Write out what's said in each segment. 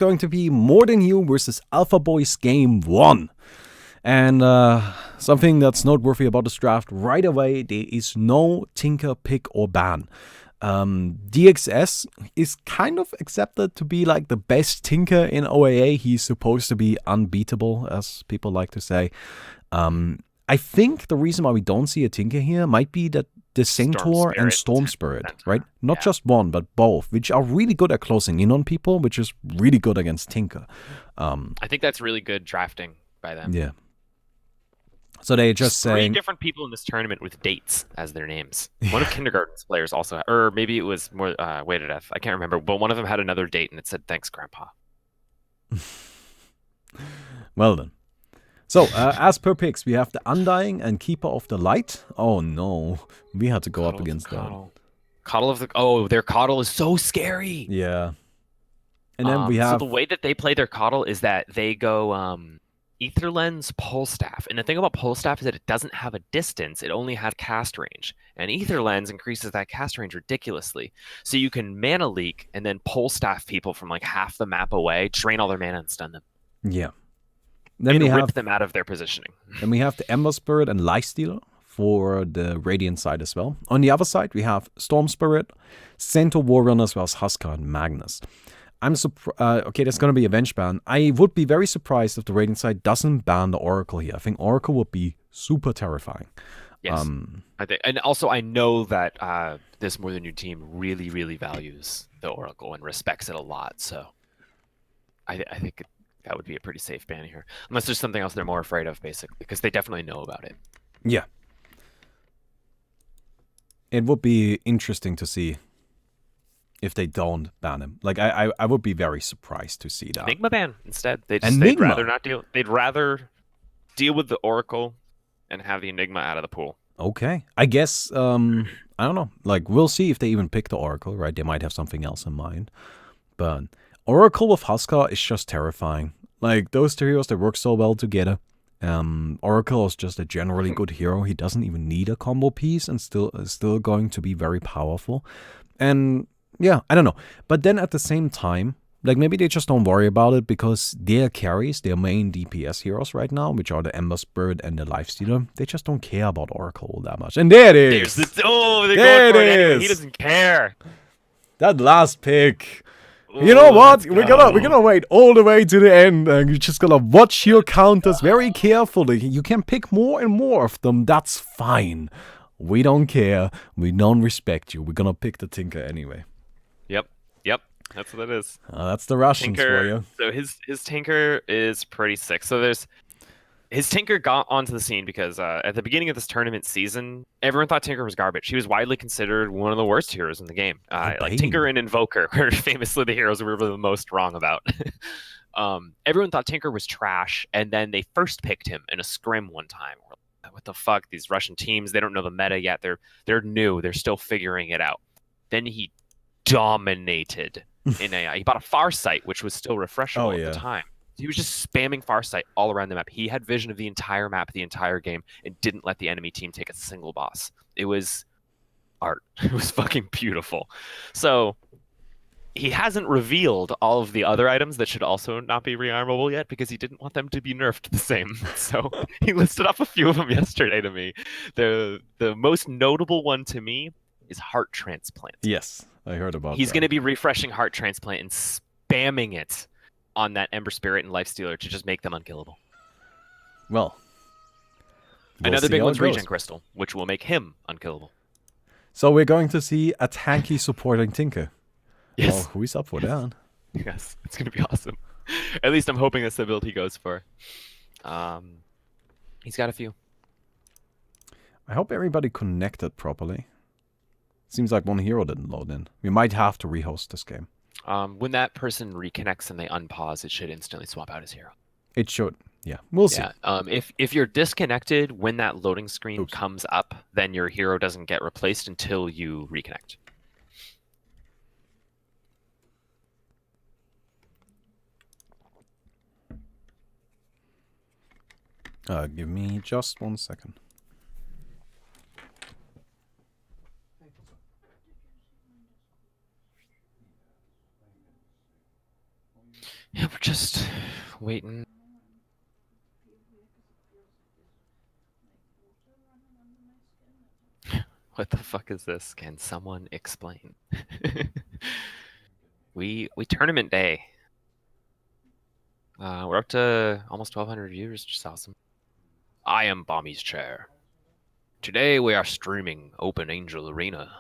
going to be More Than You versus AlphaBoys Game 1. And something that's noteworthy about this draft right away, there is no Tinker pick or ban. DXS is kind of accepted to be like the best Tinker in OAA. He's supposed to be unbeatable, as people like to say. I think the reason why we don't see a Tinker here might be that the Centaur and Storm Spirit, right? Not just one, but both, which are really good at closing in on people, which is really good against Tinker. I think that's really good drafting by them. Yeah. So they just saying 3 different people in this tournament with dates as their names. One of kindergarten's players also, or maybe it was more weighted F. I can't remember, but one of them had another date and it said "Thanks, Grandpa." Well then. So as per picks, we have the Undying and Keeper of the Light. Oh no, we had to go up against that. Coddle of the their Coddle is so scary. Yeah. And then we have so the way that they play their Coddle is that they go Ether Lens, Pole Staff. And the thing about Pole Staff is that it doesn't have a distance. It only has cast range. And Ether Lens increases that cast range ridiculously. So you can mana leak and then Pole Staff people from like half the map away, drain all their mana and stun them. Yeah. Then we rip them out of their positioning. Then we have the Ember Spirit and Lifestealer for the Radiant side as well. On the other side, we have Storm Spirit, Centaur Warrunner, as well as Huskar and Magnus. I'm surprised. Okay, there's going to be a Venge ban. I would be very surprised if the Radiant side doesn't ban the Oracle here. I think Oracle would be super terrifying. Yes, I think, and also I know that this More Than You team really, really values the Oracle and respects it a lot. So I think that would be a pretty safe ban here, unless there's something else they're more afraid of, basically, because they definitely know about it. Yeah, it would be interesting to see if they don't ban him. Like, I would be very surprised to see that. Enigma ban instead. They'd rather not deal. They'd rather deal with the Oracle and have the Enigma out of the pool. Okay. I guess, I don't know. Like, we'll see if they even pick the Oracle, right? They might have something else in mind. But Oracle with Huskar is just terrifying. Like, those two heroes, they work so well together. Oracle is just a generally good hero. He doesn't even need a combo piece and still going to be very powerful. And yeah, I don't know. But then at the same time, like maybe they just don't worry about it because their carries, their main DPS heroes right now, which are the Ember Spirit and the Lifestealer, they just don't care about Oracle that much. And there it is. They're going for it anyway. He doesn't care. That last pick. Ooh, you know what? We're gonna wait all the way to the end, and you're just gonna watch your counters very carefully. You can pick more and more of them. That's fine. We don't care. We don't respect you. We're gonna pick the Tinker anyway. Yep. That's what it is. That's the Russians for you. So his Tinker is pretty sick. So his Tinker got onto the scene because at the beginning of this tournament season, everyone thought Tinker was garbage. He was widely considered one of the worst heroes in the game. Like Tinker and Invoker were famously the heroes we were the most wrong about. Everyone thought Tinker was trash, and then they first picked him in a scrim one time. What the fuck? These Russian teams, they don't know the meta yet. They're new. They're still figuring it out. Then he dominated in AI. He bought a Farsight, which was still refreshable at the time. He was just spamming Farsight all around the map. He had vision of the entire map, the entire game, and didn't let the enemy team take a single boss. It was art. It was fucking beautiful. So he hasn't revealed all of the other items that should also not be rearmable yet because he didn't want them to be nerfed the same. So he listed off a few of them yesterday to me. The most notable one to me is Heart Transplant. Yes, I heard about that. He's going to be refreshing Heart Transplant and spamming it on that Ember Spirit and Lifestealer to just make them unkillable. Well, another big one's Regen Crystal, which will make him unkillable. So we're going to see a tanky supporting Tinker. Yes. Well, who's up for that? Yes, it's going to be awesome. At least I'm hoping that's the build he goes for. He's got a few. I hope everybody connected properly. Seems like one hero didn't load in. We might have to rehost this game. When that person reconnects and they unpause, it should instantly swap out his hero. It should. Yeah, we'll see. If you're disconnected when that loading screen comes up, then your hero doesn't get replaced until you reconnect. Give me just 1 second. Yeah, we're just waiting. What the fuck is this? Can someone explain? we tournament day. We're up to almost 1,200 viewers, which is awesome. I am Bommy's chair. Today we are streaming Open Angel Arena.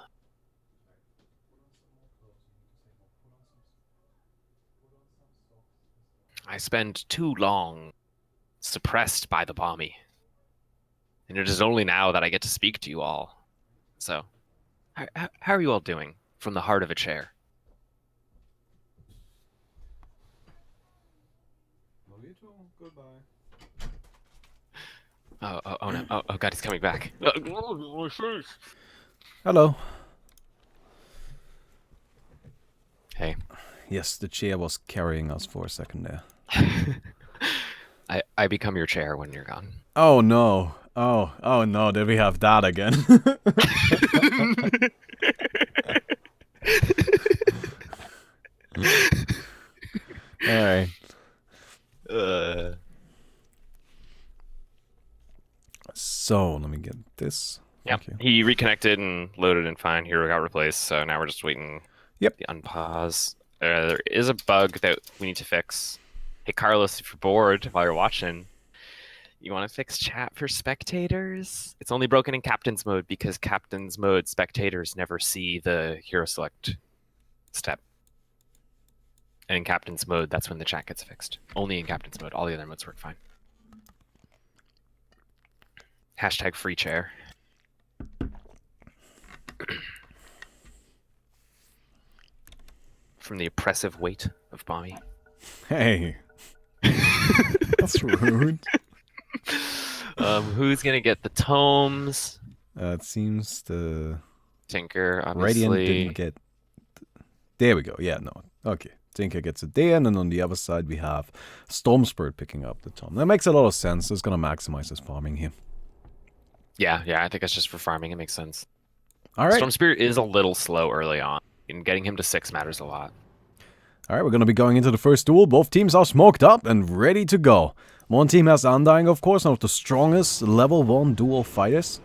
I spend too long suppressed by the Bommy. And it is only now that I get to speak to you all. So, how are you all doing from the heart of a chair? Goodbye. Oh no. Oh god, he's coming back. Hello. Hey. Yes, the chair was carrying us for a second there. I become your chair when you're gone. Oh no. Oh no, did we have that again? Alright. So, let me get this. Yeah, he reconnected and loaded and fine. Hero got replaced, so now we're just waiting. Yep. The unpause. There is a bug that we need to fix. Hey, Carlos, if you're bored while you're watching, you want to fix chat for spectators? It's only broken in Captain's mode because Captain's mode spectators never see the hero select step. And in Captain's mode, that's when the chat gets fixed. Only in Captain's mode. All the other modes work fine. Hashtag free chair. From the oppressive weight of Bommy. Hey. That's rude. Who's gonna get the tomes? It seems the Tinker, obviously. Radiant didn't get. There we go. Yeah, no. Okay. Tinker gets it there, and then on the other side we have Storm Spirit picking up the tome. That makes a lot of sense. It's gonna maximize his farming here. Yeah, I think that's just for farming. It makes sense. All right. Storm Spirit is a little slow early on, and getting him to 6 matters a lot. All right, we're going to be going into the first duel. Both teams are smoked up and ready to go. One team has Undying, of course, one of the strongest level 1 duel fighters.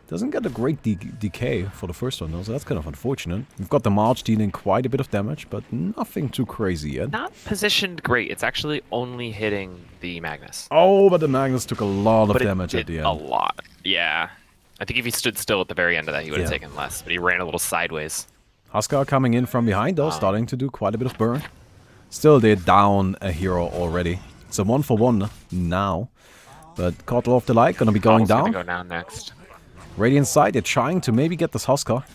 Doesn't get a great decay for the first one, though, so that's kind of unfortunate. We've got the March dealing quite a bit of damage, but nothing too crazy yet. Not positioned great. It's actually only hitting the Magnus. Oh, but the Magnus took a lot of damage at the end. A lot. Yeah. I think if he stood still at the very end of that, he would have taken less, but he ran a little sideways. Huskar coming in from behind, though, starting to do quite a bit of burn. Still, they're down a hero already. It's a 1-for-1 now. But Cottle of the Light gonna be going down. Gonna go down next. Radiant side, they're trying to maybe get this Huskar.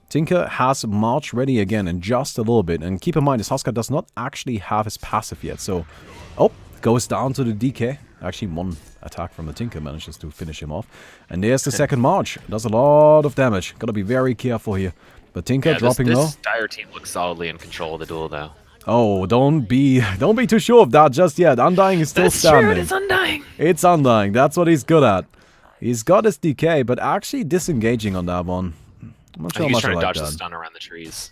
Tinker has March ready again in just a little bit. And keep in mind, this Huskar does not actually have his passive yet. So, goes down to the DK. Actually, one attack from the Tinker manages to finish him off. And there's the second March. Does a lot of damage. Gotta be very careful here. But Tinker dropping low. This Dire team looks solidly in control of the duel, though. Oh, don't be too sure of that just yet. Undying is still standing. True, it's Undying. It's Undying. That's what he's good at. He's got his DK, but actually disengaging on that one. I'm not sure how much I like that. He's trying to dodge the stun around the trees.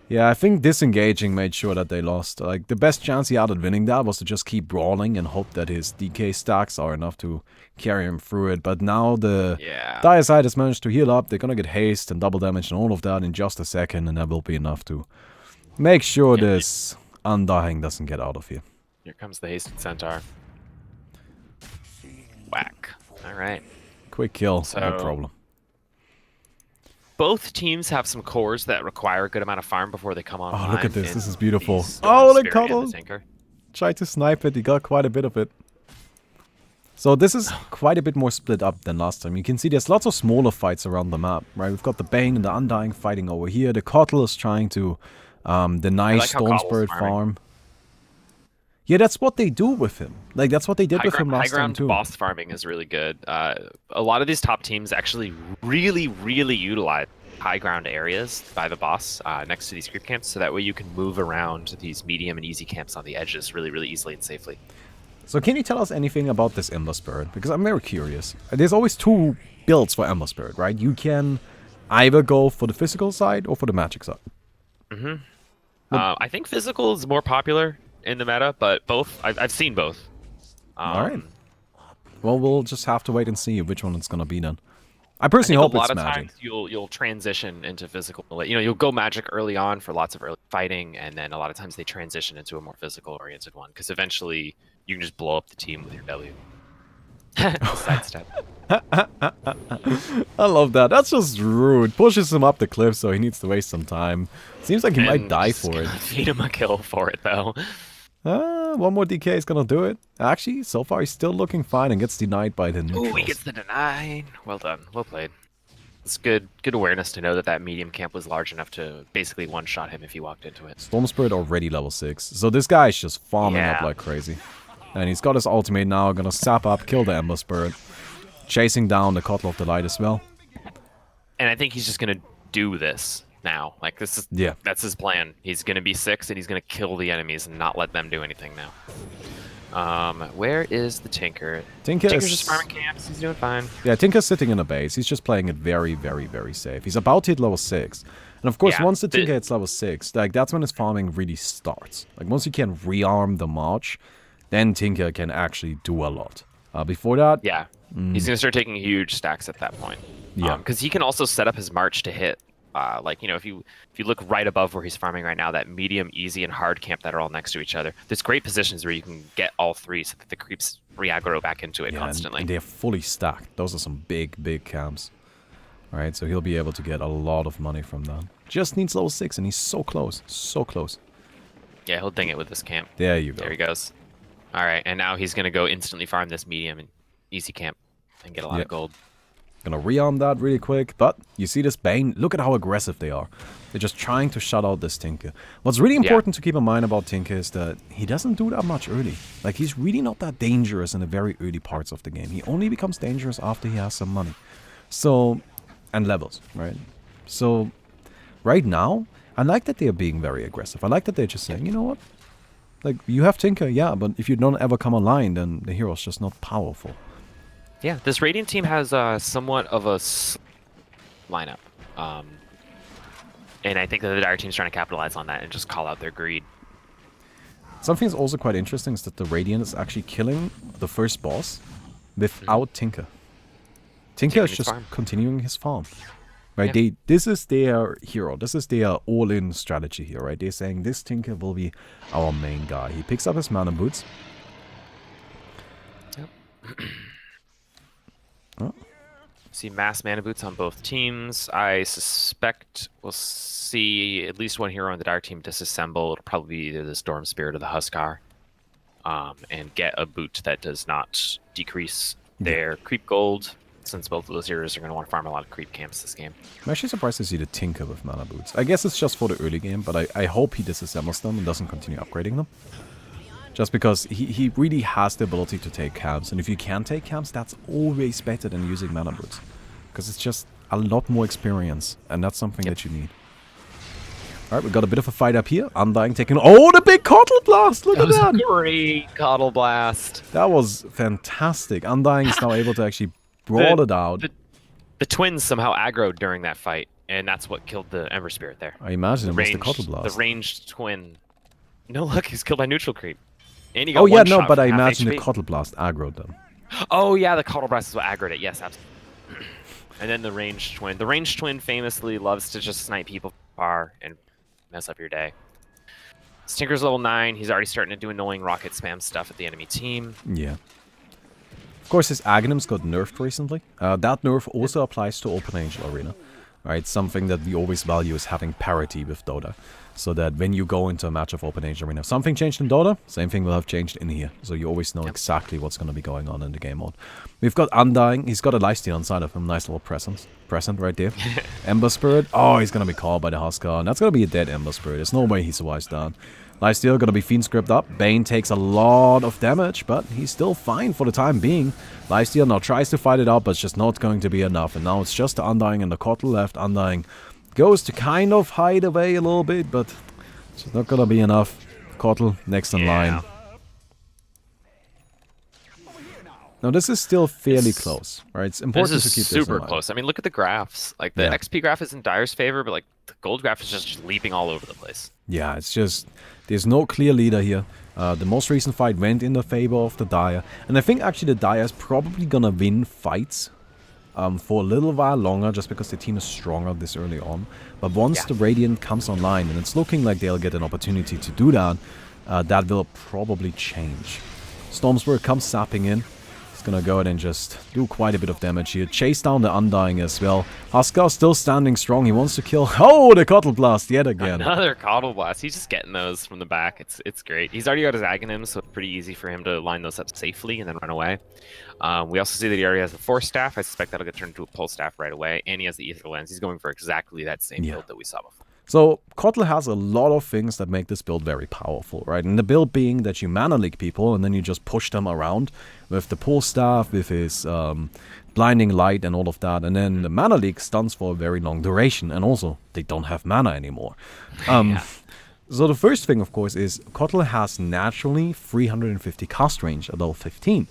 Yeah, I think disengaging made sure that they lost. Like, the best chance he had at winning that was to just keep brawling and hope that his DK stacks are enough to carry him through it. But now the Dire side has managed to heal up. They're gonna get haste and double damage and all of that in just a second, and that will be enough to make sure this Undying doesn't get out of here. Here comes the hasted Centaur. Whack. Alright. Quick kill, no problem. Both teams have some cores that require a good amount of farm before they come online. Oh, look at this. This is beautiful. Oh, the Cottle tried to snipe it. He got quite a bit of it. So this is quite a bit more split up than last time. You can see there's lots of smaller fights around the map, right? We've got the Bane and the Undying fighting over here. The Cottle is trying to deny Storm Spirit farm. Yeah, that's what they do with him. Like, that's what they did with him last time, too. High ground boss farming is really good. A lot of these top teams actually really utilize high ground areas by the boss next to these creep camps, so that way you can move around these medium and easy camps on the edges really easily and safely. So can you tell us anything about this Endless Spirit? Because I'm very curious. There's always two builds for Endless Spirit, right? You can either go for the physical side or for the magic side. I think physical is more popular. in the meta, but both I've seen both. All right. Well, we'll just have to wait and see which one it's gonna be then. I personally hope it's magic. A lot of times you'll transition into physical. You'll go magic early on for lots of early fighting, and then a lot of times they transition into a more physical oriented one because eventually you can just blow up the team with your W. Sidestep. I love that. That's just rude. Pushes him up the cliff, so he needs to waste some time. Seems like he might die for it. Feed him a kill for it though. One more DK is gonna do it. Actually, so far he's still looking fine and gets denied by the neutrals. Ooh, he gets the deny. Well done. Well played. It's good awareness to know that that medium camp was large enough to basically one-shot him if he walked into it. Storm Spirit already level 6. So this guy is just farming up like crazy. And he's got his ultimate now, gonna sap up, kill the Ember Spirit. Chasing down the Cottle of the Light as well. And I think he's just gonna do this now. Like this is that's his plan. He's gonna be 6 and he's gonna kill the enemies and not let them do anything now. Where is the Tinker? Tinker's just farming camps. He's doing fine. Yeah, Tinker's sitting in a base. He's just playing it very, very, very safe. He's about to hit level 6. And of course, once the Tinker hits level 6, like that's when his farming really starts. Like once you can rearm the March, then Tinker can actually do a lot. Before that... Yeah, he's going to start taking huge stacks at that point. Yeah. Because he can also set up his March to hit. If you look right above where he's farming right now, that medium, easy, and hard camp that are all next to each other, there's great positions where you can get all three so that the creeps re-aggro back into it constantly. And they're fully stacked. Those are some big, big camps. Alright, so he'll be able to get a lot of money from that. Just needs level 6, and he's so close. So close. Yeah, he'll ding it with this camp. There you go. There he goes. Alright, and now he's going to go instantly farm this medium and easy camp and get a lot of gold. Gonna rearm that really quick, but you see this Bane? Look at how aggressive they are. They're just trying to shut out this Tinker. What's really important to keep in mind about Tinker is that he doesn't do that much early. Like, he's really not that dangerous in the very early parts of the game. He only becomes dangerous after he has some money. So, and levels, right? So, right now, I like that they're being very aggressive. I like that they're just saying, you know what? Like, you have Tinker, yeah, but if you don't ever come online, then the hero's just not powerful. Yeah, this Radiant team has somewhat of a lineup. And I think that the Dire team's trying to capitalize on that and just call out their greed. Something that's also quite interesting is that the Radiant is actually killing the first boss without Tinker. Tinker is just continuing his farm. Right? Yeah. This is their hero. This is their all-in strategy here, right? They're saying this Tinker will be our main guy. He picks up his mana boots. Yep. See mass mana boots on both teams. I suspect we'll see at least one hero on the Dire team disassemble. It'll probably be either the Storm Spirit or the Huskar. And get a boot that does not decrease their creep gold, since both of those heroes are going to want to farm a lot of creep camps this game. I'm actually surprised to see the Tinker with mana boots. I guess it's just for the early game, but I hope he disassembles them and doesn't continue upgrading them. Just because he really has the ability to take camps. And if you can take camps, that's always better than using mana boots. Because it's just a lot more experience. And that's something that you need. Alright, we got a bit of a fight up here. Undying taking... Oh, the big Cottle Blast! Look at that! That was a great Cottle Blast. That was fantastic. Undying is now able to actually brawl it out. The twins somehow aggroed during that fight. And that's what killed the Ember Spirit there. I imagine it was the Cottle Blast. The ranged twin. No, look, he's killed by neutral creep. And he got but I imagine the Cottle Blast aggroed them. Oh yeah, the Cottle Blast is what aggroed it. Yes, absolutely. And then the ranged twin. The ranged twin famously loves to just snipe people far and mess up your day. Stinker's level 9. He's already starting to do annoying rocket spam stuff at the enemy team. Yeah. Of course, his Aghanims got nerfed recently. That nerf also applies to Open Angel Arena. Right, something that we always value is having parity with Dota. So that when you go into a match of Open Angel Arena, if something changed in Dota, same thing will have changed in here. So you always know exactly what's going to be going on in the game mode. We've got Undying. He's got a lifesteal inside of him. Nice little present right there. Ember Spirit. Oh, he's going to be called by the Huskar. And that's going to be a dead Ember Spirit. There's no way he survives that. Lifesteal going to be Fiend Script up. Bane takes a lot of damage, but he's still fine for the time being. Lifesteal now tries to fight it out, but it's just not going to be enough. And now it's just the Undying and the Cottle left. Undying goes to kind of hide away a little bit, but it's not going to be enough. Cottle next in line. Now this is still fairly close, right? It's important to keep this super close. I mean, look at the graphs. Like the XP graph is in Dire's favor, but like the gold graph is just leaping all over the place. Yeah, it's just there's no clear leader here. The most recent fight went in the favor of the Dire. And I think actually the Dire is probably gonna win fights for a little while longer, just because the team is stronger this early on. But once the Radiant comes online, and it's looking like they'll get an opportunity to do that, that will probably change. Stormspirit comes sapping in. He's gonna go ahead and just do quite a bit of damage here. Chase down the Undying as well. Huskar still standing strong. He wants to kill... Oh, the Cottle Blast yet again. Another Cottle Blast. He's just getting those from the back. It's great. He's already got his Aghanim, so it's pretty easy for him to line those up safely and then run away. We also see that he already has the Force Staff. I suspect that'll get turned into a Pulse Staff right away. And he has the Aether Lens. He's going for exactly that same build that we saw before. So, Cottle has a lot of things that make this build very powerful, right? And the build being that you mana leak people and then you just push them around with the Pulse Staff, with his Blinding Light and all of that. And then the mana leak stuns for a very long duration. And also, they don't have mana anymore. So the first thing, of course, is Cottle has naturally 350 cast range at level 15.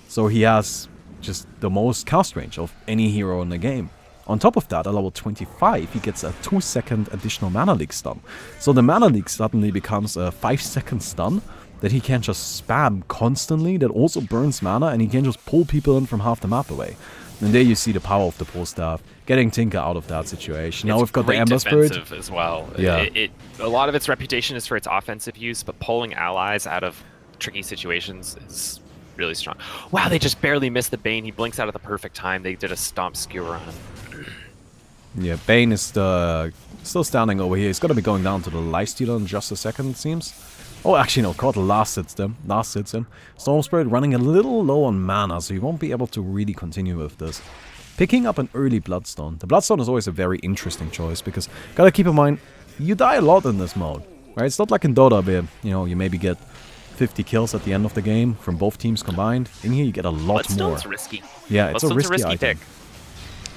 So he has just the most cast range of any hero in the game. On top of that, at level 25, he gets a 2-second additional mana leak stun. So the mana leak suddenly becomes a 5-second stun that he can just spam constantly, that also burns mana, and he can just pull people in from half the map away. And there you see the power of the Pulse Staff, getting Tinker out of that situation. Now we've got the Ember Spirit as well. Yeah. A lot of its reputation is for its offensive use, but pulling allies out of tricky situations is really strong. Wow, they just barely missed the Bane. He blinks out at the perfect time. They did a stomp skewer on him. Yeah, Bane is still standing over here. He's going to be going down to the Lifestealer in just a second, it seems. Oh, actually, no. Cottle last hits him. Storm Spirit running a little low on mana, so he won't be able to really continue with this. Picking up an early Bloodstone. The Bloodstone is always a very interesting choice, because gotta keep in mind, you die a lot in this mode, right? It's not like in Dota where, you know, you maybe get 50 kills at the end of the game from both teams combined. In here, you get a lot more. Bloodstone's risky. Yeah, it's a risky item. pick.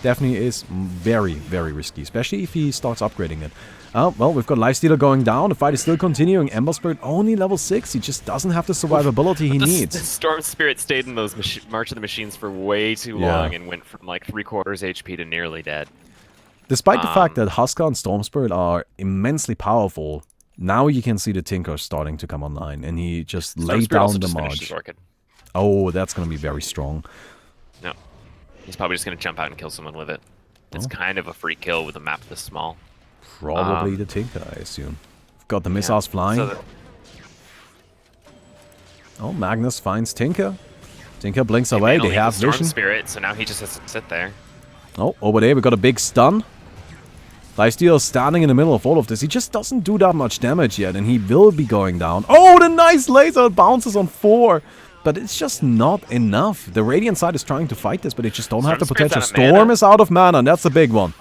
Definitely is very, very risky, especially if he starts upgrading it. Well, we've got Lifestealer going down. The fight is still continuing. Ember Spirit only level 6. He just doesn't have the survivability he needs. The Storm Spirit stayed in those March of the Machines for way too long and went from like 3/4 HP to nearly dead. Despite the fact that Huskar and Storm Spirit are immensely powerful, now you can see the Tinker starting to come online, and he just laid down the march. Oh, that's going to be very strong. No. He's probably just going to jump out and kill someone with it. It's kind of a free kill with a map this small. Probably the Tinker, I assume. We've got the missiles flying. Oh, Magnus finds Tinker. Tinker blinks away. They have vision. Spirit, so now he just has to sit there. Oh, over there we got a big stun. Lifestealer standing in the middle of all of this. He just doesn't do that much damage yet, and he will be going down. Oh, the nice laser bounces on 4. But it's just not enough. The Radiant side is trying to fight this, but they just don't have the potential. Storm is out of mana, and that's the big one.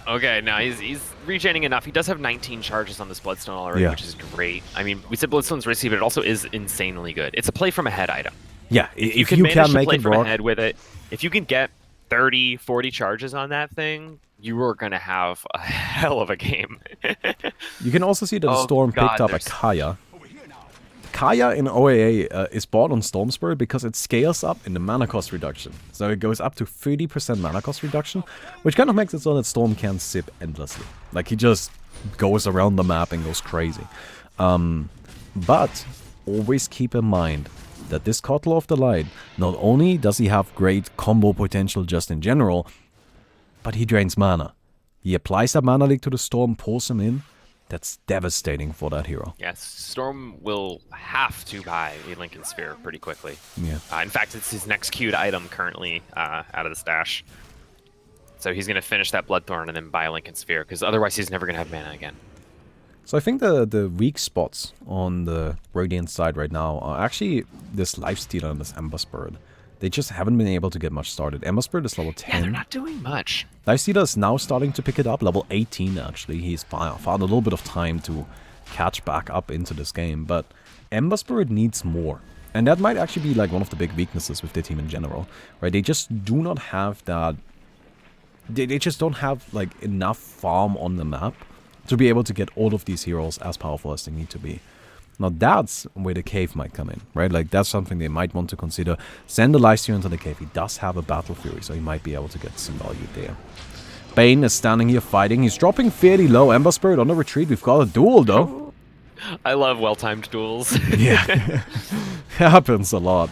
Okay, now he's regenerating enough. He does have 19 charges on this Bloodstone already, which is great. I mean, we said Bloodstone's risky, but it also is insanely good. It's a play from ahead item. Yeah, if you can make it from ahead with it, if you can get 30, 40 charges on that thing, you are going to have a hell of a game. You can also see that the Storm picked up a Kaya. Kaya in OAA is bought on Storm Spirit because it scales up in the mana cost reduction. So it goes up to 30% mana cost reduction, which kind of makes it so that Storm can sip endlessly. Like, he just goes around the map and goes crazy. But always keep in mind that this Cottle of the Light, not only does he have great combo potential just in general, but he drains mana. He applies that mana leak to the Storm, pulls him in. That's devastating for that hero. Yes, Storm will have to buy a Lincoln Sphere pretty quickly. Yeah. In fact, it's his next queued item currently out of the stash. So he's going to finish that Bloodthorn and then buy a Lincoln Sphere, because otherwise he's never going to have mana again. So I think the weak spots on the Radiant side right now are actually this Lifestealer and this Ember Spirit. They just haven't been able to get much started. Ember Spirit is level 10. Yeah, they're not doing much. Lifestealer is now starting to pick it up, level 18 actually. He's found a little bit of time to catch back up into this game, but Ember Spirit needs more. And that might actually be like one of the big weaknesses with their team in general, right? They just do not have that... They just don't have like enough farm on the map to be able to get all of these heroes as powerful as they need to be. Now that's where the cave might come in, right? Like, that's something they might want to consider. Send the Lifestealer into the cave. He does have a Battle Fury, so he might be able to get some value there. Bane is standing here fighting. He's dropping fairly low. Ember Spirit on the retreat. We've got a duel, though. I love well-timed duels. Yeah. Happens a lot.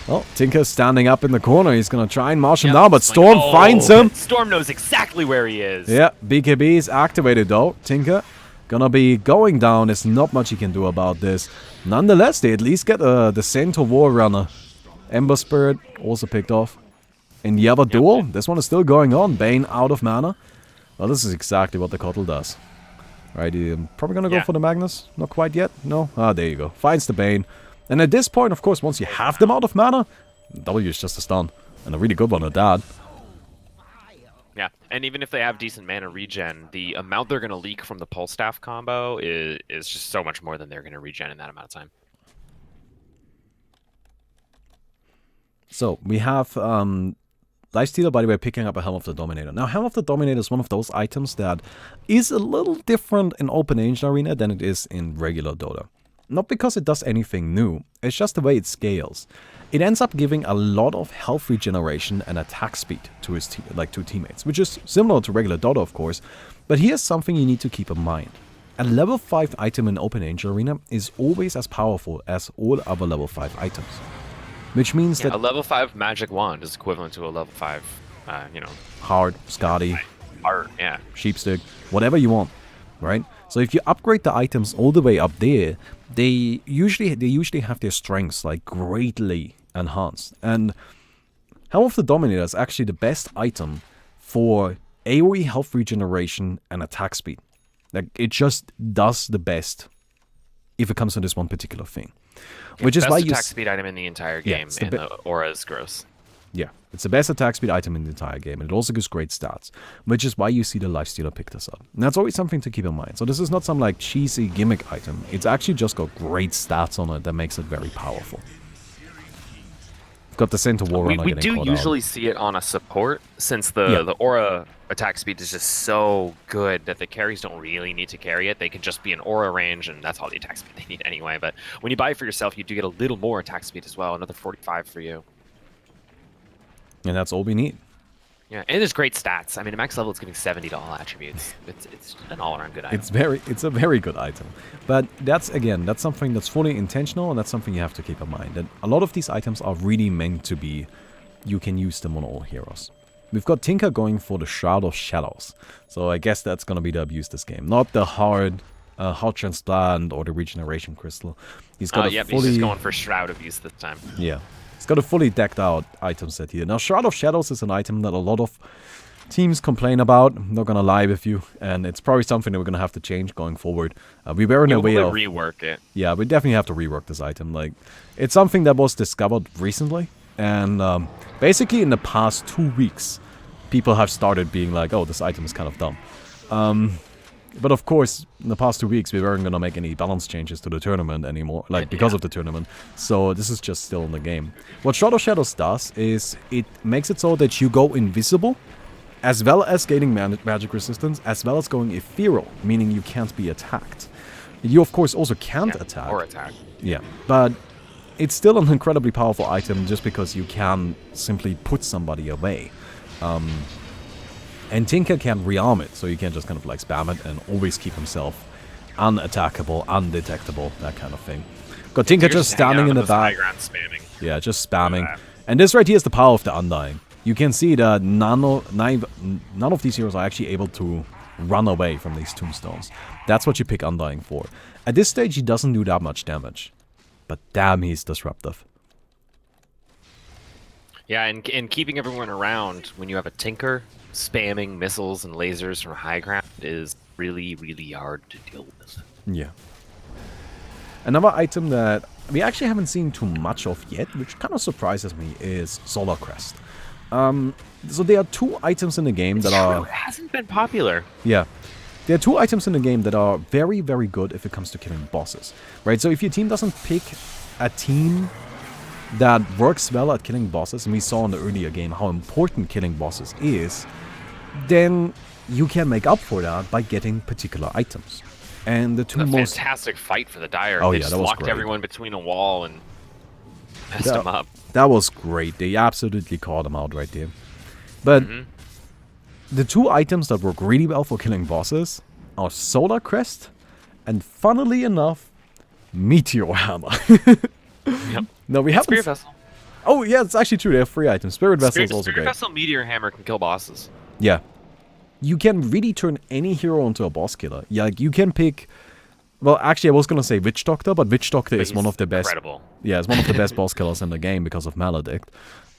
Well, Tinker's standing up in the corner. He's going to try and march him down, but Storm finds him. Storm knows exactly where he is. Yeah, BKB is activated though. Tinker gonna be going down. There's not much he can do about this. Nonetheless, they at least get the Centaur War Runner. Ember Spirit also picked off. In the other duel, this one is still going on. Bane out of mana. Well, this is exactly what the Kotl does. Right, probably gonna go for the Magnus. Not quite yet. No? Ah, there you go. Finds the Bane. And at this point, of course, once you have them out of mana, W is just a stun. And a really good one at that. Yeah, and even if they have decent mana regen, the amount they're going to leak from the Pulse Staff combo is just so much more than they're going to regen in that amount of time. So, we have Lifestealer, by the way, picking up a Helm of the Dominator. Now, Helm of the Dominator is one of those items that is a little different in Open Angel Arena than it is in regular Dota. Not because it does anything new, it's just the way it scales. It ends up giving a lot of health regeneration and attack speed to his two teammates, which is similar to regular Dota, of course, but here's something you need to keep in mind. A level 5 item in Open Angel Arena is always as powerful as all other level 5 items. Which means that a level 5 magic wand is equivalent to a level 5, Hard, Scotty, Art, yeah. Sheepstick, whatever you want, right? So if you upgrade the items all the way up there, they usually have their strengths like greatly enhanced. And Helm of the Dominator is actually the best item for AoE health regeneration and attack speed. Like, it just does the best if it comes to this one particular thing. Which is why you attack speed item in the entire game, and the aura is gross. Yeah, it's the best attack speed item in the entire game, and it also gives great stats, which is why you see the Lifestealer pick this up. And that's always something to keep in mind. So this is not some like cheesy gimmick item. It's actually just got great stats on it that makes it very powerful. We've got the Centaur War Runner getting caught out. We do usually see it on a support, since the aura attack speed is just so good that the carries don't really need to carry it. They can just be an aura range, and that's all the attack speed they need anyway. But when you buy it for yourself, you do get a little more attack speed as well, another 45 for you. And that's all we need. Yeah, and there's great stats. I mean, at max level, it's getting 70 to all attributes. It's an all-around good item. It's a very good item. But that's something that's fully intentional, and that's something you have to keep in mind. And a lot of these items are really meant to be, you can use them on all heroes. We've got Tinker going for the Shroud of Shadows. So I guess that's going to be the abuse this game. Not the hard transplant or the regeneration crystal. He's got he's just going for Shroud abuse this time. Yeah. It's got a fully decked out item set here. Now, Shroud of Shadows is an item that a lot of teams complain about. I'm not gonna lie with you, and it's probably something that we're gonna have to change going forward. We were in a way of rework it. Yeah, we definitely have to rework this item. Like, it's something that was discovered recently, and basically in the past 2 weeks, people have started being like, "Oh, this item is kind of dumb." But of course, in the past 2 weeks, we weren't going to make any balance changes to the tournament anymore, like, because of the tournament. So this is just still in the game. What Shroud of Shadows does is it makes it so that you go invisible, as well as gaining magic resistance, as well as going ethereal, meaning you can't be attacked. You, of course, also can't attack. Or attack. Yeah, but it's still an incredibly powerful item just because you can simply put somebody away. And Tinker can rearm it, so you can just kind of like spam it and always keep himself unattackable, undetectable, that kind of thing. Got Tinker just standing in the back. Yeah, just spamming. And this right here is the power of the Undying. You can see that none of these heroes are actually able to run away from these tombstones. That's what you pick Undying for. At this stage, he doesn't do that much damage. But damn, he's disruptive. Yeah, and keeping everyone around when you have a Tinker, spamming missiles and lasers from high ground is really, really hard to deal with. Yeah. Another item that we actually haven't seen too much of yet, which kind of surprises me, is Solar Crest. So there are 2 items in the game that are... It hasn't been popular. Yeah. There are 2 items in the game that are very, very good if it comes to killing bosses. Right, so if your team doesn't pick a team that works well at killing bosses, and we saw in the earlier game how important killing bosses is, then you can make up for that by getting particular items. And the 2 most... fantastic fight for the Dire. Oh, they yeah, just that was locked great. everyone between a wall and messed them up. That was great. They absolutely caught him out right there. But the 2 items that work really well for killing bosses are Solar Crest and, funnily enough, Meteor Hammer. Yep. No, we And haven't. Spirit Vessel. Oh, yeah, it's actually true. They have 3 items. Spirit Vessel is also Spirit great. Vessel, Meteor Hammer can kill bosses. Yeah. You can really turn any hero into a boss killer. Yeah, like you can pick. Well, actually, I was gonna say Witch Doctor, but Witch Doctor is one of the best. Incredible. Yeah, it's one of the best boss killers in the game because of Maledict.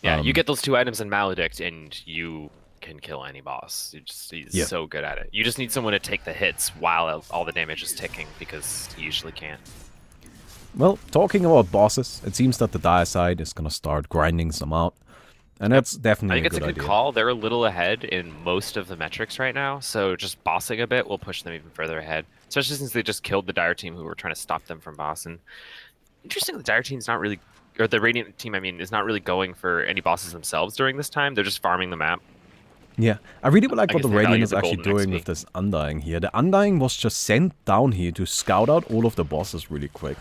Yeah, you get those 2 items in Maledict, and you can kill any boss. He's so good at it. You just need someone to take the hits while all the damage is ticking, because he usually can't. Well, talking about bosses, it seems that the Dire side is gonna start grinding some out. And that's definitely I think a it's good a good idea. call. They're a little ahead in most of the metrics right now, so just bossing a bit will push them even further ahead. Especially since they just killed the Dire team who were trying to stop them from bossing. Interesting, the Dire team's not really, or the Radiant team, I mean, is not really going for any bosses themselves during this time. They're just farming the map. Yeah, I really would like what the guess they Radiant value is the actually golden doing XP. with this Undying here. The Undying was just sent down here to scout out all of the bosses really quick.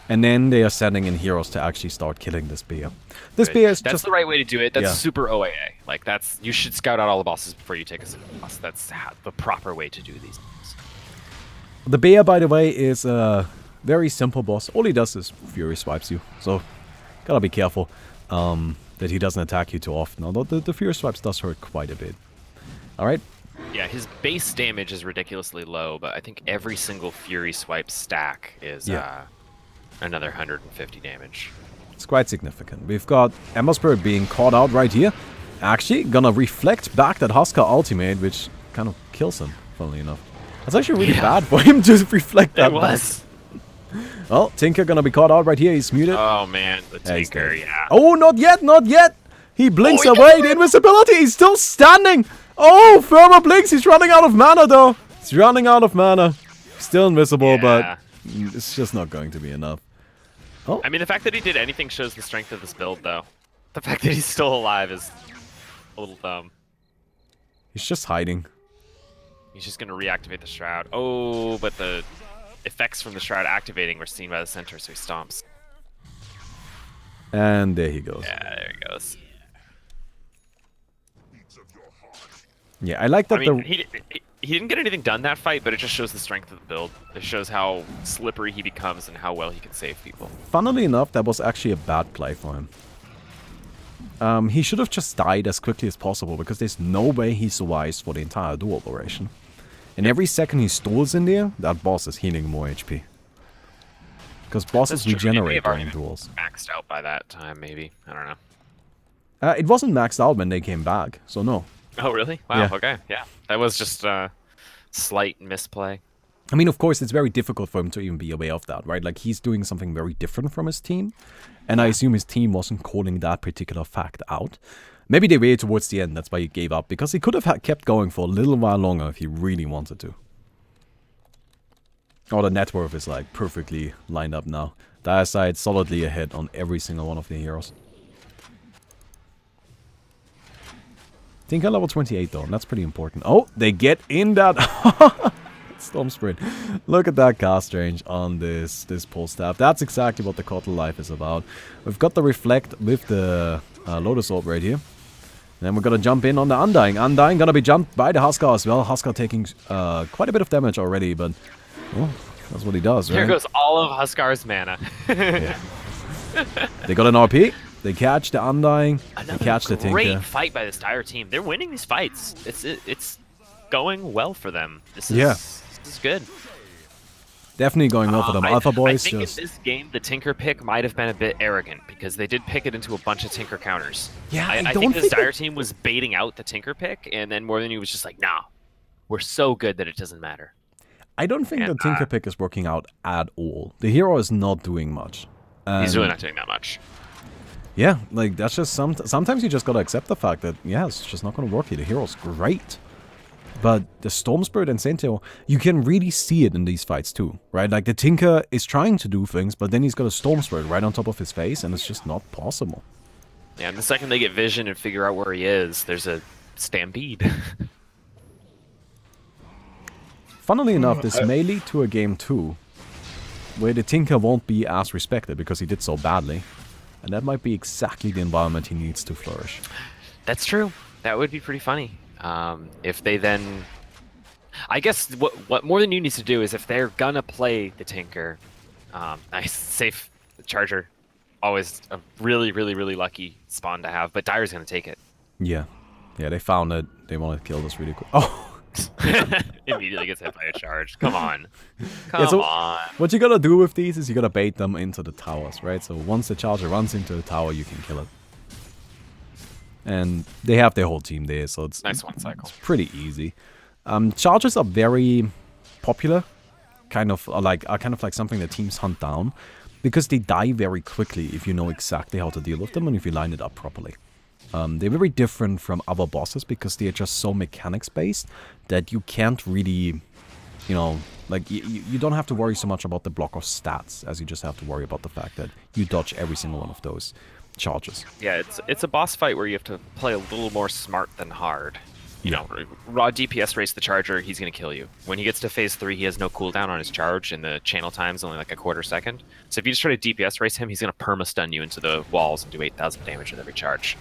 And then they are sending in heroes to actually start killing this bear. This bear is That's just... the right way to do it. That's Yeah. super OAA. Like, you should scout out all the bosses before you take a single boss. That's the proper way to do these things. The bear, by the way, is a very simple boss. All he does is Fury swipes you. So, gotta be careful that he doesn't attack you too often. Although the Fury swipes does hurt quite a bit. Alright. Yeah, his base damage is ridiculously low, but I think every single Fury swipe stack is another 150 damage. It's quite significant. We've got Ember Spirit being caught out right here. Actually, gonna reflect back that Huskar ultimate, which kind of kills him, funnily enough. That's actually really bad for him to reflect that It was. back. Well, Tinker gonna be caught out right here. He's muted. Oh man, the Yeah, he's Tinker, dead. yeah. Oh, not yet, not yet. He blinks he away. The invisibility. He's still standing. Oh, further blinks. He's running out of mana, though. He's running out of mana. Still invisible, but it's just not going to be enough. Oh. I mean, the fact that he did anything shows the strength of this build, though. The fact that he's still alive is a little dumb. He's just hiding. He's just going to reactivate the Shroud. Oh, but the effects from the Shroud activating were seen by the center, so he stomps. And there he goes. Yeah, there he goes. Yeah, I like that I mean, he didn't get anything done that fight, but it just shows the strength of the build. It shows how slippery he becomes and how well he can save people. Funnily enough, that was actually a bad play for him. He should have just died as quickly as possible, because there's no way he survives for the entire duel duration. And every second he stalls in there, that boss is healing more HP. Because bosses That's true. Maybe regenerate they've already during duels. Maxed out by that time, maybe. I don't know. It wasn't maxed out when they came back, so no. Oh, really? Wow, Yeah. okay. Yeah. That was just a slight misplay. I mean, of course, it's very difficult for him to even be aware of that, right? Like, he's doing something very different from his team. And I assume his team wasn't calling that particular fact out. Maybe they waited towards the end, that's why he gave up. Because he could have kept going for a little while longer if he really wanted to. Oh, the net worth is, like, perfectly lined up now. Dire side solidly ahead on every single one of the heroes. Tinker level 28 though, and that's pretty important. Oh, they get in that Storm Sprint. Look at that cast range on this pull staff. That's exactly what the Kotl Life is about. We've got the Reflect with the Lotus Orb right here. And then we're gonna jump in on the Undying. Undying gonna be jumped by the Huskar as well. Huskar taking quite a bit of damage already, but well, that's what he does, right? Here goes all of Huskar's mana. Yeah. They got an RP. They catch the Undying. They catch the Great Tinker. fight by this Dire team. They're winning these fights. It's going well for them. This is good. Definitely going well for them. AlphaBoys I think just... in this game, the Tinker pick might have been a bit arrogant, because they did pick it into a bunch of Tinker counters. Yeah, I don't think this think Dire team was baiting out the Tinker pick, and then more than you was just like, nah, we're so good that it doesn't matter. I don't think the Tinker pick is working out at all. The hero is not doing much. He's really not doing that much. Yeah, like, that's just sometimes you just gotta accept the fact that, yeah, it's just not gonna work here. The hero's great. But the Storm Spirit and Sentio, you can really see it in these fights too, right? Like, the Tinker is trying to do things, but then he's got a Storm Spirit right on top of his face, and it's just not possible. Yeah, and the second they get vision and figure out where he is, there's a stampede. Funnily enough, this may lead to a game 2, where the Tinker won't be as respected because he did so badly. And that might be exactly the environment he needs to flourish. That's true. That would be pretty funny. If they then... I guess what more than you needs to do is, if they're gonna play the Tinker, Nice, safe charger. Always a really, really, really lucky spawn to have, but Dire's gonna take it. Yeah. Yeah, they found it. They want to kill this really quick. Oh! Immediately gets hit by a charge. Come on. Yeah, Come so on. what you gotta do with these is you gotta bait them into the towers, right? So once the charger runs into the tower, you can kill it. And they have their whole team there, so it's Nice one cycle. It's pretty easy. Chargers are very popular, kind of like something that teams hunt down, because they die very quickly if you know exactly how to deal with them and if you line it up properly. They're very different from other bosses because they are just so mechanics based that you can't really, you know, like you don't have to worry so much about the block of stats as you just have to worry about the fact that you dodge every single one of those charges. Yeah, it's a boss fight where you have to play a little more smart than hard. You know, raw DPS race the charger, he's going to kill you. When he gets to phase 3, he has no cooldown on his charge, and the channel time's only like a quarter second. So if you just try to DPS race him, he's going to perma-stun you into the walls and do 8,000 damage with every charge.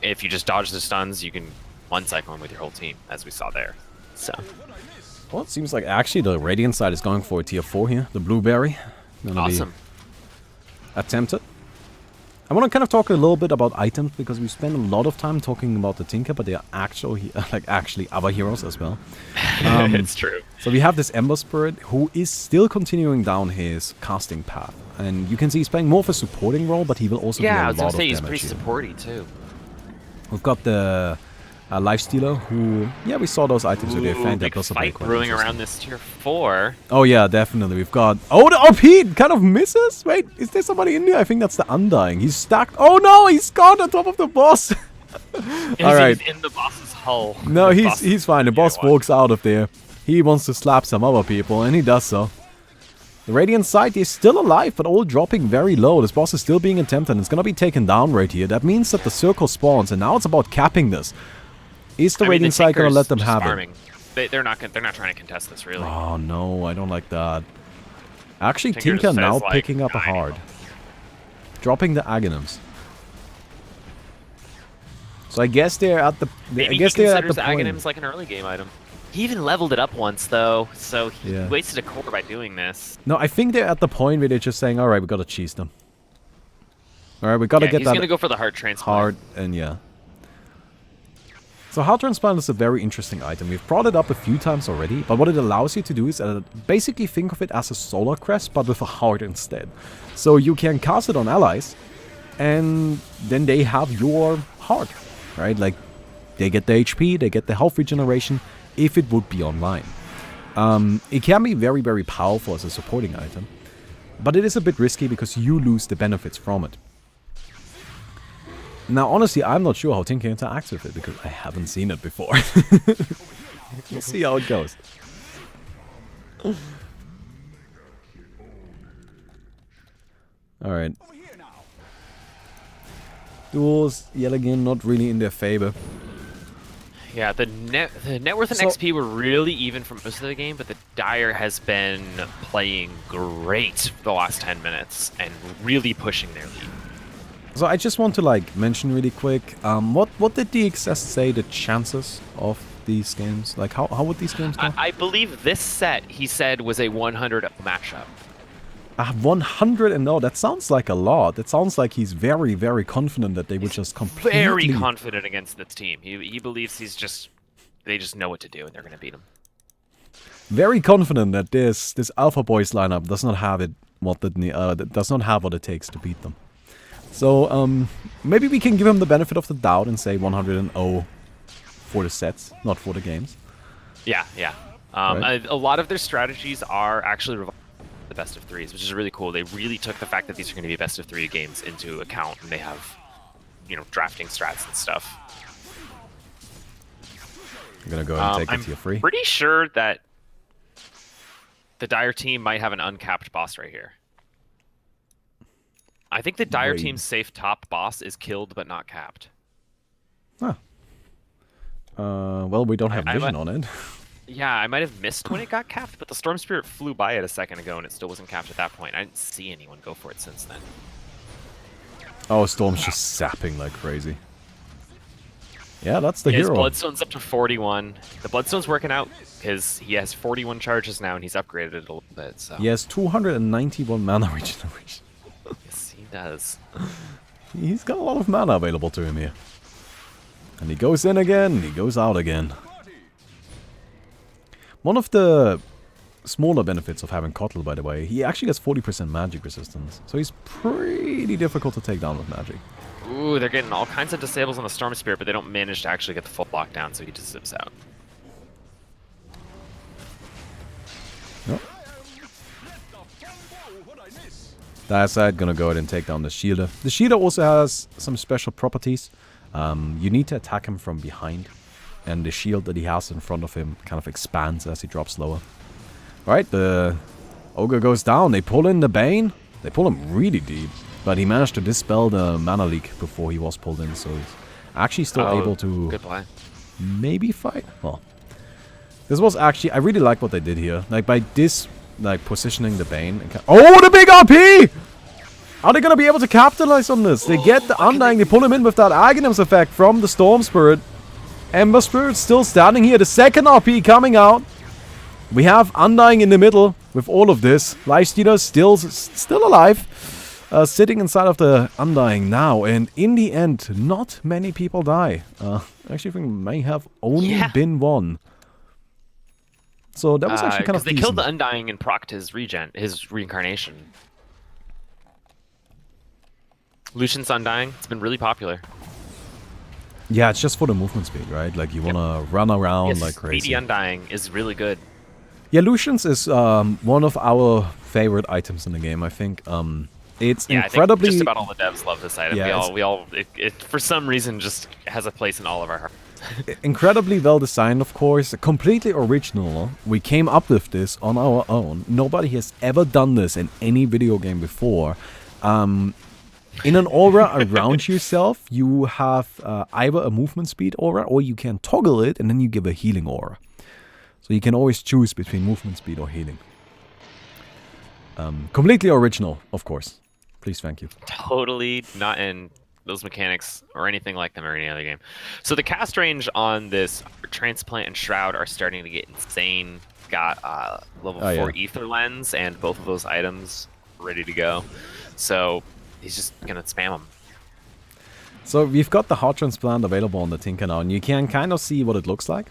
If you just dodge the stuns, you can one-cycle him with your whole team, as we saw there. So. Well, it seems like actually the Radiant side is going for a tier 4 here. The Blueberry. Awesome. Attempted. I want to kind of talk a little bit about items because we spend a lot of time talking about the Tinker, but they are actually other heroes as well. It's true. So we have this Ember Spirit who is still continuing down his casting path, and you can see he's playing more of a supporting role, but he will also do a lot of damage. Yeah, I was gonna say he's pretty here. supporty too. We've got the Lifestealer who, yeah, we saw those items with their fan that was fight brewing around this tier 4. Oh yeah, definitely. We've got... Oh, the OP kind of misses? Wait, is there somebody in there? I think that's the Undying. He's stacked. Oh no, he's gone on top of the boss. Alright. He's in the boss's hull. No, he's fine. The boss walks out of there. He wants to slap some other people, and he does so. The Radiant side is still alive, but all dropping very low. This boss is still being attempted, and it's gonna be taken down right here. That means that the circle spawns, and now it's about capping this. Is the Radiant side gonna let them have it? They're not trying to contest this, really. Oh no, I don't like that. Actually, Tinker Tinker now like, picking up a hard. Dropping the Aghanims. So I guess they're at the... Maybe I guess he they're at the considers point. Aghanims like an early game item. He even leveled it up once, though, so he Yeah. wasted a core by doing this. No, I think they're at the point where they're just saying, alright, we gotta cheese them. Alright, we gotta get he's that gonna go for the heart transplant. hard, and yeah. So Heart Transplant is a very interesting item. We've brought it up a few times already, but what it allows you to do is basically think of it as a Solar Crest, but with a heart instead. So you can cast it on allies, and then they have your heart, right? Like, they get the HP, they get the health regeneration, if it would be online. It can be very, very powerful as a supporting item, but it is a bit risky because you lose the benefits from it. Now, honestly, I'm not sure how Tinker interacts with it because I haven't seen it before. We'll see how it goes. Alright. Duels, yet again, not really in their favor. Yeah, the net worth and XP were really even for most of the game, but the Dire has been playing great the last 10 minutes and really pushing their lead. So I just want to like mention really quick, what did DXS say the chances of these games? Like how would these games go? I believe this set, he said, was a 100 matchup. 100 and no, that sounds like a lot. That sounds like he's very, very confident that they would just completely... Very confident against this team. He believes they just know what to do and they're going to beat him. Very confident that this AlphaBoys lineup does not have does not have what it takes to beat them. So maybe we can give him the benefit of the doubt and say 100-0 for the sets, not for the games. Yeah. Right. A lot of their strategies are actually the best of threes, which is really cool. They really took the fact that these are going to be best of 3 games into account, and they have, drafting strats and stuff. I'm gonna go ahead and take it to you free. I'm pretty sure that the Dire team might have an uncapped boss right here. I think the Dire team's safe top boss is killed but not capped. Huh. Well, we don't have vision on it. Yeah, I might have missed when it got capped, but the Storm Spirit flew by it a second ago and it still wasn't capped at that point. I didn't see anyone go for it since then. Oh, Storm's just zapping like crazy. Yeah, that's the His hero. Bloodstone's up to 41. The Bloodstone's working out because he has 41 charges now and he's upgraded it a little bit. So He has 291 mana regeneration. yes, he does. He's got a lot of mana available to him here. And he goes in again, and he goes out again. One of the smaller benefits of having Kotl, by the way, he actually gets 40% magic resistance. So he's pretty difficult to take down with magic. Ooh, they're getting all kinds of disables on the Storm Spirit, but they don't manage to actually get the full lockdown, so he just zips out. Nope. That side, gonna go ahead and take down the Shielder. The Shielder also has some special properties. You need to attack him from behind. And the shield that he has in front of him kind of expands as he drops lower. Alright, the Ogre goes down. They pull in the Bane. They pull him really deep. But he managed to dispel the mana leak before he was pulled in. So he's actually still able to good play. maybe fight. Well, this was actually... I really like what they did here. Like, by this... like positioning the Bane. Oh, the big RP! Are they gonna be able to capitalize on this? They get the Undying, they pull him in with that Aghanim's effect from the Storm Spirit. Ember Spirit still standing here. The second RP coming out. We have Undying in the middle with all of this. Lifestealer still alive. Sitting inside of the Undying now. And in the end, not many people die. Actually, I think may have only been one. So that was actually kind of they killed the Undying and procced his reincarnation. Lucian's Undying, it's been really popular. Yeah, it's just for the movement speed, right? Like, you want to run around like crazy. Speedy Undying is really good. Yeah, Lucian's is one of our favorite items in the game, I think. It's incredibly... I think just about all the devs love this item. Yeah, it for some reason just has a place in all of our hearts. Incredibly well designed, of course. Completely original. We came up with this on our own. Nobody has ever done this in any video game before. In an aura around yourself, you have either a movement speed aura, or you can toggle it and then you give a healing aura. So you can always choose between movement speed or healing. Completely original, of course. Please, thank you. Totally not in those mechanics or anything like them or any other game. So the cast range on this Transplant and Shroud are starting to get insane. Got level 4 Ether Lens and both of those items ready to go. So he's just gonna spam them. So we've got the heart transplant available on the Tinker now, and you can kind of see what it looks like.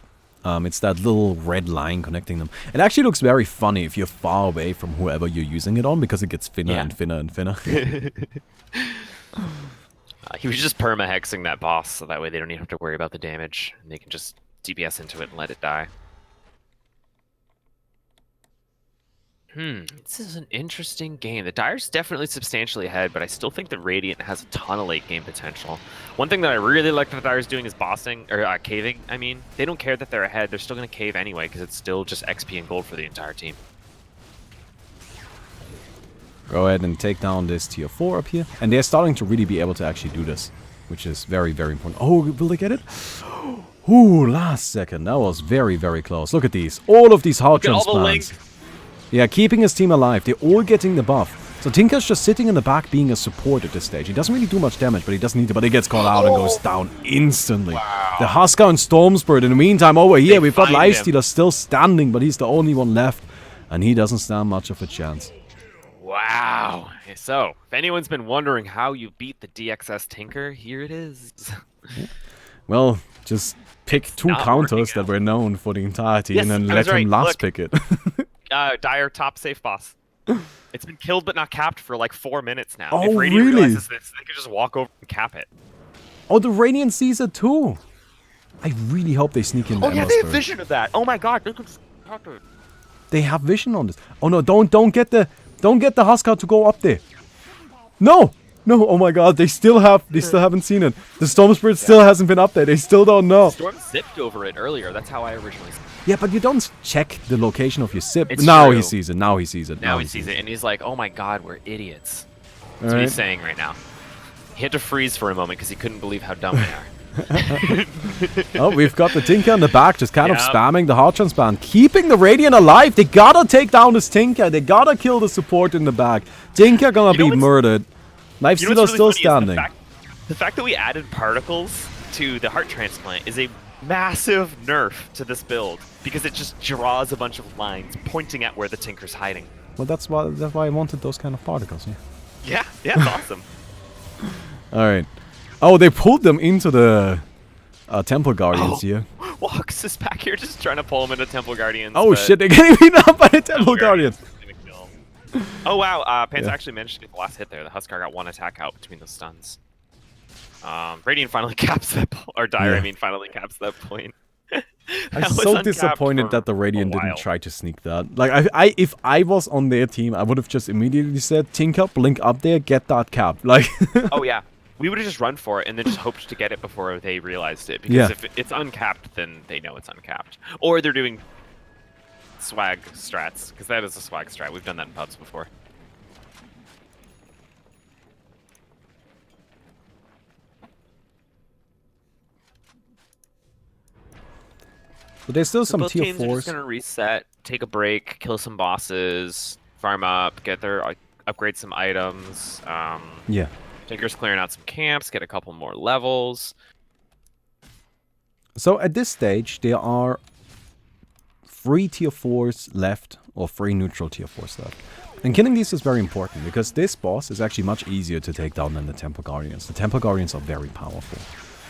It's that little red line connecting them. It actually looks very funny if you're far away from whoever you're using it on, because it gets thinner and thinner and thinner. He was just perma-hexing that boss, so that way they don't even have to worry about the damage, and they can just DPS into it and let it die. This is an interesting game. The Dire's definitely substantially ahead, but I still think the Radiant has a ton of late game potential. One thing that I really like that the Dire's doing is bossing, or caving, I mean. They don't care that they're ahead, they're still going to cave anyway, because it's still just XP and gold for the entire team. Go ahead and take down this tier 4 up here. And they're starting to really be able to actually do this, which is very, very important. Oh, will they get it? Ooh, last second. That was very, very close. Look at these. All of these heart transplants. Yeah, keeping his team alive. They're all getting the buff. So Tinker's just sitting in the back being a support at this stage. He doesn't really do much damage, but he doesn't need to. But he gets called out and goes down instantly. Wow. The Husker and Storm Spirit. In the meantime, over here, we've got Lifestealer still standing, but he's the only one left. And he doesn't stand much of a chance. Wow. So, if anyone's been wondering how you beat the DXS Tinker, here it is. Well, just pick two counters that were known for the entirety and then let him last pick it. Dire top safe boss. It's been killed but not capped for like 4 minutes now. Oh, if Radiant really? realizes this, they could just walk over and cap it. Oh, the Radiant sees it too. I really hope they sneak in. Oh yeah, they have vision of that. Oh my god, they could just talk to it. They have vision on this. Oh no, don't get the Husker to go up there. No. No, oh my god, they still haven't seen it. The Storm Spirit still hasn't been up there. They still don't know. Storm zipped over it earlier. That's how I originally saw it. Yeah, but you don't check the location of your zip. It's now true. He sees it. Now he sees it. Now he sees it, and he's like, "Oh my god, we're idiots." That's what he's saying right now. He had to freeze for a moment because he couldn't believe how dumb we are. Oh, we've got the Tinker in the back, just kind of spamming the heart transplant, keeping the Radiant alive. They gotta take down this Tinker. They gotta kill the support in the back. Tinker gonna be murdered. Lifestealer still standing. The fact that we added particles to the heart transplant is a massive nerf to this build because it just draws a bunch of lines pointing at where the Tinker's hiding. Well, that's why I wanted those kind of particles, yeah. Yeah, it's awesome. Alright. Oh, they pulled them into the Temple Guardians here. Walks is back here just trying to pull him into Temple Guardians. Oh shit, they're getting beat up by the Temple Guardians. Oh wow, Pants actually managed to get the last hit there. The Huskar got one attack out between the stuns. Radiant finally caps that, or Dire, I mean, finally caps that point. I'm so disappointed that the Radiant didn't try to sneak that. Like, if I was on their team, I would have just immediately said, Tinker, blink up there, get that cap. Like. Oh yeah, we would have just run for it and then just hoped to get it before they realized it. Because if it's uncapped, then they know it's uncapped. Or they're doing swag strats, because that is a swag strat. We've done that in pubs before. But there's still some both tier teams 4s. are just gonna reset, take a break, kill some bosses, farm up, get their upgrade some items. Yeah. Tinker's clearing out some camps, get a couple more levels. So at this stage, there are 3 tier 4s left, or 3 neutral tier 4s left. And killing these is very important, because this boss is actually much easier to take down than the Temple Guardians. The Temple Guardians are very powerful.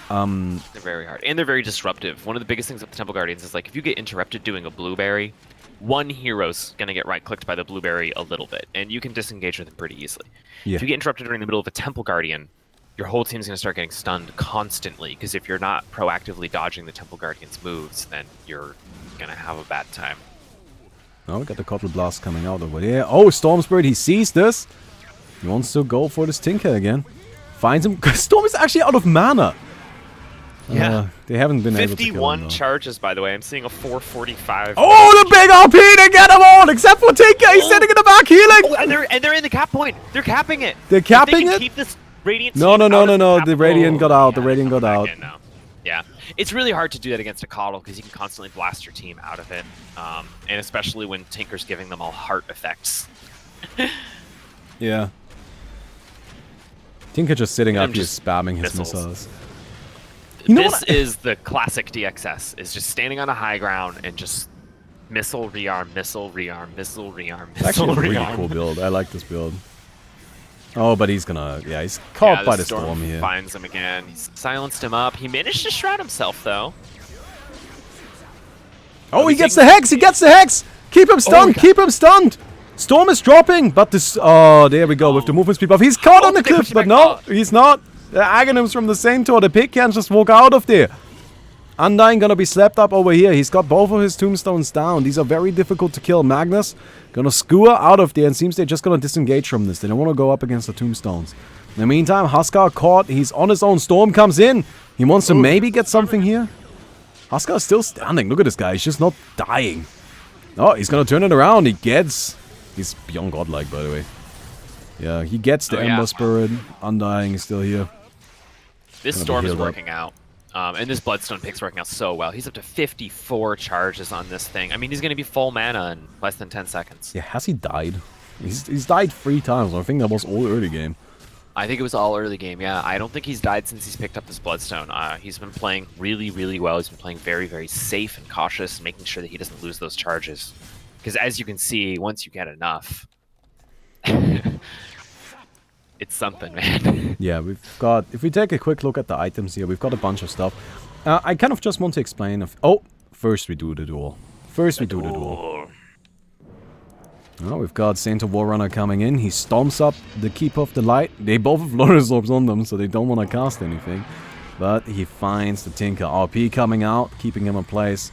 They're very hard, and they're very disruptive. One of the biggest things with the Temple Guardians is, like, if you get interrupted doing a blueberry, one hero's gonna get right-clicked by the blueberry a little bit, and you can disengage with them pretty easily. Yeah. If you get interrupted during the middle of a Temple Guardian, your whole team's gonna start getting stunned constantly, because if you're not proactively dodging the Temple Guardian's moves, then you're gonna have a bad time. Oh, we got the Cottle Blast coming out over there. Oh, Storm Spirit, he sees this. He wants to go for this Tinker again. Finds him. Storm is actually out of mana. Yeah. They haven't been able to kill him, 51 charges, by the way. I'm seeing a 445. Oh, the big RP to get them all, except for Tinker. He's sitting in the back healing. Oh, and they're in the cap point. They're capping it. They're capping it? Keep this Radiant No. The Radiant got out. The Radiant got out. Yeah. It's really hard to do that against a Coddle because you can constantly blast your team out of it. And especially when Tinker's giving them all heart effects. Yeah. Tinker just sitting up here spamming his missiles. You know this is the classic DXS, is just standing on a high ground and just missile rearm, missile rearm, missile rearm, missile actually a really rearm. cool build. I like this build. Oh, but he's gonna, he's caught by the storm here. Finds him again. He's silenced him up. He managed to shroud himself, though. Oh, he gets the Hex! He gets the Hex! Keep him stunned! Keep him stunned! Storm is dropping, but this... Oh, there we go with the movement speed buff. He's caught on the cliff, but no, he's not. The Aghanims from the same tour. The pig can't just walk out of there. Undying gonna be slapped up over here. He's got both of his tombstones down. These are very difficult to kill. Magnus gonna skewer out of there, and seems they're just gonna disengage from this. They don't want to go up against the tombstones. In the meantime, Huskar caught. He's on his own. Storm comes in. He wants to maybe get something here. Huskar is still standing. Look at this guy. He's just not dying. Oh, he's gonna turn it around. He gets... He's beyond godlike, by the way. Yeah, he gets the Ember Spirit. Undying is still here. This Storm is working out. And this Bloodstone pick's working out so well. He's up to 54 charges on this thing. I mean, he's going to be full mana in less than 10 seconds. Yeah, has he died? He's died 3 times. I think that was all early game. I think it was all early game, yeah. I don't think he's died since he's picked up this Bloodstone. He's been playing really, really well. He's been playing very, very safe and cautious, making sure that he doesn't lose those charges. Because as you can see, once you get enough... It's something, man. Yeah, we've got... If we take a quick look at the items here, we've got a bunch of stuff. I kind of just want to explain... First we do the duel. Oh, we've got Saint of Warrunner coming in. He stomps up the Keeper of the Light. They both have Lotus Orbs on them, so they don't want to cast anything. But he finds the Tinker. RP coming out, keeping him in place.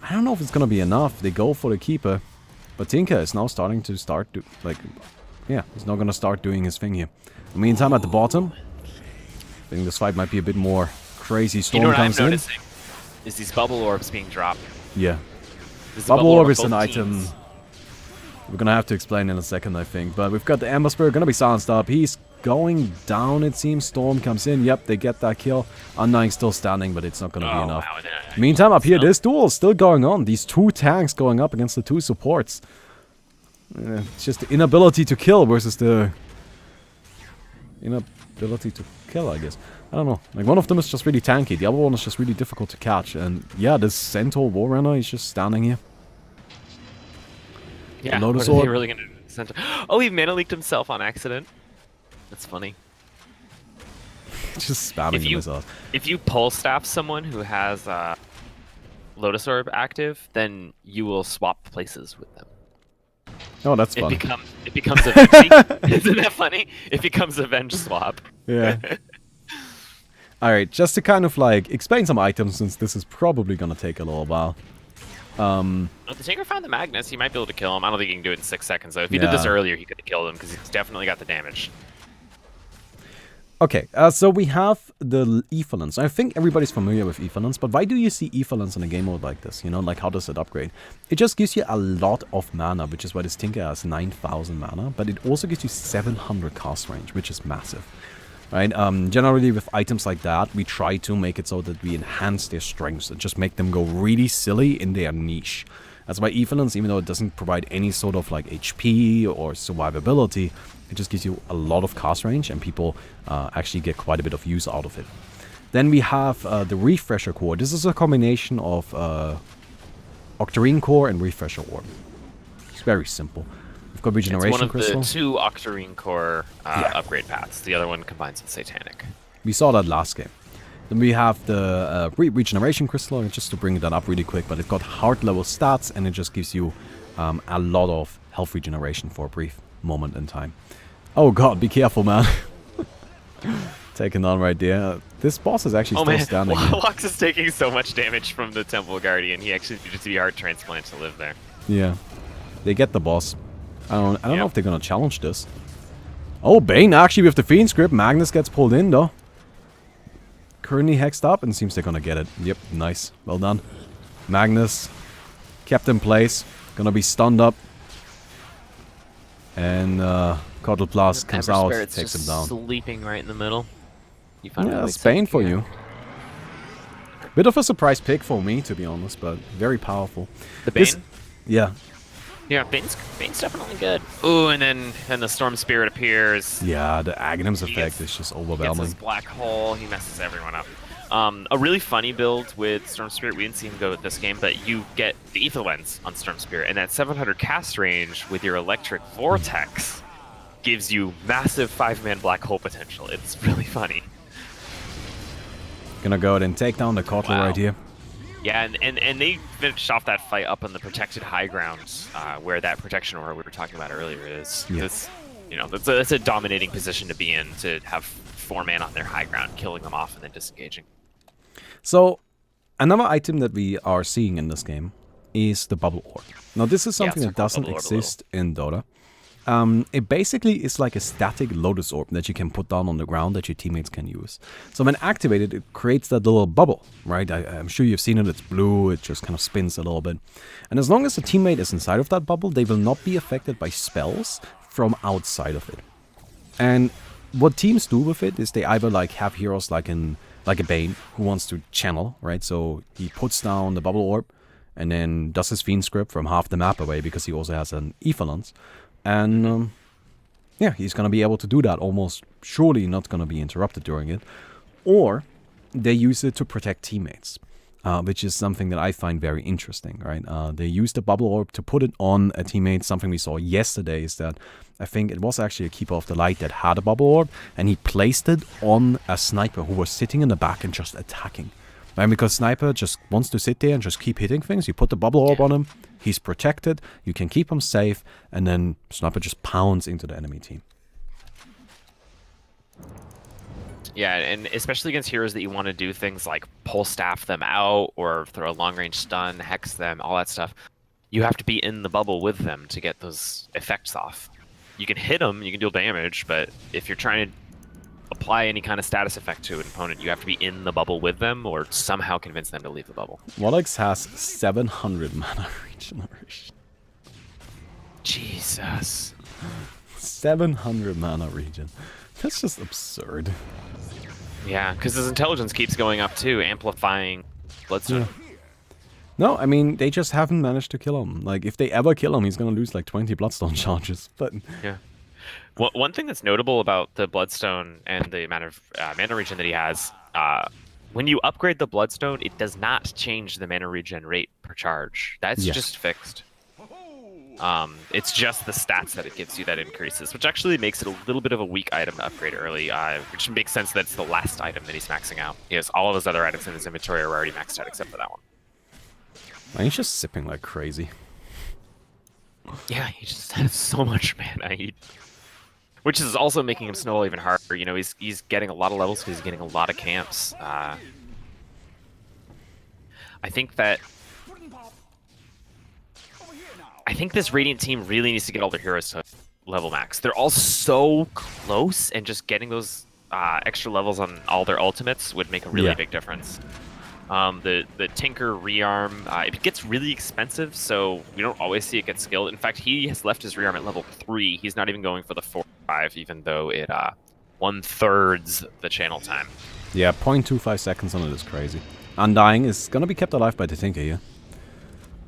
I don't know if it's going to be enough. They go for the Keeper. But Tinker is now starting to yeah, he's not going to start doing his thing here. In the meantime, at the bottom, I think this fight might be a bit more crazy. Storm comes in. Noticing is these bubble orbs being dropped. Yeah. Bubble orb is an item we're going to have to explain in a second, I think. But we've got the Ember Spirit going to be silenced up. He's going down, it seems. Storm comes in. Yep, they get that kill. Undying still standing, but it's not going to be enough. Wow. Meantime, up here, this duel is still going on. These 2 tanks going up against the 2 supports. It's just the inability to kill versus the inability to kill, I guess. I don't know. Like, one of them is just really tanky. The other one is just really difficult to catch. And yeah, this Centaur War Runner is just standing here. Yeah, Lotus what are Orb. they really gonna do? Centaur? Oh, he mana leaked himself on accident. That's funny. Just spamming the missiles. If you pull staff someone who has Lotus Orb active, then you will swap places with them. Oh, that's fun. It becomes a Isn't that funny? It becomes a Venge swap. Yeah. Alright, just to kind of like explain some items, since this is probably gonna take a little while. If the Tinker found the Magnus, he might be able to kill him. I don't think he can do it in 6 seconds though. If he did this earlier, he could have killed him because he's definitely got the damage. Okay, so we have the Ethelans. I think everybody's familiar with Ethelans, but why do you see Ethelans in a game mode like this? You know, like how does it upgrade? It just gives you a lot of mana, which is why this Tinker has 9,000 mana, but it also gives you 700 cast range, which is massive. Right? Generally with items like that, we try to make it so that we enhance their strengths and just make them go really silly in their niche. That's why Ethelans, even though it doesn't provide any sort of like HP or survivability, it just gives you a lot of cast range and people actually get quite a bit of use out of it. Then we have the Refresher Core. This is a combination of Octarine Core and Refresher Orb. It's very simple. We've got Regeneration Crystal. It's one of the 2 Octarine Core upgrade paths. The other one combines with Satanic. We saw that last game. Then we have the Regeneration Crystal, just to bring that up really quick, but it's got heart level stats and it just gives you a lot of health regeneration for a brief moment in time. Oh god, be careful, man. Taken on right there. This boss is actually still standing. Warlocks is taking so much damage from the Temple Guardian. He actually needed to be heart transplant to live there. Yeah. They get the boss. I don't know if they're gonna challenge this. Oh, Bane actually with the Fiend's Grip. Magnus gets pulled in though. Currently hexed up and seems they're gonna get it. Yep, nice. Well done. Magnus kept in place. Gonna be stunned up. And Cottle Blast comes out, takes him down. Sleeping right in the middle. Yeah, it's Bane for you. Bit of a surprise pick for me, to be honest, but very powerful. The Bane? Yeah. Yeah, Bane's definitely good. Ooh, and then the Storm Spirit appears. Yeah, the Aghanim's effect is just overwhelming. Gets his black hole, he messes everyone up. A really funny build with Storm Spirit, we didn't see him go with this game, but you get the Ether Lens on Storm Spirit, and that 700 cast range with your Electric Vortex gives you massive 5-man black hole potential. It's really funny. Gonna go ahead and take down the Cottle right here. Yeah, and they finished off that fight up on the protected high grounds, where that protection aura we were talking about earlier is. Yeah. You know, that's a dominating position to be in, to have 4-man on their high ground, killing them off and then disengaging. So, another item that we are seeing in this game is the Bubble Orb. Now, this is something that doesn't exist in Dota. It basically is like a static Lotus Orb that you can put down on the ground that your teammates can use. So when activated, it creates that little bubble, right? I'm sure you've seen it. It's blue. It just kind of spins a little bit. And as long as the teammate is inside of that bubble, they will not be affected by spells from outside of it. And what teams do with it is they either like have heroes like a Bane who wants to channel, right? So he puts down the Bubble Orb and then does his Fiend Script from half the map away because he also has an Ethelans. And yeah, he's going to be able to do that, almost surely not going to be interrupted during it. Or they use it to protect teammates, which is something that I find very interesting, right? They use the Bubble Orb to put it on a teammate. Something we saw yesterday is that I think it was actually a Keeper of the Light that had a Bubble Orb, and he placed it on a Sniper who was sitting in the back and just attacking. And because Sniper just wants to sit there and just keep hitting things, you put the Bubble Orb on him, he's protected, you can keep him safe, and then Sniper just pounds into the enemy team. Yeah, and especially against heroes that you want to do things like pull staff them out or throw a long-range stun, hex them, all that stuff, you have to be in the bubble with them to get those effects off. You can hit them, you can deal damage, but if you're trying to apply any kind of status effect to an opponent, you have to be in the bubble with them or somehow convince them to leave the bubble. Wallix has 700 mana regeneration. Jesus. 700 mana regen. That's just absurd. Yeah, because his intelligence keeps going up too, amplifying Bloodstone. Yeah. No, I mean, they just haven't managed to kill him. Like, if they ever kill him, he's gonna lose like 20 Bloodstone charges. But yeah. One thing that's notable about the Bloodstone and the amount of mana regen that he has, when you upgrade the Bloodstone, it does not change the mana regen rate per charge. That's Yeah. just fixed. It's just the stats that it gives you that increases, which actually makes it a little bit of a weak item to upgrade early, which makes sense that it's the last item that he's maxing out. He has all of his other items in his inventory are already maxed out except for that one. And he's just sipping like crazy. Yeah, he just has so much mana. Which is also making him snowball even harder. You know, he's getting a lot of levels because he's getting a lot of camps. I think this Radiant team really needs to get all their heroes to level max. They're all so close, and just getting those extra levels on all their ultimates would make a really big difference. The Tinker rearm, it gets really expensive, so we don't always see it get skilled. In fact, he has left his rearm at level 3. He's not even going for the 4 or 5, even though it 1/3 the channel time. Yeah, 0.25 seconds on it is crazy. Undying is gonna be kept alive by the Tinker here.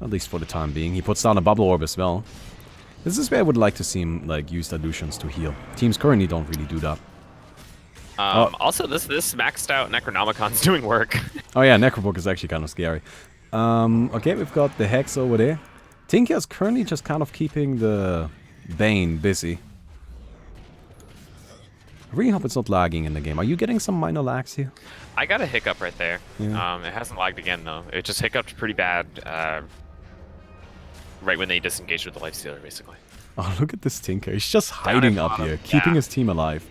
At least for the time being. He puts down a bubble orb as well. This is where I would like to see him like use dilutions to heal. Teams currently don't really do that. Also, this maxed out Necronomicon's doing work. Oh yeah, Necrobook is actually kind of scary. Okay, we've got the Hex over there. Tinker is currently just kind of keeping the Bane busy. I really hope it's not lagging in the game. Are you getting some minor lags here? I got a hiccup right there. Yeah. It hasn't lagged again, though. It just hiccuped pretty bad right when they disengaged with the Lifestealer, basically. Oh, look at this Tinker. He's just hiding up here, keeping his team alive.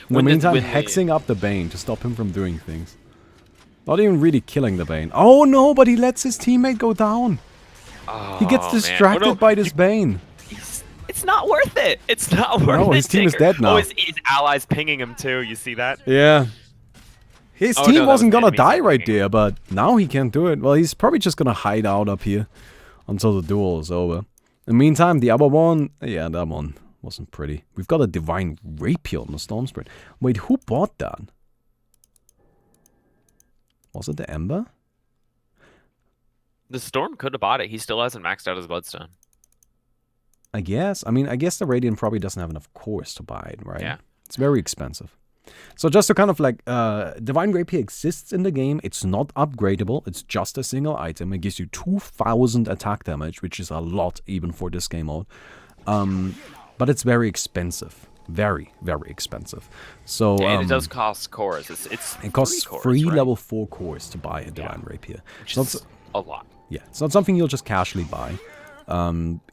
In the When meantime, when hexing up the Bane to stop him from doing things. Not even really killing the Bane. Oh no, but he lets his teammate go down. He gets distracted man. Oh, no. by this Bane. It's not worth it. It's not worth it. No, his team is dead now. Oh, his allies pinging him too. You see that? Yeah. His Oh, team no, that wasn't was gonna enemies die right pinging. there, but now he can't do it. Well, he's probably just gonna hide out up here until the duel is over. In the meantime, the other one, yeah, that one wasn't pretty. We've got a Divine Rapier on the Storm Spirit. Wait, who bought that? Was it the Ember? The Storm could have bought it. He still hasn't maxed out his Bloodstone. I guess. I mean, I guess the Radiant probably doesn't have enough cores to buy it, right? Yeah. It's very expensive. So just to kind of like, Divine Rapier exists in the game. It's not upgradable. It's just a single item. It gives you 2,000 attack damage, which is a lot even for this game mode. But it's very expensive. Very, very expensive. So And it does cost cores. it costs 3 cores, three right? level 4 cores to buy a Divine Rapier. Which So is a lot. yeah, it's not something you'll just casually buy.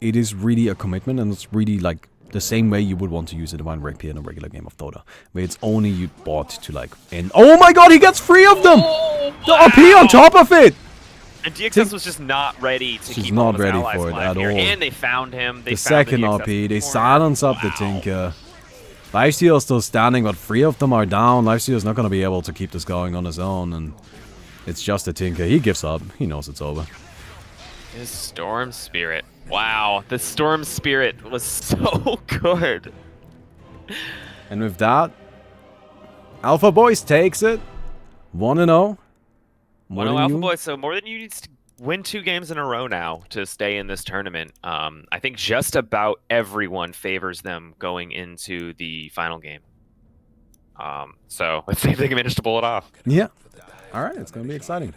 It is really a commitment, and it's really like the same way you would want to use a Divine Rapier in a regular game of Dota, where it's only you bought to like end. Oh my god, he gets 3 of them! Oh, The RP on top of it! And DXS was just not ready to She's keep not all of his ready allies for it alive at here. all. And they found him. They The found second DXS RP, they corner. silence up the Tinker. Lifesteal is still standing, but 3 of them are down. Lifesteal is not going to be able to keep this going on his own, and it's just a Tinker. He gives up. He knows it's over. His Storm Spirit. Wow, the Storm Spirit was so good. And with that, AlphaBoys takes it. 1-0. More than you. AlphaBoys, so more than you need to win 2 games in a row now to stay in this tournament. I think just about everyone favors them going into the final game. So let's see if they can manage to pull it off. Yeah. Alright, it's going to be exciting.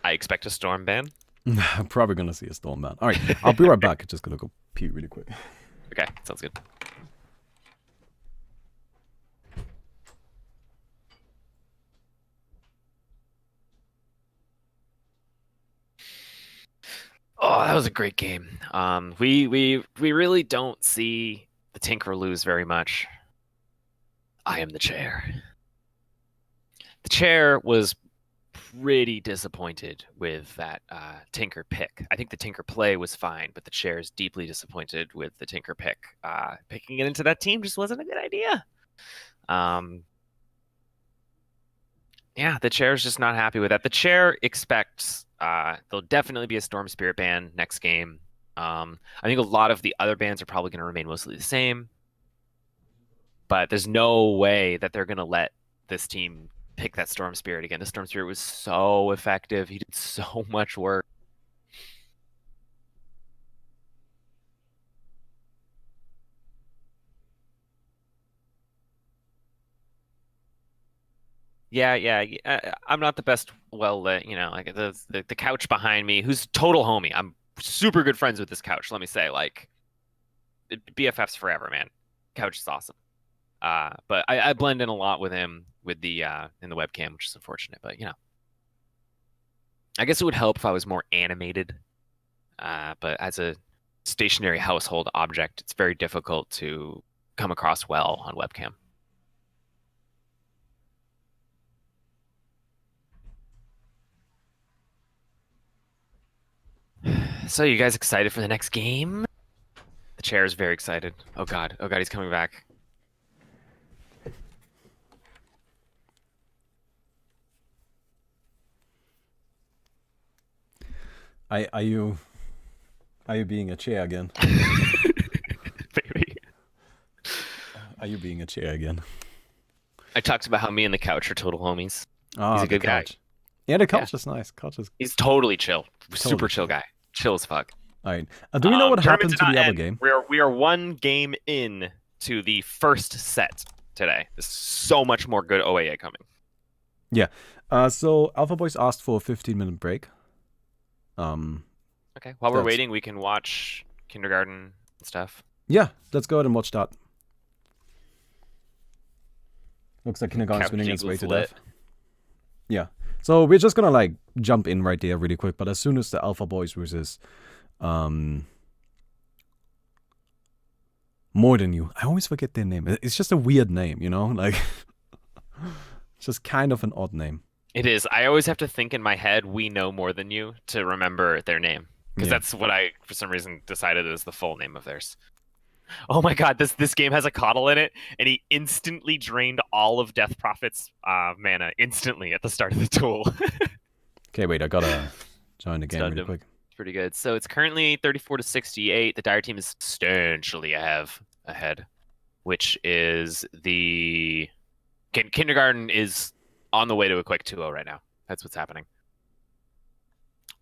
I expect a Storm ban. I'm probably going to see a Storm ban. Alright, I'll be right back. Just going to go pee really quick. Okay, sounds good. Oh, that was a great game. We really don't see the Tinker lose very much. I am the chair. The chair was pretty disappointed with that Tinker pick. I think the Tinker play was fine, but the chair is deeply disappointed with the Tinker pick. Picking it into that team just wasn't a good idea. Yeah, the chair is just not happy with that. The chair expects there'll definitely be a Storm Spirit ban next game. I think a lot of the other bans are probably going to remain mostly the same. But there's no way that they're going to let this team pick that Storm Spirit again. The Storm Spirit was so effective. He did so much work. Yeah. I'm not the best well lit, like the couch behind me, who's total homie. I'm super good friends with this couch. Let me say, like, BFFs forever, man. Couch is awesome. But I blend in a lot with him with the in the webcam, which is unfortunate. But I guess it would help if I was more animated. But as a stationary household object, it's very difficult to come across well on webcam. So, you guys excited for the next game? The chair is very excited. Oh God, he's coming back. Are you being a chair again? Baby. Are you being a chair again? I talked about how me and the couch are total homies. Oh, He's a good guy. couch. Yeah, the couch is nice. Couch is He's totally chill. Super chill. chill guy. Chill as fuck. all right. Do we know what happened to the other game? We are one game in to the first set today. There's so much more good OAA coming. Yeah. So AlphaBoys asked for a 15-minute break. Okay. While we're waiting, we can watch Kindergarten and stuff. Yeah, let's go ahead and watch that. Looks like Kindergarten's winning its way to death. Yeah. So we're just gonna like jump in right there really quick, but as soon as the AlphaBoys versus More Than You. I always forget their name. It's just a weird name, Like it's just kind of an odd name. It is. I always have to think in my head, we know more than you, to remember their name. Because that's what I, for some reason, decided is the full name of theirs. Oh my God, this game has a coddle in it, and he instantly drained all of Death Prophet's mana instantly at the start of the duel. Okay, wait, I gotta join the game really quick. Pretty good. So it's currently 34-68. The Dire team is substantially ahead, which is the Kindergarten is on the way to a quick 2-0 right now. That's what's happening.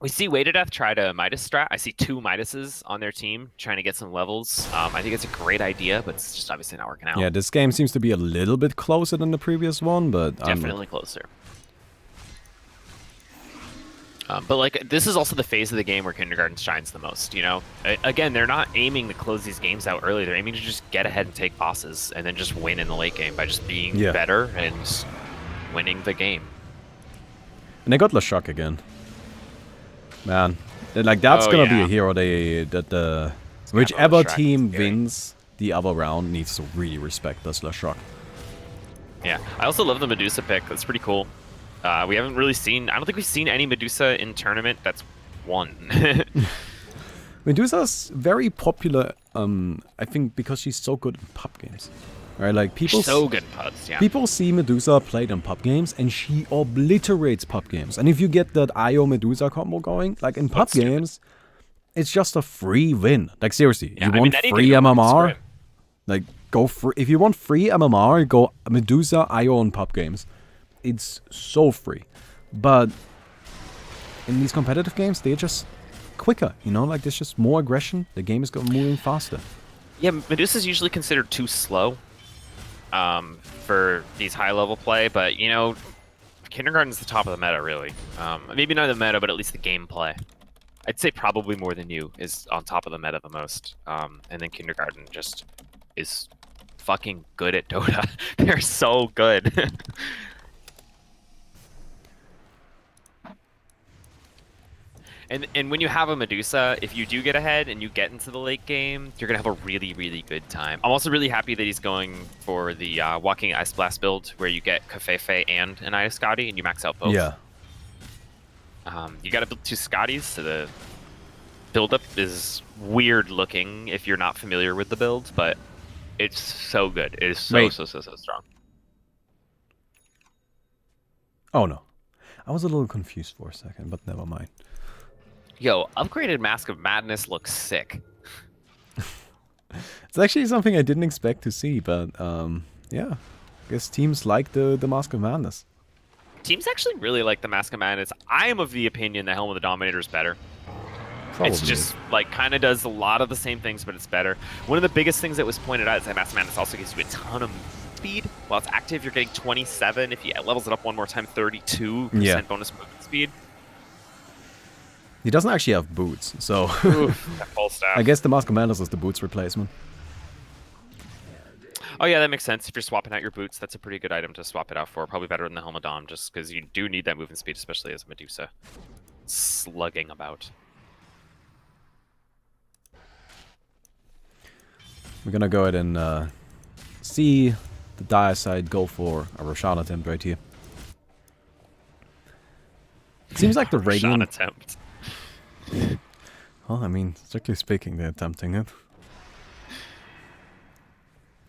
We see Way to Death try to Midas strat. I see 2 Midases on their team trying to get some levels. I think it's a great idea, but it's just obviously not working out. Yeah, this game seems to be a little bit closer than the previous one, but definitely closer. But like, this is also the phase of the game where Kindergarten shines the most, Again, they're not aiming to close these games out early. They're aiming to just get ahead and take bosses and then just win in the late game by just being better and winning the game. And they got LeShock again. Man, like that's gonna be a hero whichever team wins the other round needs to really respect this LeShock. Yeah, I also love the Medusa pick. That's pretty cool. We haven't really seen... I don't think we've seen any Medusa in tournament that's won. Medusa's very popular, I think, because she's so good in pub games. Right, like people so good in pubs, yeah. People see Medusa played in pub games, and she obliterates pub games. And if you get that IO Medusa combo going, like in pub games, it's just a free win. Like seriously, you want free MMR? Like go free. If you want free MMR, go Medusa IO in pub games. It's so free. But in these competitive games, they're just quicker. Like there's just more aggression. The game is moving faster. Yeah, Medusa's usually considered too slow. For these high-level play, but, Kindergarten's the top of the meta, really. Maybe not the meta, but at least the gameplay. I'd say probably More Than You is on top of the meta the most. And then Kindergarten just is fucking good at Dota. They're so good. And when you have a Medusa, if you do get ahead and you get into the late game, you're going to have a really, really good time. I'm also really happy that he's going for the Walking Ice Blast build, where you get Kafefe and an Aya Scotty, and you max out both. Yeah. You got to build 2 Scotties, so the build-up is weird looking if you're not familiar with the build, but it's so good. It is so strong. Oh, no. I was a little confused for a second, but never mind. Yo, upgraded Mask of Madness looks sick. It's actually something I didn't expect to see, but yeah. I guess teams like the Mask of Madness. Teams actually really like the Mask of Madness. I am of the opinion the Helm of the Dominator is better. Probably. It's just, like, kind of does a lot of the same things, but it's better. One of the biggest things that was pointed out is that Mask of Madness also gives you a ton of speed. While it's active, you're getting 27. If he levels it up one more time, 32% bonus movement speed. He doesn't actually have boots, so full staff. I guess the Mask of Madness is the boots replacement. Oh yeah, that makes sense. If you're swapping out your boots, that's a pretty good item to swap it out for. Probably better than the Helm of Dawn, just because you do need that movement speed, especially as Medusa slugging about. We're gonna go ahead and see the dire side go for a Roshan attempt right here. It seems like the Radiant attempt. Well, I mean, strictly speaking, they're attempting it.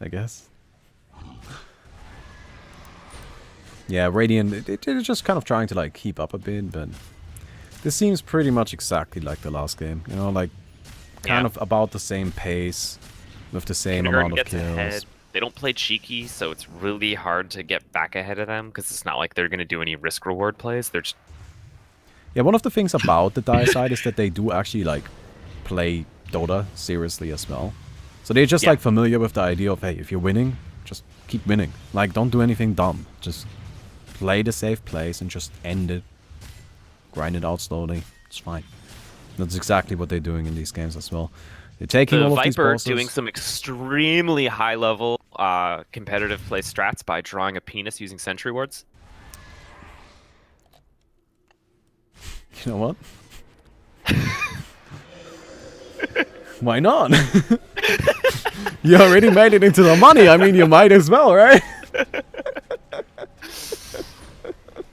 I guess. Yeah, Radiant, it's just kind of trying to like keep up a bit, but this seems pretty much exactly like the last game. You know, like kind of about the same pace with the same amount of kills. Ahead. They don't play cheeky, so it's really hard to get back ahead of them because it's not like they're going to do any risk-reward plays. They're just... Yeah, one of the things about the dire side is that they do actually like play Dota seriously as well. So they're just like familiar with the idea of, hey, if you're winning, just keep winning. Like, don't do anything dumb. Just play the safe plays and just end it. Grind it out slowly. It's fine. That's exactly what they're doing in these games as well. They're taking all of these bosses. The Viper doing some extremely high-level competitive play strats by drawing a penis using sentry wards. You know what? Why not? You already made it into the money. I mean, you might as well, right?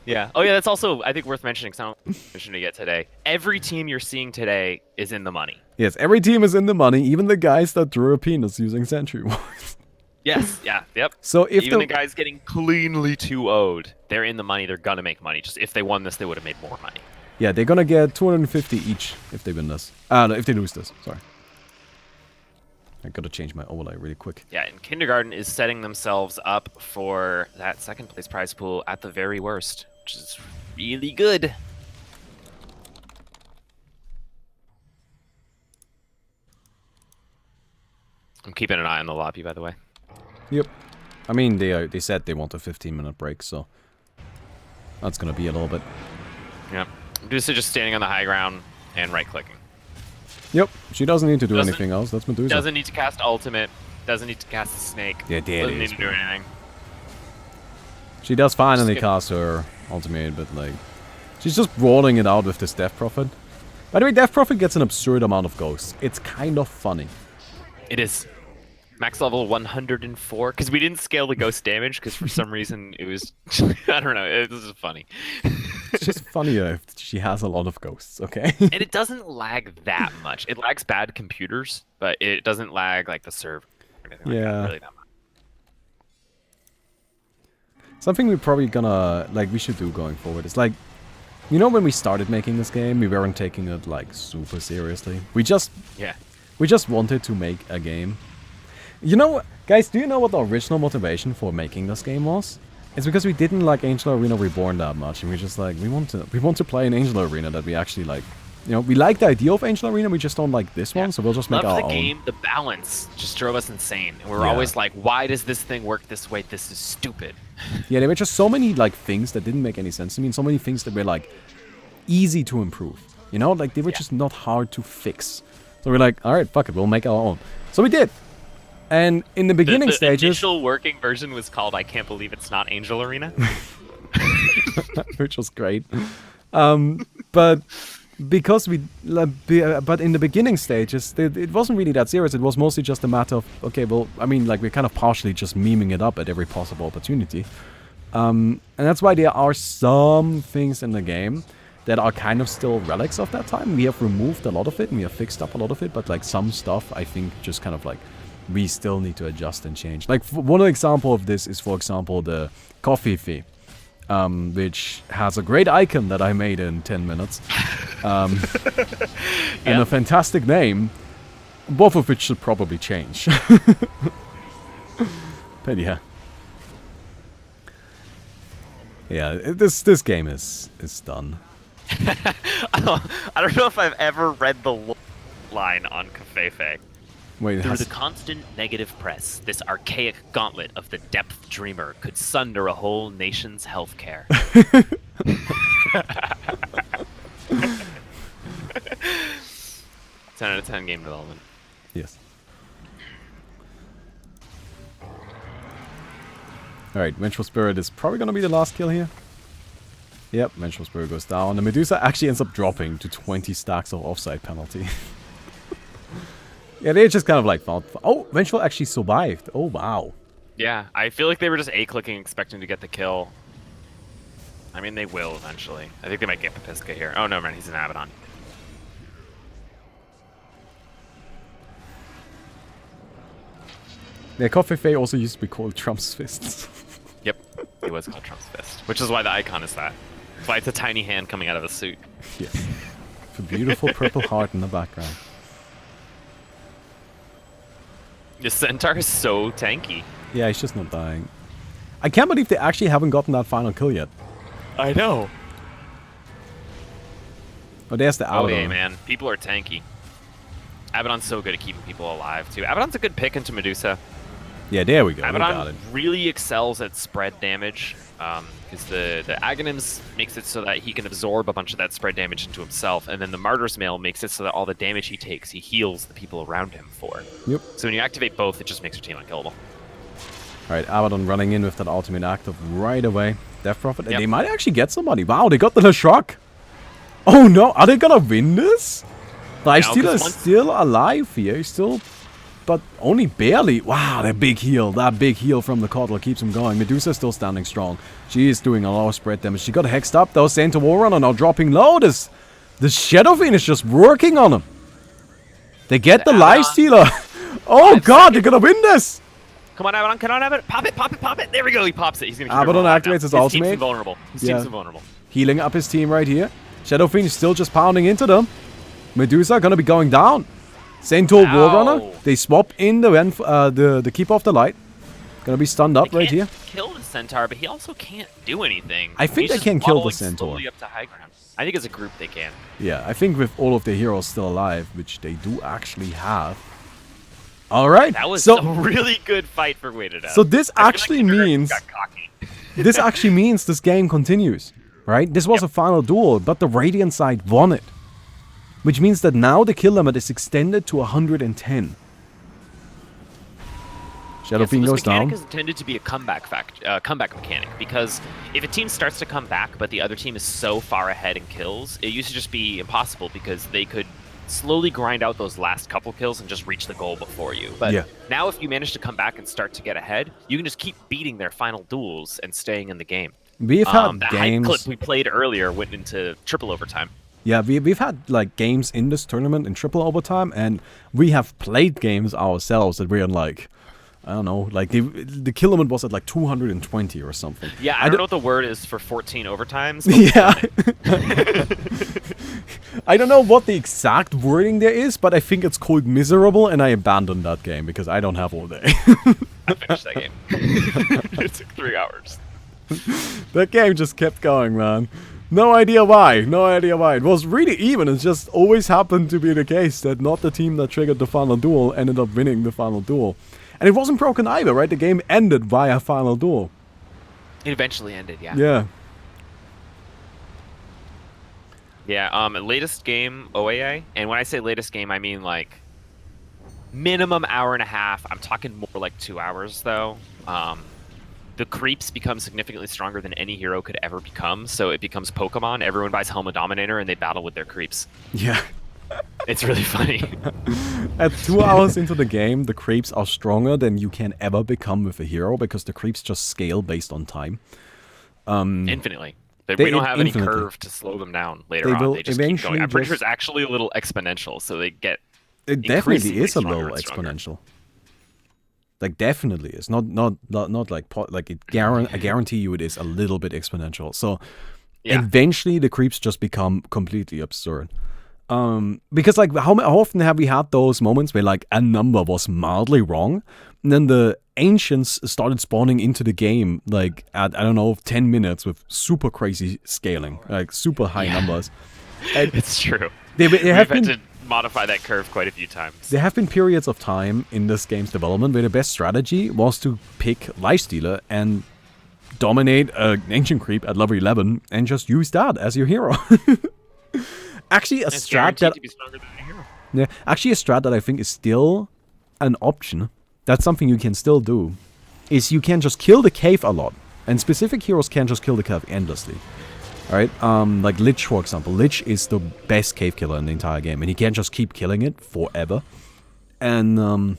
Yeah. Oh, yeah, that's also, I think, worth mentioning. Because I don't mention it yet today. Every team you're seeing today is in the money. Yes, every team is in the money. Even the guys that drew a penis using sentry wards. Yes. Yeah. Yep. So if even the guys getting cleanly 2-0'd, they're in the money. They're gonna make money. Just if they won this, they would have made more money. Yeah, they're gonna get 250 each if they win this. No, if they lose this. Sorry. I gotta change my overlay really quick. Yeah, and Kindergarten is setting themselves up for that second place prize pool at the very worst, which is really good. I'm keeping an eye on the lobby, by the way. Yep. I mean, they said they want a 15-minute break, so that's gonna be a little bit. Yep. Medusa just standing on the high ground and right-clicking. Yep. She doesn't need to do anything else. That's Medusa. Doesn't need to cast ultimate. Doesn't need to cast the snake. Yeah, doesn't need to do anything. She does finally cast her ultimate, but like, she's just rolling it out with this Death Prophet. By the way, Death Prophet gets an absurd amount of ghosts. It's kind of funny. It is. Max level 104, because we didn't scale the ghost damage, because for some reason it was, I don't know, this is funny. It's just funnier if she has a lot of ghosts, okay? And it doesn't lag that much. It lags bad computers, but it doesn't lag like the server or anything like that, really that much. Something we're probably gonna, like, we should do going forward is like, you know, when we started making this game, we weren't taking it like super seriously. We just wanted to make a game. You know, guys, do you know what the original motivation for making this game was? It's because we didn't like Angel Arena Reborn that much, and we just like, we want to play an Angel Arena that we actually like. You know, we like the idea of Angel Arena, we just don't like this one, so we'll just make our own. Love the game, the balance just drove us insane. And we were always like, why does this thing work this way? This is stupid. Yeah, there were just so many like things that didn't make any sense to me, and so many things that were like easy to improve. You know, like they were just not hard to fix. So we're like, alright, fuck it, we'll make our own. So we did. And in the beginning stages... The initial working version was called I Can't Believe It's Not Angel Arena. Which was great. But because but in the beginning stages, it wasn't really that serious. It was mostly just a matter of, okay, well, I mean, like, we're kind of partially just memeing it up at every possible opportunity. And that's why there are some things in the game that are kind of still relics of that time. We have removed a lot of it, and we have fixed up a lot of it, but, like, some stuff, I think, just kind of, like, we still need to adjust and change. Like, one example of this is, for example, the coffee fee, which has a great icon that I made in 10 minutes, and a fantastic name, both of which should probably change. But yeah. Yeah, this game is done. I don't know if I've ever read the line on Covfefe. Wait, Through the constant negative press, this archaic gauntlet of the depth dreamer could sunder a whole nation's healthcare. 10 out of 10 game development. Yes. Alright, Vengeful Spirit is probably gonna be the last kill here. Yep, Vengeful Spirit goes down. The Medusa actually ends up dropping to 20 stacks of offside penalty. Yeah, they just kind of like found... Oh, Vengeful actually survived. Oh, wow. Yeah, I feel like they were just A-clicking, expecting to get the kill. I mean, they will eventually. I think they might get Papiska here. Oh, no, man, he's an Abaddon. Yeah, Coffee also used to be called Trump's Fists. Yep, he was called Trump's Fist, which is why the icon is that. That's why it's a tiny hand coming out of a suit. Yes. With a beautiful purple heart in the background. The Centaur is so tanky. Yeah, he's just not dying. I can't believe they actually haven't gotten that final kill yet. I know. Oh, there's the Abaddon. Oh, yeah, man. People are tanky. Abaddon's so good at keeping people alive, too. Abaddon's a good pick into Medusa. Yeah, there we go. We got Abaddon it. really excels at spread damage, because the Aghanims makes it so that he can absorb a bunch of that spread damage into himself, and then the Martyr's Mail makes it so that all the damage he takes, he heals the people around him for. Yep. So when you activate both, it just makes your team unkillable. Alright, Abaddon running in with that ultimate active right away. Death Prophet. Yep. They might actually get somebody. Wow, they got the shock. Oh no, are they gonna win this? Lifestealer is still alive here. He's still... But only barely. Wow, that big heal. That big heal from the Coddle keeps him going. Medusa's still standing strong. She is doing a lot of spread damage. She got hexed up though. Saint Warrunner now dropping Lotus. The Shadow Fiend is just working on him. They get the Lifestealer. Oh god, they're gonna win this. Come on, Abaddon. Come on, Abaddon. Pop it, pop it, pop it. There we go. He pops it. He's gonna keep Abaddon activates his ultimate. Team's invulnerable. His team's invulnerable. Healing up his team right here. Shadow Fiend is still just pounding into them. Medusa gonna be going down. Centaur Warrunner, they swap in the Keeper of the Light. Gonna be stunned up right here. Kill the Centaur, but he also can't do anything. I think they can kill the Centaur. Up to high ground. I think as a group they can. Yeah, I think with all of the heroes still alive, which they do actually have. Alright, that was a really good fight for Waited Out. So this actually means... this actually means this game continues, right? This was a final duel, but the Radiant side won it. Which means that now the kill limit is extended to 110. Shadow Fiend goes down. This mechanic is intended to be a comeback mechanic, because if a team starts to come back, but the other team is so far ahead in kills, it used to just be impossible because they could slowly grind out those last couple kills and just reach the goal before you. But now if you manage to come back and start to get ahead, you can just keep beating their final duels and staying in the game. We've had that games... hype clip we played earlier went into triple overtime. Yeah, we've had like games in this tournament in triple overtime, and we have played games ourselves that we're like, I don't know, like the kill limit was at like 220 or something. Yeah, I don't know what the word is for 14 overtimes. Yeah. I don't know what the exact wording there is, but I think it's called miserable, and I abandoned that game because I don't have all day. I finished that game. It took 3 hours. That game just kept going, man. No idea why. No idea why. It was really even. It just always happened to be the case that not the team that triggered the final duel ended up winning the final duel. And it wasn't broken either, right? The game ended via final duel. It eventually ended, yeah. Yeah. Yeah, latest game, OAA. And when I say latest game, I mean like minimum hour and a half. I'm talking more like 2 hours, though. The creeps become significantly stronger than any hero could ever become, so it becomes Pokemon. Everyone buys Helma Dominator, and they battle with their creeps. Yeah. It's really funny. At 2 hours into the game, the creeps are stronger than you can ever become with a hero, because the creeps just scale based on time. Infinitely. We don't have any curve to slow them down later on. They just keep going. I'm pretty sure it's actually a little exponential, so they get It definitely is a little exponential. Like, definitely is. Not like I guarantee you it is a little bit exponential. So eventually the creeps just become completely absurd. Because like how often have we had those moments where like a number was mildly wrong, and then the ancients started spawning into the game like at, I don't know, 10 minutes with super crazy scaling, like super high numbers. And it's true. They have been modify that curve quite a few times. There have been periods of time in this game's development where the best strategy was to pick Lifestealer and dominate an Ancient Creep at level 11 and just use that as your hero. Actually, a strat that... Yeah, actually a strat that I think is still an option, that's something you can still do, is you can just kill the cave a lot. And specific heroes can just kill the cave endlessly. Alright, like Lich, for example. Lich is the best cave killer in the entire game, and he can just keep killing it forever. And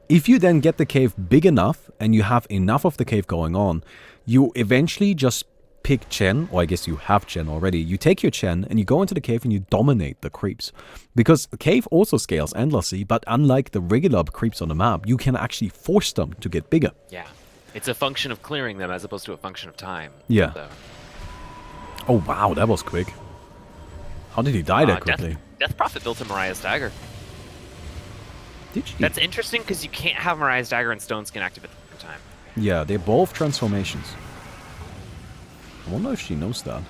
if you then get the cave big enough, and you have enough of the cave going on, you eventually just pick Chen, or I guess you have Chen already. You take your Chen, and you go into the cave and you dominate the creeps. Because the cave also scales endlessly, but unlike the regular creeps on the map, you can actually force them to get bigger. Yeah. It's a function of clearing them as opposed to a function of time. Yeah. So. Oh, wow, that was quick. How did he die that quickly? Death Prophet built a Mariah's Dagger. Did she? That's interesting because you can't have Mariah's Dagger and Stone Skin active at the same time. Yeah, they're both transformations. I wonder if she knows that.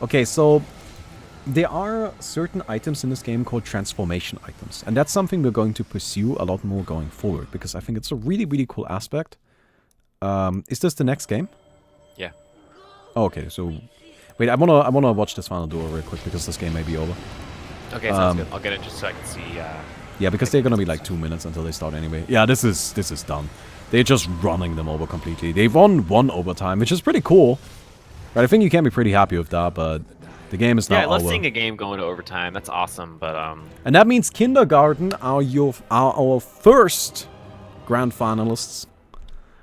Okay, so there are certain items in this game called transformation items. And that's something we're going to pursue a lot more going forward, because I think it's a really, really cool aspect. Is this the next game? Yeah. Oh, okay, so... Wait, I wanna watch this final duel real quick, because this game may be over. Okay, sounds good. I'll get it just so I can see... yeah, because they're gonna be like 2 minutes until they start anyway. Yeah, this is done. They're just running them over completely. They've won one overtime, which is pretty cool. Right, I think you can be pretty happy with that, but... The game is now I love over. seeing a game go into overtime. That's awesome, but And that means Kindergarten are our first grand finalists,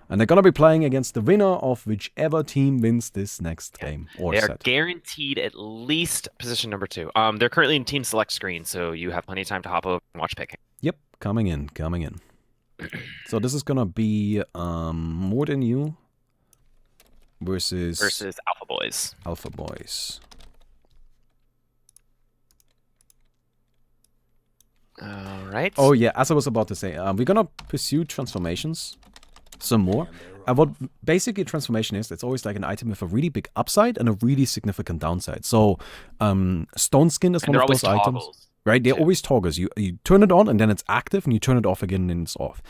and they're gonna be playing against the winner of whichever team wins this next game or they are set. guaranteed at least position number 2. They're currently in team select screen, so you have plenty of time to hop over and watch picking. Yep, coming in. So this is gonna be More Than You versus AlphaBoys. AlphaBoys. All right. Oh yeah, as I was about to say, we're gonna pursue transformations some more. And what basically transformation is, it's always like an item with a really big upside and a really significant downside. So, Stone Skin is one of those items. Right, they're always toggles. You turn it on and then it's active, and you turn it off again and it's off.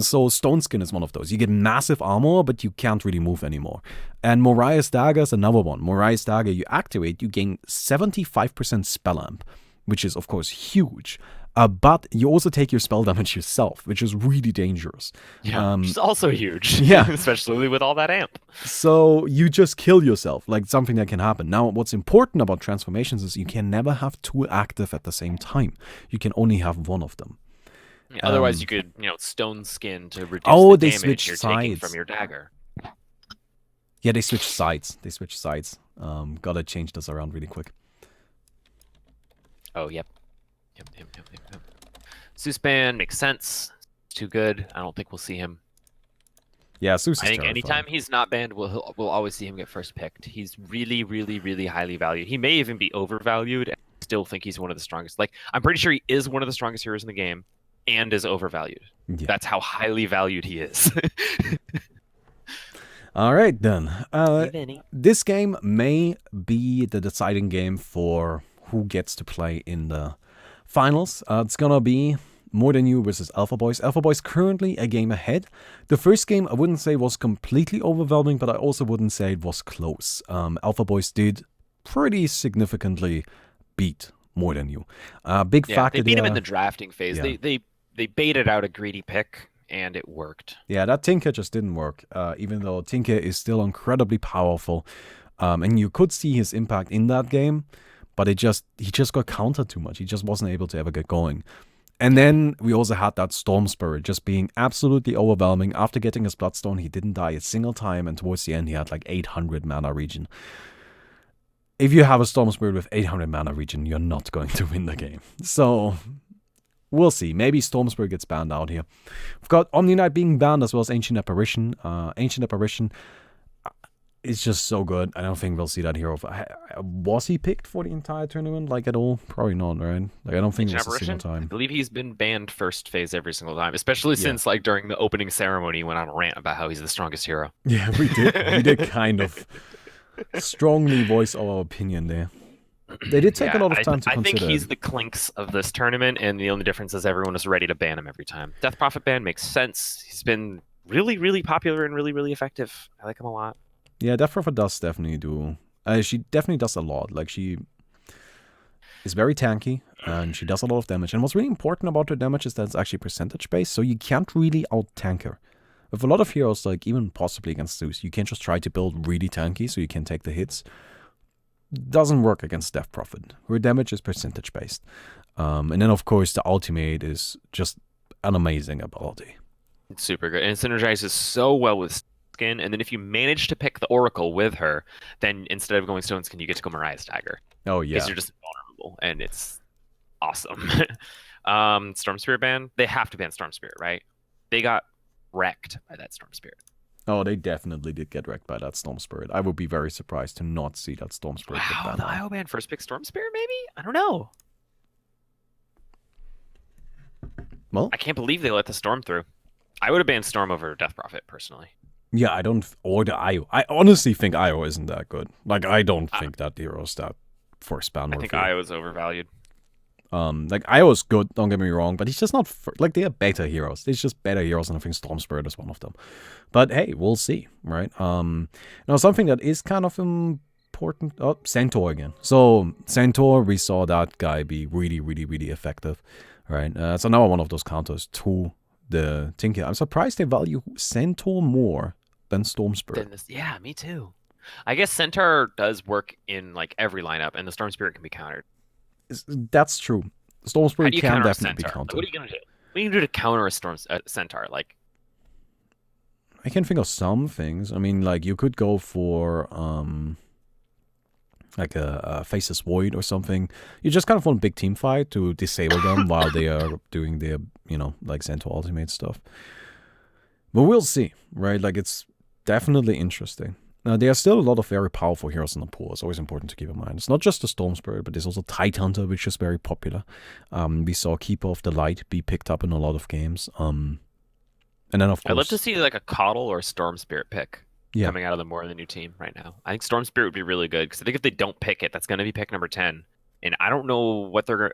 So Stone Skin is one of those. You get massive armor, but you can't really move anymore. And Mariah's Dagger is another one. Mariah's Dagger, you activate, you gain 75% spell amp, which is of course huge. But you also take your spell damage yourself, which is really dangerous. Yeah, which is also huge. Yeah. Especially with all that amp. So you just kill yourself, like something that can happen. Now, what's important about transformations is you can never have 2 active at the same time. You can only have one of them. Yeah, otherwise, you could, Stone Skin to reduce the damage switch you're sides taking from your dagger. Yeah, they switch sides. Gotta change this around really quick. Oh, yep. Yep. Suspan makes sense. It's too good. I don't think we'll see him. Yeah, Sus is I think terrifying. anytime he's not banned, we'll always see him get first picked. He's really, really, really highly valued. He may even be overvalued, and I still think he's one of the strongest. Like, I'm pretty sure he is one of the strongest heroes in the game, and is overvalued. Yeah. That's how highly valued he is. All right, then. This game may be the deciding game for who gets to play in the finals. It's gonna be More Than You versus AlphaBoys. AlphaBoys currently a game ahead. The first game I wouldn't say was completely overwhelming, but I also wouldn't say it was close. AlphaBoys did pretty significantly beat More Than You. Big factor. They beat him in the drafting phase. Yeah. They baited out a greedy pick, and it worked. Yeah, that Tinker just didn't work. Even though Tinker is still incredibly powerful, and you could see his impact in that game. But he just got countered too much. He just wasn't able to ever get going. And then we also had that Storm Spirit just being absolutely overwhelming. After getting his Bloodstone, he didn't die a single time. And towards the end, he had like 800 mana regen. If you have a Storm Spirit with 800 mana regen, you're not going to win the game. So, we'll see. Maybe Storm Spirit gets banned out here. We've got Omni Knight being banned as well as Ancient Apparition. Ancient Apparition... It's just so good. I don't think we'll see that hero. Was he picked for the entire tournament, like at all? Probably not, right? Like I don't think it was a single time. I believe he's been banned first phase every single time, especially since like during the opening ceremony he went on a rant about how he's the strongest hero. Yeah, we did. We did kind of strongly voice our opinion there. They did take a Yeah, lot of time to I think consider he's it. the Clinks of this tournament, and the only difference is everyone is ready to ban him every time. Death Prophet ban makes sense. He's been really, really popular and really, really effective. I like him a lot. Yeah, Death Prophet does definitely do. She definitely does a lot. Like, she is very tanky, and she does a lot of damage. And what's really important about her damage is that it's actually percentage-based, so you can't really out-tank her. With a lot of heroes, like even possibly against Zeus, you can just try to build really tanky so you can take the hits. Doesn't work against Death Prophet. Her damage is percentage-based. And then, of course, the ultimate is just an amazing ability. It's super good, and it synergizes so well with Skin. And then if you manage to pick the Oracle with her, then instead of going Stone Skin, you get to go Mariah's Dagger. Oh, Because yeah. you're just vulnerable, and it's awesome. Storm Spirit ban. They have to ban Storm Spirit, right? They got wrecked by that Storm Spirit. Oh, they definitely did get wrecked by that Storm Spirit. I would be very surprised to not see that Storm Spirit get Wow, banned. the IO ban first pick Storm Spirit, maybe? I don't know. Well, I can't believe they let the Storm through. I would have banned Storm over Death Prophet, personally. yeah, I don't... Or the IO. I honestly think IO isn't that good. Like, I don't think that hero's that first ban. I think IO is overvalued. Like, IO is good, don't get me wrong, but he's just not... Like, they are better heroes. There's just better heroes, and I think Storm Spirit is one of them. But hey, we'll see, right? Now, something that is kind of important... Oh, Centaur again. So, Centaur, we saw that guy be really, really, really effective, right? So now one of those counters to the Tinker. I'm surprised they value Centaur more than Storm Spirit. Yeah, me too. I guess Centaur does work in like every lineup, and the Storm Spirit can be countered. That's true. Storm Spirit can definitely be countered. What are you gonna do? What are you gonna do to counter a Centaur? Like, I can think of some things. I mean, like, you could go for like a Faceless Void or something. You just kind of want a big team fight to disable them while they are doing their, you know, like Centaur ultimate stuff. But we'll see, right? Like, it's definitely interesting. Now, there are still a lot of very powerful heroes in the pool. It's always important to keep in mind. It's not just the Storm Spirit, but there's also Tidehunter, which is very popular. We saw Keeper of the Light be picked up in a lot of games. And then, of course... I'd love to see like a Coddle or a Storm Spirit pick coming out of the new team right now. I think Storm Spirit would be really good, because I think if they don't pick it, that's going to be pick number 10. And I don't know what they're...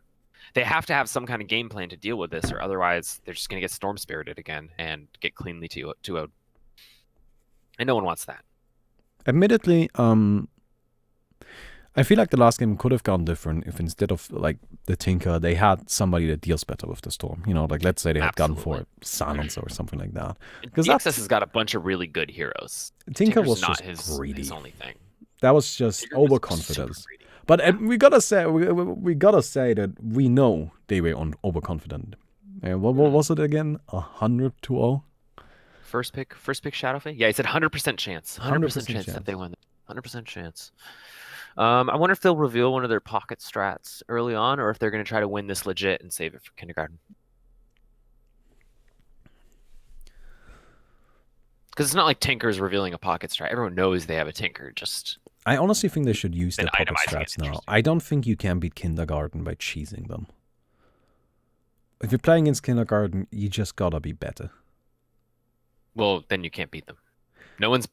They have to have some kind of game plan to deal with this, or otherwise they're just going to get Storm Spirited again and get cleanly 2-0'd. And no one wants that. Admittedly, I feel like the last game could have gone different if instead of, like, the Tinker, they had somebody that deals better with the Storm. You know, like, let's say they had gone for Silencer or something like that. Because DXS has got a bunch of really good heroes. Tinker was not just greedy. his only thing. That was just overconfidence. But we gotta say, we gotta say that we know they were overconfident. What was it again? 100-0? First pick Shadowfang? Yeah, he said 100% chance. 100% chance that they win. 100% chance. I wonder if they'll reveal one of their pocket strats early on, or if they're going to try to win this legit and save it for Kindergarten. Because it's not like Tinker's revealing a pocket strat. Everyone knows they have a Tinker. I honestly think they should use their pocket strats now. I don't think you can beat Kindergarten by cheesing them. If you're playing against Kindergarten, you just gotta be better. Well, then you can't beat them. No one's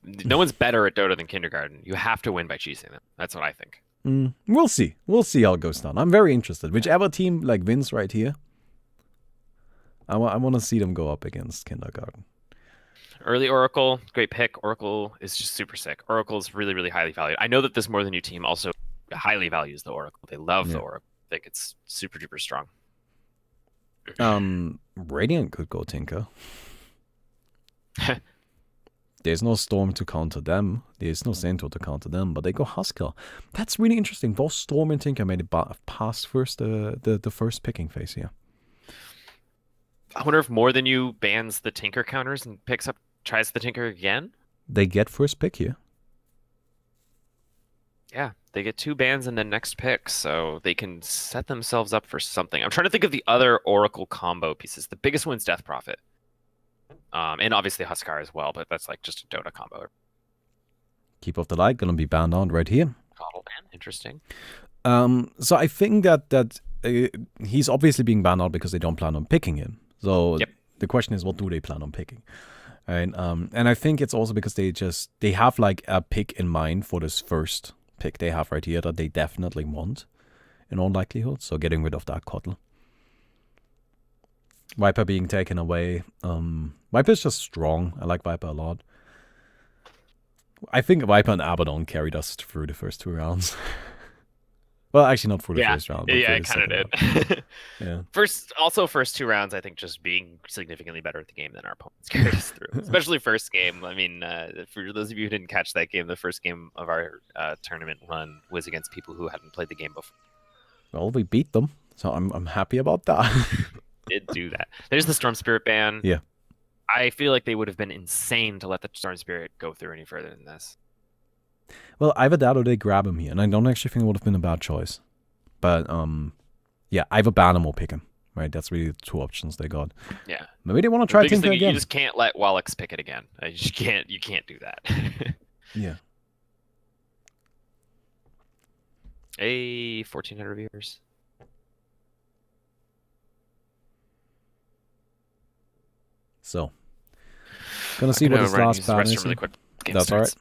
better at Dota than Kindergarten. You have to win by cheesing them. That's what I think. We'll see. We'll see how it goes down. I'm very interested. Whichever team like wins right here, I want to see them go up against Kindergarten. Early Oracle, great pick. Oracle is just super sick. Oracle is really, really highly valued. I know that this More Than You team also highly values the Oracle. They love the Oracle. I think it's super duper strong. Radiant could go Tinker. There's no Storm to counter them. There's no Centaur to counter them, but they go Husker. That's really interesting. Both Storm and Tinker made it past first the first picking phase here. I wonder if More Than You bans the Tinker counters and tries the Tinker again? They get first pick here. Yeah, they get 2 bans in the next pick, so they can set themselves up for something. I'm trying to think of the other Oracle combo pieces. The biggest one's Death Prophet. And obviously Huskar as well, but that's like just a Dota combo. Keep of the Light gonna be banned on right here. Coddle ban, interesting. So I think that he's obviously being banned out because they don't plan on picking him. So the question is, what do they plan on picking? And I think it's also because they have like a pick in mind for this first pick they have right here that they definitely want. in all likelihood. So getting rid of that Kotl. Viper being taken away. Viper is just strong. I like Viper a lot. I think Viper and Abaddon carried us through the first 2 rounds. Well, actually not through the first round. But Yeah, it kind of did. Yeah. First 2 rounds, I think just being significantly better at the game than our opponents carried us through. Especially first game. I mean, for those of you who didn't catch that game, the first game of our tournament run was against people who hadn't played the game before. Well, we beat them, so I'm happy about that. Did do that. There's the Storm Spirit ban. Yeah. I feel like they would have been insane to let the Storm Spirit go through any further than this. Well, either that or they grab him here, and I don't actually think it would have been a bad choice. But yeah, either ban him or pick him. Right, that's really the 2 options they got. Yeah. Maybe they want to try Tinker again. You just can't let Wallix pick it again. You can't do that. Yeah. 1,400 viewers. So, gonna see what this last ban is. Really quick. That's all right.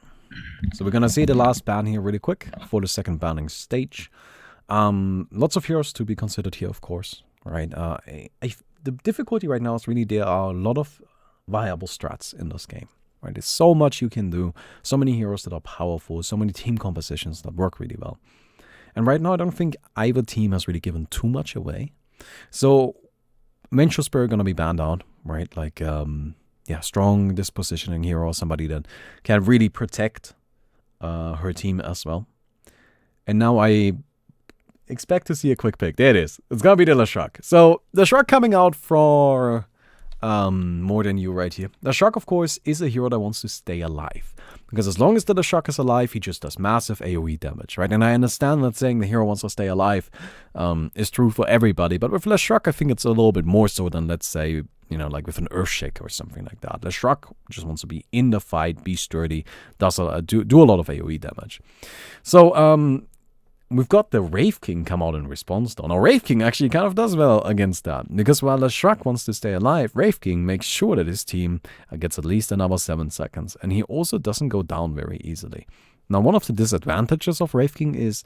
So we're gonna see the last ban here really quick for the second banning stage. Lots of heroes to be considered here, of course. Right. The difficulty right now is really there are a lot of viable strats in this game. Right. There's so much you can do. So many heroes that are powerful. So many team compositions that work really well. And right now, I don't think either team has really given too much away. So, Mental Spirit gonna be banned out, right? Like, yeah, strong dispositioning hero, somebody that can really protect her team as well. And now I expect to see a quick pick. There it is. It's gonna be the Leshrac. So, the Leshrac coming out for more than you right here. The Leshrac, of course, is a hero that wants to stay alive. Because as long as the Leshrac is alive, he just does massive AoE damage, right? And I understand that saying the hero wants to stay alive is true for everybody. But with Leshrac, I think it's a little bit more so than, let's say, you know, like with an Earthshake or something like that. Leshrac just wants to be in the fight, be sturdy, does do a lot of AoE damage. So, we've got the Wraith King come out in response though. Now, Wraith King actually kind of does well against that. Because while Leshrac wants to stay alive, Wraith King makes sure that his team gets at least another 7 seconds. And he also doesn't go down very easily. Now, one of the disadvantages of Wraith King is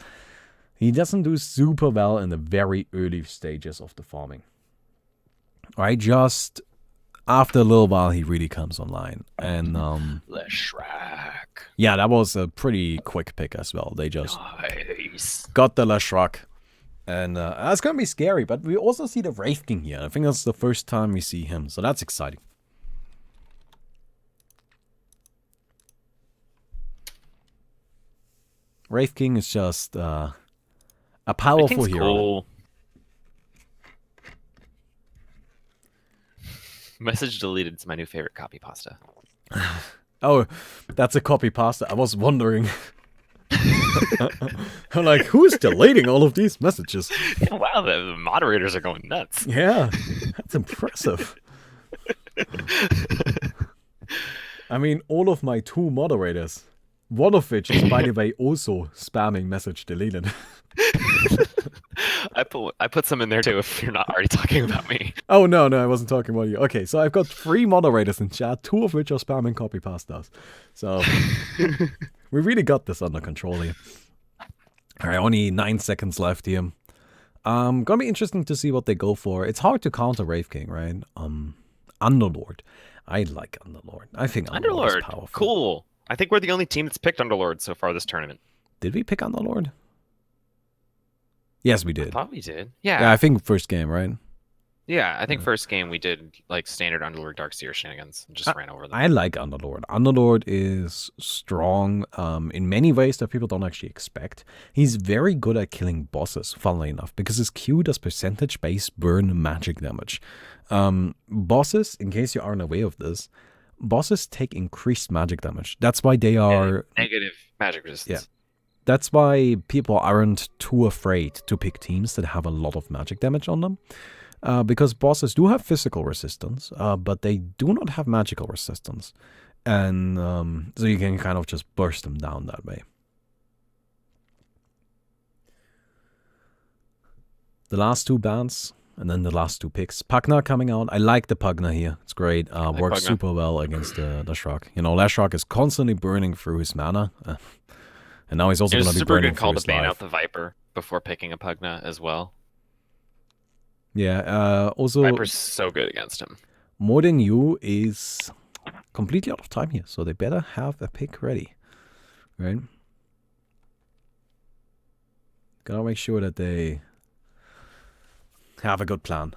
he doesn't do super well in the very early stages of the farming. Right? Just after a little while, he really comes online. And, Leshrac. Yeah, that was a pretty quick pick as well. They just nice. Got the Leshrac. And that's going to be scary, but we also see the Wraith King here. I think that's the first time we see him, so that's exciting. Wraith King is just a powerful hero. Cool. Message deleted. It's my new favorite copy pasta. Oh, that's a copy pasta. I was wondering. I'm like, who's deleting all of these messages? Wow, the moderators are going nuts. Yeah, that's impressive. I mean, all of my 2 moderators, one of which is, by the way, also spamming message deleted. I put some in there too if you're not already talking about me. Oh, no, I wasn't talking about you. Okay, so I've got 3 moderators in chat, 2 of which are spamming copy pastas. So, we really got this under control here. Alright, only 9 seconds left here. Gonna be interesting to see what they go for. It's hard to counter Wraith King, right? Underlord. I like Underlord. I think Underlord is powerful. Cool. I think we're the only team that's picked Underlord so far this tournament. Did we pick Underlord? Yes, we did. I thought we did. Yeah. Yeah, I think first game, right? Yeah, I think first game we did like standard Underlord Darkseer shenanigans and just ran over them. I like Underlord. Underlord is strong in many ways that people don't actually expect. He's very good at killing bosses, funnily enough, because his Q does percentage-based burn magic damage. Bosses, in case you aren't aware of this, bosses take increased magic damage. That's why they are... Negative magic resistance. Yeah. That's why people aren't too afraid to pick teams that have a lot of magic damage on them. Because bosses do have physical resistance, but they do not have magical resistance. And so you can kind of just burst them down that way. The last 2 bans, and then the last 2 picks. Pugna coming out. I like the Pugna here. It's great. Works super well against the Leshrac. You know, Leshrac is constantly burning through his mana. And now he's also going to be burning through his life. It's a super good call to ban out the Viper. before picking a Pugna as well. Yeah, also, Viper's so good against him. More Than You is completely out of time here, so they better have a pick ready, right? Gotta make sure that they have a good plan.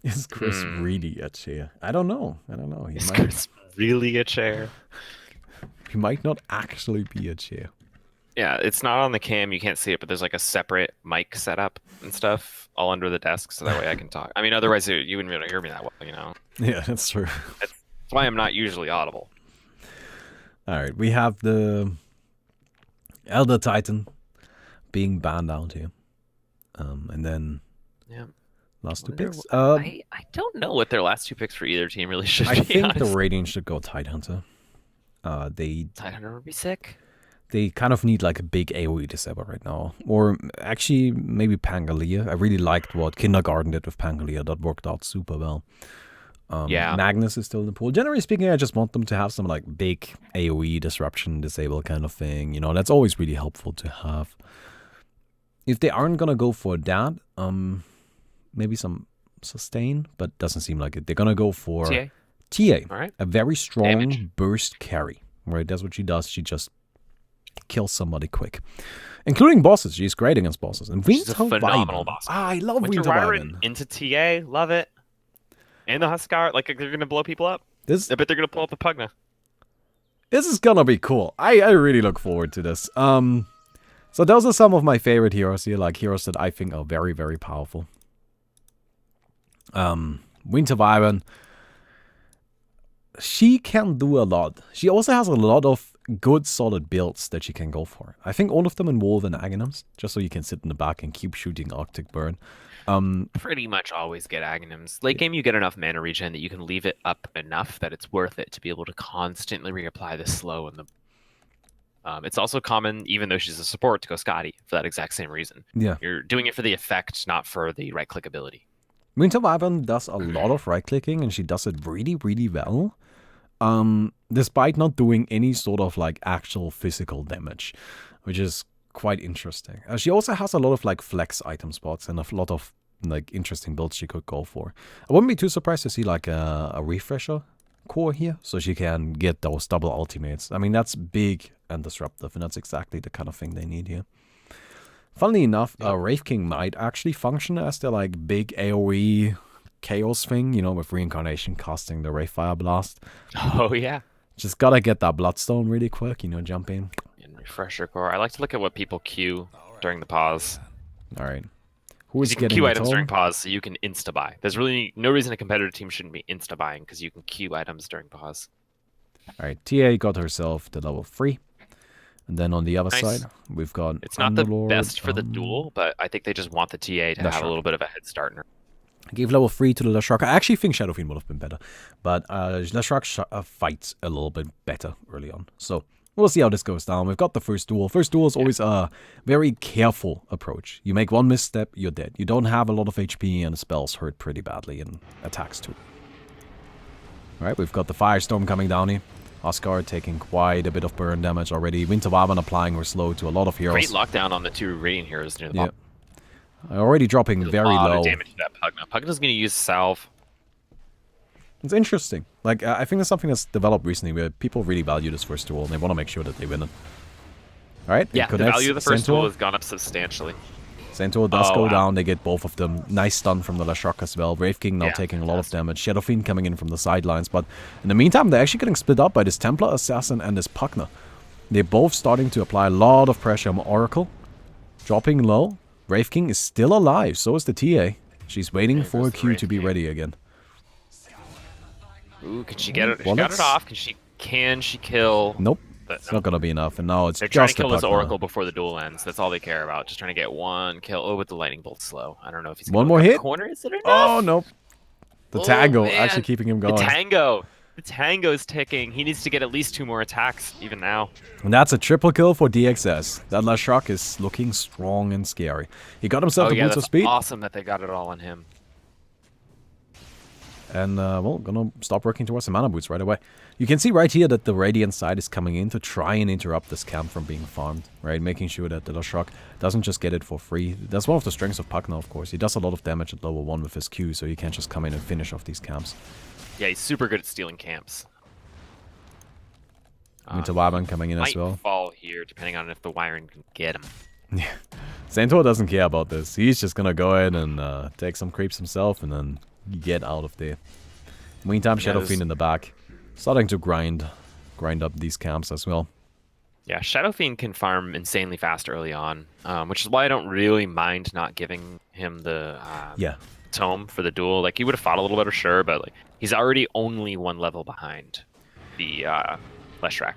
Is Chris really a chair? I don't know. Is Chris really a chair? He might not actually be a chair. Yeah, it's not on the cam. You can't see it, but there's like a separate mic setup and stuff all under the desk, so that way I can talk. I mean, otherwise you wouldn't really hear me that well, you know? Yeah, that's true. That's why I'm not usually audible. All right, we have the Elder Titan being banned out here. And then last two picks. I don't know what their last two picks for either team really should be. I think the Radiant should go Tidehunter. Tidehunter would be sick. They kind of need like a big AoE disabler right now. Or actually, maybe Pangalia. I really liked what Kindergarten did with Pangalia. That worked out super well. Yeah. Magnus is still in the pool. Generally speaking, I just want them to have some like big AoE disruption, disable kind of thing. You know, that's always really helpful to have. If they aren't gonna go for that, maybe some sustain, but doesn't seem like it. They're gonna go for TA. All right. A very strong burst carry. Right, that's what she does. She just kills somebody quick. Including bosses. She's great against bosses. And She's a phenomenal boss. I love Winter Wyvern. Wyvern into TA, love it. And the Huskar, like they're gonna blow people up. I bet they're gonna pull up the Pugna. This is gonna be cool. I really look forward to this. So those are some of my favorite heroes here, like heroes that I think are very, very powerful. Winter Wyvern. She can do a lot. She also has a lot of good, solid builds that she can go for. I think all of them involve an Aghanims, just so you can sit in the back and keep shooting Arctic Burn. Pretty much always get Aghanims. Late game, you get enough mana regen that you can leave it up enough that it's worth it to be able to constantly reapply the slow and the. It's also common, even though she's a support, to go Scotty for that exact same reason. Yeah. You're doing it for the effect, not for the right-click ability. Winter Wyvern does a lot of right-clicking, and she does it really, really well. Despite not doing any sort of like actual physical damage, which is quite interesting. She also has a lot of like flex item spots and a lot of like interesting builds she could go for. I wouldn't be too surprised to see like a refresher core here, so she can get those double ultimates. I mean, that's big and disruptive, and that's exactly the kind of thing they need here. Funnily enough, Wraith King might actually function as their like big AoE chaos thing, you know, with reincarnation casting the Wraith Fire Blast. Oh yeah. Just gotta get that Bloodstone really quick, you know, jump in. And refresher core. I like to look at what people queue during the pause. Alright. Who is you getting can queue the items toll? during pause, so you can insta-buy. There's really no reason a competitive team shouldn't be insta-buying, because you can queue items during pause. Alright, TA got herself to level 3. And then on the other side, we've got It's not the Underlord, best for the duel, but I think they just want the TA to have a little bit of a head start. Gave level 3 to the Leshrac. I actually think Shadow Fiend would have been better. But Leshrac fights a little bit better early on. So we'll see how this goes down. We've got the first duel. First duel is always a very careful approach. You make one misstep, you're dead. You don't have a lot of HP, and the spells hurt pretty badly, and attacks too. Alright, we've got the Firestorm coming down here. Oscar taking quite a bit of burn damage already. Winter Wyvern applying her slow to a lot of heroes. Great lockdown on the two Radiant heroes near the bottom. Already dropping very low. A lot of damage to that Pugna. Pugna's going to use Salve. It's interesting. Like, I think that's something that's developed recently where people really value this first duel, and they want to make sure that they win it. Alright, yeah, the value of the first duel has gone up substantially. Centaur does go down, they get both of them. Nice stun from the Leshrac as well. Wraith King now taking a lot of damage. Shadow Fiend coming in from the sidelines, but in the meantime, they're actually getting split up by this Templar Assassin and this Pugna. They're both starting to apply a lot of pressure on Oracle. Dropping low. Wraith King is still alive, so is the TA. She's waiting for a Q to be ready again. Ooh, can she get it? She got it off. Can she kill? Nope. It's not gonna be enough, and now it's They're just trying to kill this Oracle before the duel ends. That's all they care about. Just trying to get one kill. Oh, with the lightning bolt slow. I don't know if he's one more hit. Corner, is it enough? Oh nope. The Tango actually keeping him going. The Tango's ticking. He needs to get at least 2 more attacks even now. And that's a triple kill for DXS. That Leshrac is looking strong and scary. He got himself the boots of speed. Awesome that they got it all on him. And, well, gonna stop working towards the mana boots right away. You can see right here that the Radiant side is coming in to try and interrupt this camp from being farmed, right? Making sure that the Lashrak doesn't just get it for free. That's one of the strengths of Pugna, of course. He does a lot of damage at level 1 with his Q, so he can't just come in and finish off these camps. Yeah, he's super good at stealing camps. Winter Wyvern coming in as well. Might fall here, depending on if the Wyvern can get him. Yeah. Centaur doesn't care about this. He's just gonna go ahead and take some creeps himself and then get out of there. Meantime, Shadow Fiend in the back, starting to grind up these camps as well. Yeah, Shadow Fiend can farm insanely fast early on, which is why I don't really mind not giving him the tome for the duel. Like, he would have fought a little better, sure, but like he's already only 1 level behind the Leshrac.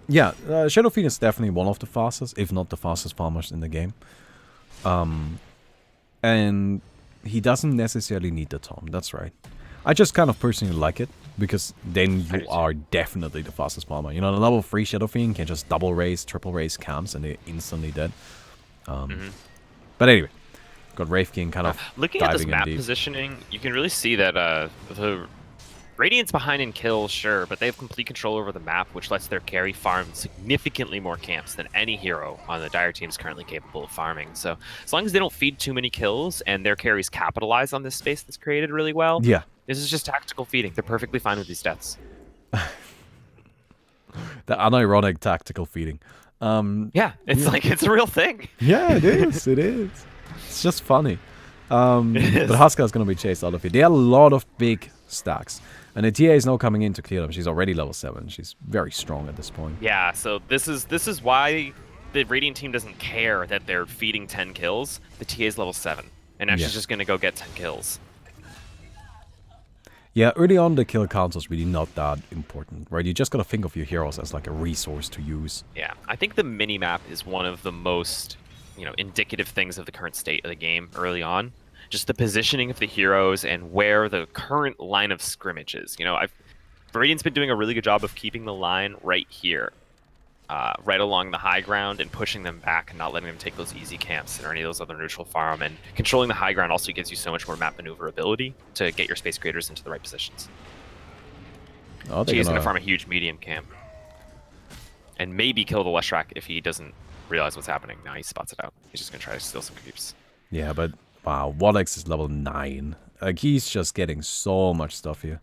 Yeah, Shadow Fiend is definitely one of the fastest, if not the fastest farmers in the game. And he doesn't necessarily need the tome, that's right. I just kind of personally like it, because then you are definitely the fastest farmer. You know, the level 3 Shadow Fiend can just double raise, triple raise camps, and they're instantly dead. But anyway, got Wraith King kind of looking at this map positioning, you can really see that the Radiant's behind in kills, sure, but they have complete control over the map, which lets their carry farm significantly more camps than any hero on the Dire team is currently capable of farming. So as long as they don't feed too many kills and their carries capitalize on this space that's created really well, yeah, this is just tactical feeding. They're perfectly fine with these deaths. The unironic tactical feeding. Yeah, it's like it's a real thing. Yeah, it is. It is. It's just funny. But Huska is going to be chased out of here. There are a lot of big stacks. And the TA is now coming in to clear them. She's already level 7. She's very strong at this point. Yeah, so this is why the Radiant team doesn't care that they're feeding 10 kills. The TA is level 7. And now she's just going to go get 10 kills. Yeah, early on the kill count was really not that important, right? You just got to think of your heroes as like a resource to use. Yeah, I think the mini-map is one of the most, indicative things of the current state of the game early on. Just the positioning of the heroes and where the current line of scrimmage is. Radiant's been doing a really good job of keeping the line right here, right along the high ground, and pushing them back and not letting them take those easy camps or any of those other neutral farm. And controlling the high ground also gives you so much more map maneuverability to get your space creators into the right positions. Oh, He's going to farm a huge medium camp. And maybe kill the Leshrac if he doesn't realize what's happening. Now he spots it out. He's just going to try to steal some creeps. Yeah, but wow, Wallix is level 9. Like, he's just getting so much stuff here.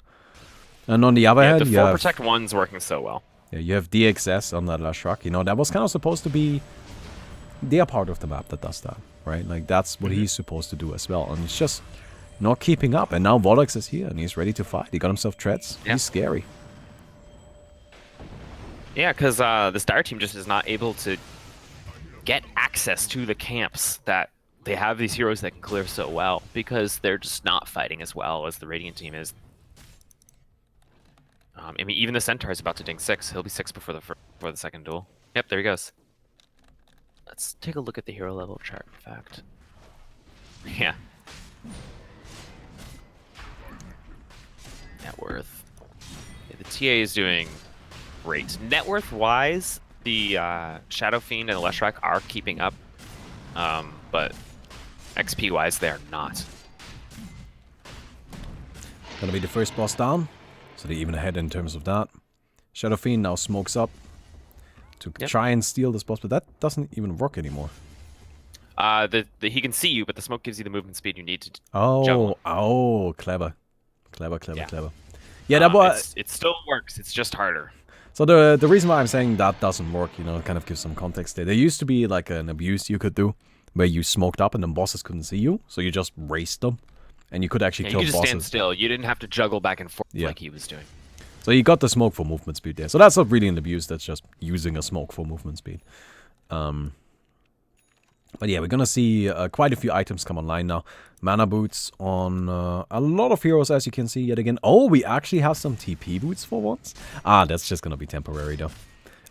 And on the other hand, the 4 Protect 1's working so well. Yeah, you have DXS on that Lashrak. That was kind of supposed to be their part of the map that does that, right? Like, that's what he's supposed to do as well. And it's just not keeping up. And now Wallix is here, and he's ready to fight. He got himself treads. Yeah. He's scary. Yeah, because this Dire team just is not able to get access to the camps that they have these heroes that can clear so well, because they're just not fighting as well as the Radiant team is. I mean, even the Centaur is about to ding 6. He'll be 6 before the second duel. Yep, there he goes. Let's take a look at the hero level chart, in fact. Yeah. Net worth. Yeah, the TA is doing great. Net worth-wise, the Shadow Fiend and the Leshrac are keeping up, but XP-wise, they're not. Gonna be the first boss down. So they're even ahead in terms of that. Shadow Fiend now smokes up to try and steal this boss, but that doesn't even work anymore. He can see you, but the smoke gives you the movement speed you need to juggle. Oh, clever. Clever. Yeah, that was... It still works, it's just harder. So the reason why I'm saying that doesn't work, kind of gives some context there. There used to be like an abuse you could do, where you smoked up and then bosses couldn't see you, so you just raced them. And you could actually kill bosses. You could stand still. You didn't have to juggle back and forth like he was doing. So you got the smoke for movement speed there. So that's not really an abuse. That's just using a smoke for movement speed. But yeah, we're going to see quite a few items come online now. Mana boots on a lot of heroes, as you can see yet again. Oh, we actually have some TP boots for once. That's just going to be temporary though.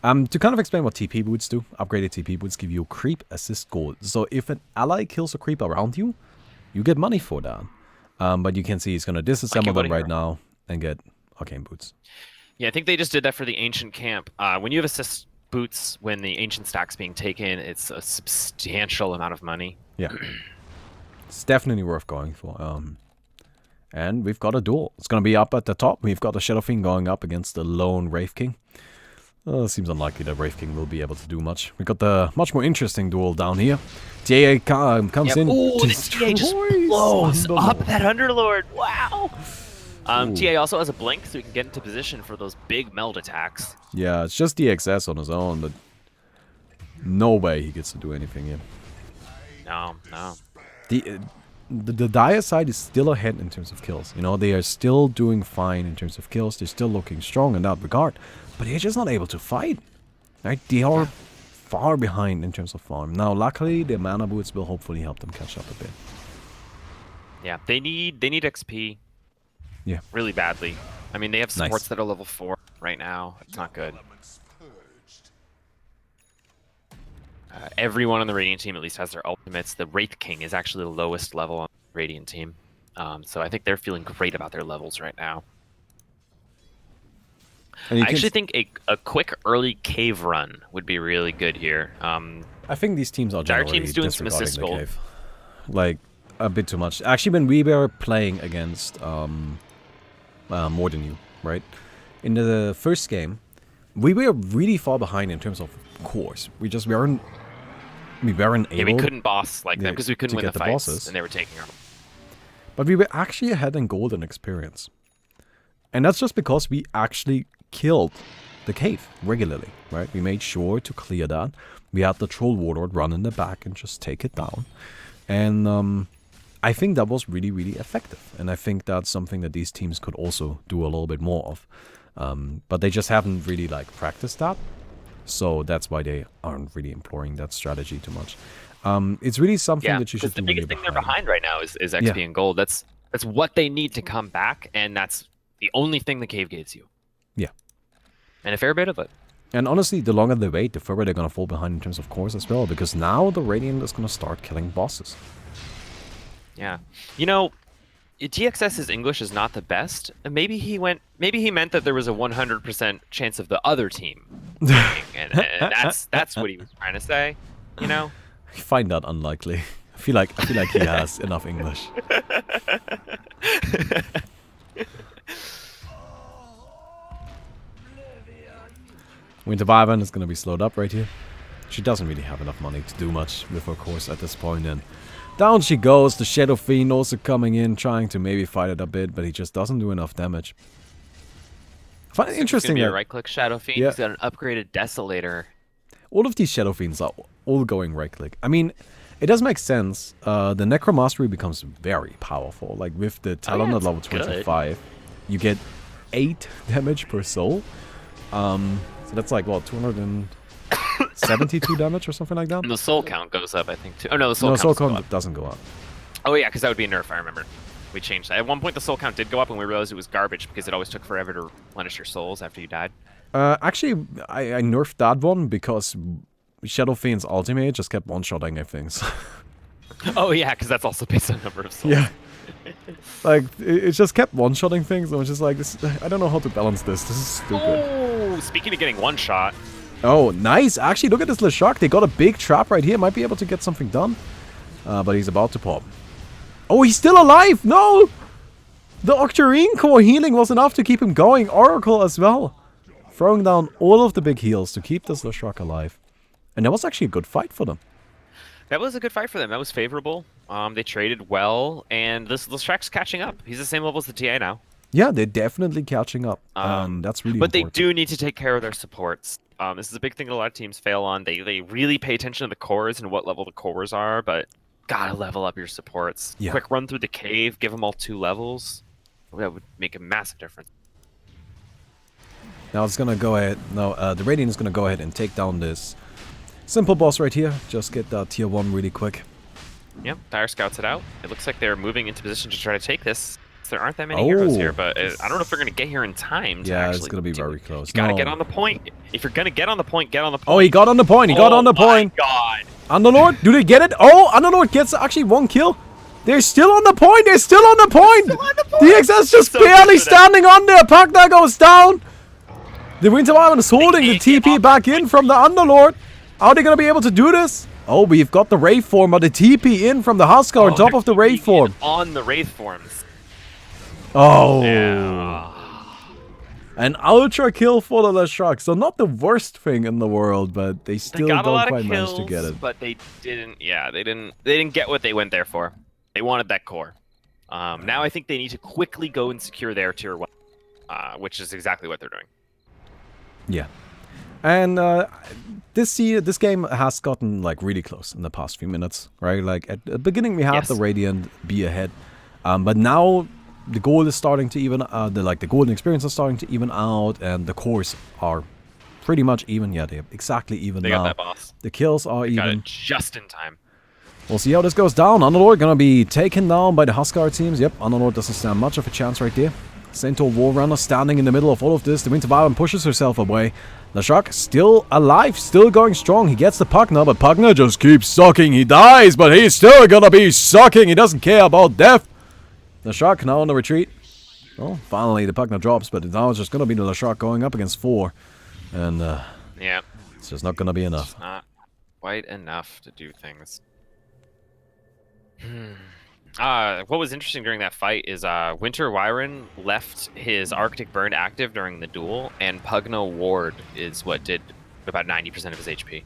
To kind of explain what TP boots do. Upgraded TP boots give you creep assist gold. So if an ally kills a creep around you, you get money for that. But you can see he's going to disassemble them right now and get arcane boots. Yeah, I think they just did that for the ancient camp. When you have assist boots, when the ancient stack's being taken, it's a substantial amount of money. Yeah. It's definitely worth going for. And we've got a duel. It's going to be up at the top. We've got the Shadow Fiend going up against the lone Wraith King. It seems unlikely that Wraith King will be able to do much. We got the much more interesting duel down here. TA comes in. Ooh, the TA just blows up that Underlord. Wow. TA also has a blink, so he can get into position for those big meld attacks. Yeah, it's just DXS on his own, but no way he gets to do anything here. No. The Dire side is still ahead in terms of kills. You know, they are still doing fine in terms of kills. They're still looking strong in that regard. But they're just not able to fight. Right? They are far behind in terms of farm. Now, luckily, the mana boots will hopefully help them catch up a bit. Yeah, they need XP. Yeah. Really badly. I mean, they have supports that are level 4 right now. It's not good. Everyone on the Radiant team at least has their ultimates. The Wraith King is actually the lowest level on the Radiant team. So I think they're feeling great about their levels right now. I actually think a quick early cave run would be really good here. I think these teams are generally our team's doing some disregarding assist the gold. cave. Like, a bit too much. Actually, when we were playing against more than you, right? In the first game, we were really far behind in terms of cores. We just weren't able. Yeah, we couldn't boss like them because we couldn't to win get the the fights, bosses. and they were taking our. But we were actually ahead in gold and experience. And that's just because we actually killed the cave regularly, right? We made sure to clear that. We had the Troll Warlord run in the back and just take it down. And I think that was really, really effective. And I think that's something that these teams could also do a little bit more of. But they just haven't really, like, practiced that. So that's why they aren't really employing that strategy too much. It's really something that you should do. The biggest thing they're behind right now is XP and gold. That's what they need to come back, and that's the only thing the cave gives you. Yeah. And a fair bit of it. And honestly, the longer they wait, the further they're going to fall behind in terms of cores as well. Because now the Radiant is going to start killing bosses. Yeah. You know, DXS's English is not the best. Maybe he meant that there was a 100% chance of the other team winning, and that's what he was trying to say, you know? I find that unlikely. I feel like he has enough English. Winter Wyvern is going to be slowed up right here. She doesn't really have enough money to do much with her course at this point, and down she goes. The Shadow Fiend also coming in, trying to maybe fight it a bit, but he just doesn't do enough damage. I find it interesting that that right-click Shadow Fiend. He's got an upgraded Desolator. All of these Shadow Fiends are all going right-click. I mean, it does make sense. The Necromastery becomes very powerful. Like with the Talon at level 25, you get 8 damage per soul. So that's like, what, 272 damage or something like that? And the soul count goes up, I think, too. Oh, no, the soul count count doesn't go up. Oh, yeah, because that would be a nerf, I remember. We changed that. At one point, the soul count did go up, and we realized it was garbage because it always took forever to replenish your souls after you died. Actually, I nerfed that one because Shadow Fiend's ultimate just kept one-shotting things. Oh, yeah, because that's also based on number of souls. Yeah. Like, it just kept one-shotting things. I was just like, I don't know how to balance this. This is stupid. Oh, speaking of getting one-shot. Oh, nice. Actually, look at this Leshak. They got a big trap right here. Might be able to get something done. But he's about to pop. Oh, he's still alive. No! The Octarine Core healing was enough to keep him going. Oracle as well. Throwing down all of the big heals to keep this Leshak alive. And that was actually a good fight for them. That was a good fight for them. That was favorable. They traded well, and this Leshak's catching up. He's the same level as the TA now. Yeah, they're definitely catching up. That's really But important. they do need to take care of their supports. This is a big thing that a lot of teams fail on. They really pay attention to the cores and what level the cores are, but gotta level up your supports. Yeah. Quick run through the cave, give them all 2 levels. That would make a massive difference. Now it's gonna go ahead. No, the Radiant is gonna go ahead and take down this simple boss right here. Just get that tier 1 really quick. Yep, Dire scouts it out. It looks like they're moving into position to try to take this. There aren't that many heroes here, but I don't know if they're going to get here in time. Yeah, it's going to be very close. You got to get on the point. If you're going to get on the point, get on the point. Oh, he got on the point. He got on the point. Oh my god. Underlord, do they get it? Oh, Underlord gets actually 1 kill. They're still on the point. They're still on the point. DXS just barely standing on there. Pagna goes down. The Winter Wyvern is holding the TP back in from the Underlord. Are they going to be able to do this? Oh, we've got the Wraith form, but the TP in from the Huskar on top of the Wraith form. On the Wraith forms. Oh! Yeah. An ultra kill for the Leshrac. So not the worst thing in the world, but they They still got a don't lot of quite manage to get kills, it. but they didn't. Yeah, they didn't get what they went there for. They wanted that core. Now I think they need to quickly go and secure their tier 1, which is exactly what they're doing. Yeah. And this game has gotten like really close in the past few minutes, right? Like at the beginning we had the Radiant be ahead, but now the gold is starting to even, the golden experience is starting to even out, and the cores are pretty much even. Yeah, they're exactly even They now. got that boss. The kills are They even. got it just in time. We'll see how this goes down. Underlord gonna be taken down by the Huskar teams. Yep, Underlord doesn't stand much of a chance right there. Centaur Warrunner standing in the middle of all of this. The Winter Wyvern pushes herself away. Leshrac still alive, still going strong. He gets the Pugna, but Pugna just keeps sucking. He dies, but he's still gonna be sucking. He doesn't care about death. Leshrac now on the retreat. Well, finally the Pugna drops, but now it's just gonna be the Leshrac going up against 4. And, yeah, it's just not gonna be enough. It's not quite enough to do things. What was interesting during that fight is Winter Wyvern left his Arctic Burn active during the duel, and Pugna Ward is what did about 90% of his HP.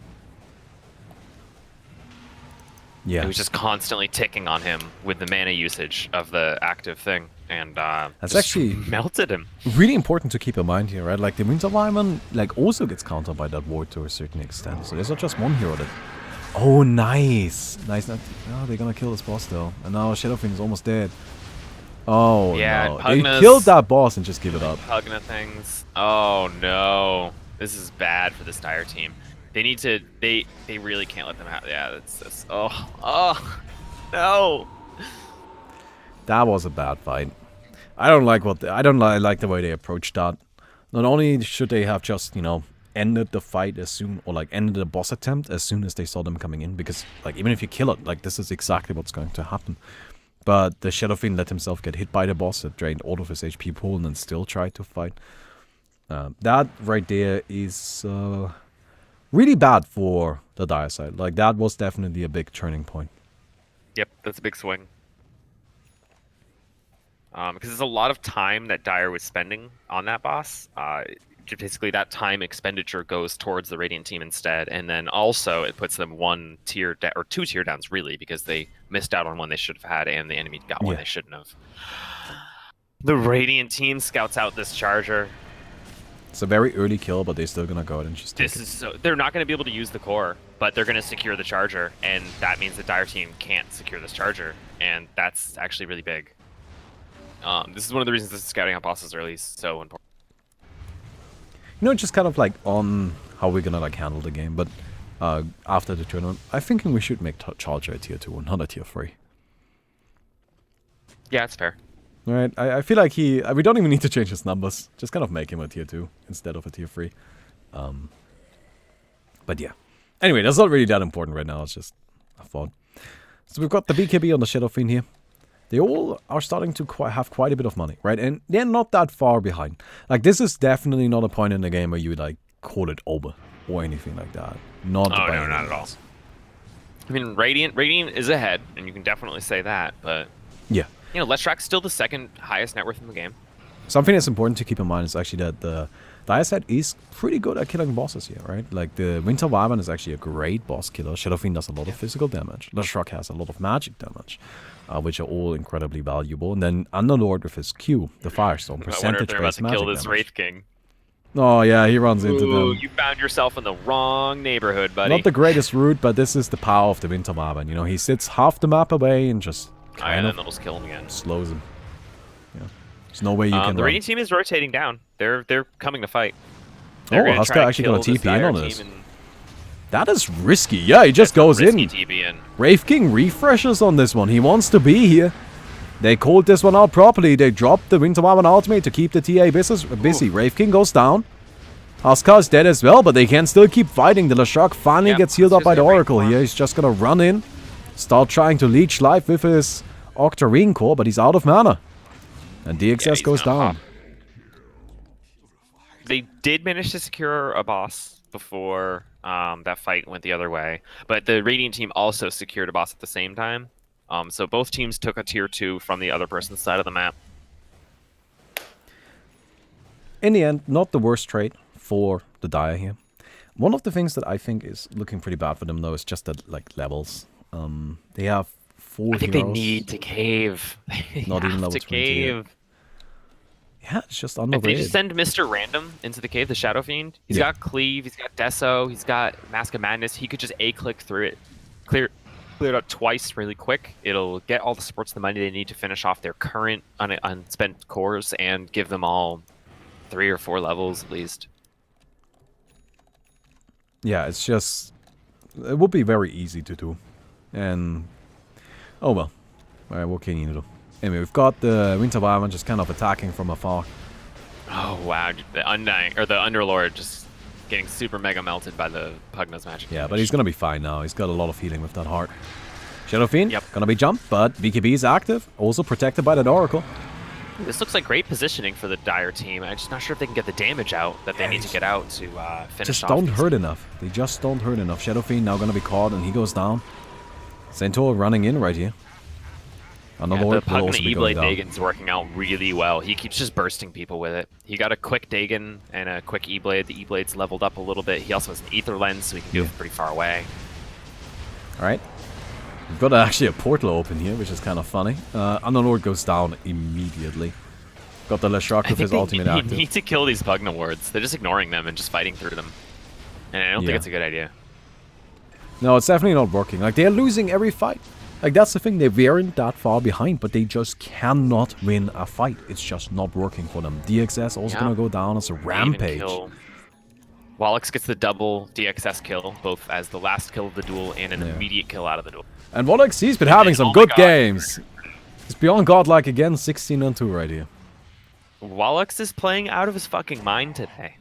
Yeah. It was just constantly ticking on him with the mana usage of the active thing, and That's just actually melted him. really important to keep in mind here, right? Like the Winter Wyvern like also gets countered by that ward to a certain extent. So there's not just one hero that. Oh, nice, nice. Oh, they're gonna kill this boss though, and now Shadowfiend is almost dead. Oh Yeah, no, they killed that boss and just give it up. Pugna things. Oh no, this is bad for this Dire team. They need to. They really can't let them have. Yeah, that's. Oh no. That was a bad fight. I don't like like the way they approached that. Not only should they have just, you know, ended the fight as soon, or like ended the boss attempt as soon as they saw them coming in, because like even if you kill it, like this is exactly what's going to happen. But the Shadowfiend let himself get hit by the boss. It drained all of his HP pool and then still tried to fight. That right there is really bad for the Dire side. Like that was definitely a big turning point. Yep, that's a big swing. Because there's a lot of time that Dire was spending on that boss. Basically, that time expenditure goes towards the Radiant team instead, and then also it puts them 1 tier or 2 tier downs really, because they missed out on one they should have had, and the enemy got one they shouldn't have. The Radiant team scouts out this charger. It's a very early kill, but they're still gonna go out and just take it. They're not going to be able to use the core, but they're going to secure the charger, and that means the Dire team can't secure this charger, and that's actually really big. This is one of the reasons this scouting out bosses early is so important. You know, just kind of like on how we're gonna like handle the game, but after the tournament, I'm thinking we should make Charger a tier 2 and not a tier 3. Yeah, it's fair. Right? I feel like we don't even need to change his numbers. Just kind of make him a tier 2 instead of a tier 3. But yeah. Anyway, that's not really that important right now. It's just a thought. So we've got the BKB on the Shadowfiend here. They all are starting to have quite a bit of money, right? And they're not that far behind. Like, this is definitely not a point in the game where you would, like, call it over or anything like that. Not not at all. I mean, Radiant is ahead, and you can definitely say that, but... Yeah. You know, Leshrac's still the 2nd highest net worth in the game. Something that's important to keep in mind is actually that the Dire side is pretty good at killing bosses here, right? Like, the Winter Wyvern is actually a great boss killer. Shadowfiend does a lot of physical damage. Leshrac has a lot of magic damage. Which are all incredibly valuable. And then Underlord with his Q, the Firestorm, percentage-based magic kill this damage. Wraith King. Oh yeah, he runs into them. You found yourself in the wrong neighborhood, buddy. Not the greatest route, but this is the power of the Winter Wyvern. You know, he sits half the map away and just kind of almost kill him again. Slows him. Yeah, there's no way you can. The Radiant team is rotating down. They're coming to fight. Huskar actually gonna TP in on this. That is risky. Yeah, he just goes in. Wraith King refreshes on this one. He wants to be here. They called this one out properly. They dropped the Winter Wyvern ultimate to keep the TA busy. Wraith King goes down. Huskar is dead as well, but they can still keep fighting. The Leshrac finally gets healed up by the Oracle here. He's just gonna run in, start trying to leech life with his Octarine core, but he's out of mana. And DXS goes down. They did manage to secure a boss before that fight went the other way, but the Radiant team also secured a boss at the same time. So both teams took a tier 2 from the other person's side of the map. in the end, not the worst trade for the Dire here. One of the things that I think is looking pretty bad for them, though, is just that, like, levels. They have 4 I think heroes. they need to cave. They Not even have level to 20 yet. cave. Yeah, it's just If they just underrated. send Mr. Random into the cave, the Shadow Fiend, he's Yeah. got Cleave, he's got Deso, he's got Mask of Madness. He could just A-click through it, clear it up twice really quick. It'll get all the supports the money they need to finish off their current unspent cores and give them all 3 or 4 levels at least. Yeah, it's just... It would be very easy to do. And... Oh well. Alright, what can you do? Anyway, we've got the Winter Wyvern just kind of attacking from afar. Oh wow, the Undying, or the Underlord just getting super mega melted by the Pugna's magic. Yeah, but he's gonna be fine now. He's got a lot of healing with that heart. Shadow Fiend, Yep. gonna be jumped, but BKB is active. Also protected by that Oracle. This looks like great positioning for the Dire team. I'm just not sure if they can get the damage out that they need to get out to finish Just off don't these. hurt enough. They just don't hurt enough. Shadow Fiend now gonna be caught and he goes down. Centaur running in right here. Another Yeah, Lord the will Pugna also be E-Blade going down. Dagon's working out really well. He keeps just bursting people with it. He got a quick Dagon and a quick E-Blade. The E-Blade's leveled up a little bit. He also has an Ether Lens, so he can do it from pretty far away. Alright. We've got actually a portal open here, which is kind of funny. Underlord goes down immediately. Got the Leshrac with his ultimate They active. need to kill these Pugna wards. They're just ignoring them and just fighting through them. And I don't think it's a good idea. No, it's definitely not working. Like, they're losing every fight. Like, that's the thing. They weren't that far behind, but they just cannot win a fight. It's just not working for them. DXS also gonna go down as a rampage. Wallach gets the double DXS kill, both as the last kill of the duel and an immediate kill out of the duel. And Wallach, he's been having some good games. He's beyond godlike again, 16-2 right here. Wallach is playing out of his fucking mind today.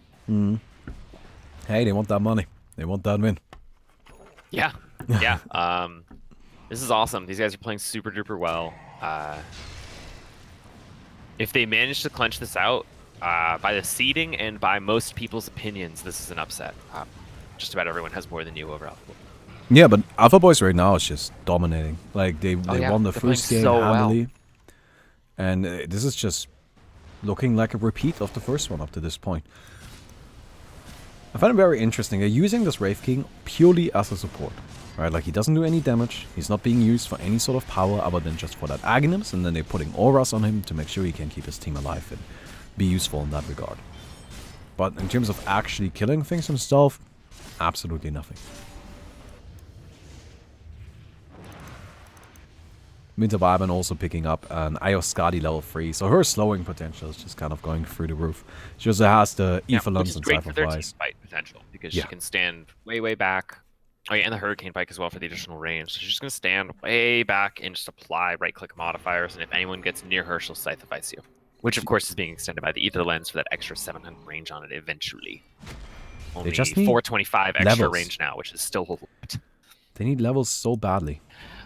Hey, they want that money. They want that win. Yeah, yeah. This is awesome. These guys are playing super duper well. If they manage to clench this out, by the seeding and by most people's opinions, this is an upset. Just about everyone has more than you over AlphaBoys. Yeah, but AlphaBoys right now is just dominating. Like, they won the first game handily. And this is just looking like a repeat of the first one up to this point. I find it very interesting. They're using this Wraith King purely as a support. Right, like he doesn't do any damage. He's not being used for any sort of power other than just for that Aghanim's, and then they're putting auras on him to make sure he can keep his team alive and be useful in that regard. But in terms of actually killing things himself, absolutely nothing. Winter Wyvern also picking up an Ioskadi level 3, so her slowing potential is just kind of going through the roof. She also has the Ether Lens and great for their team Sacrifice. fight potential because she can stand way back. Oh yeah, and the Hurricane Pike as well for the additional range. So she's just gonna stand way back and just apply right-click modifiers, and if anyone gets near her, she'll Scythe you. Which of course is being extended by the Ether Lens for that extra 700 range on it eventually. Only just need 425 extra levels. range now, which is still a lot. They need levels so badly.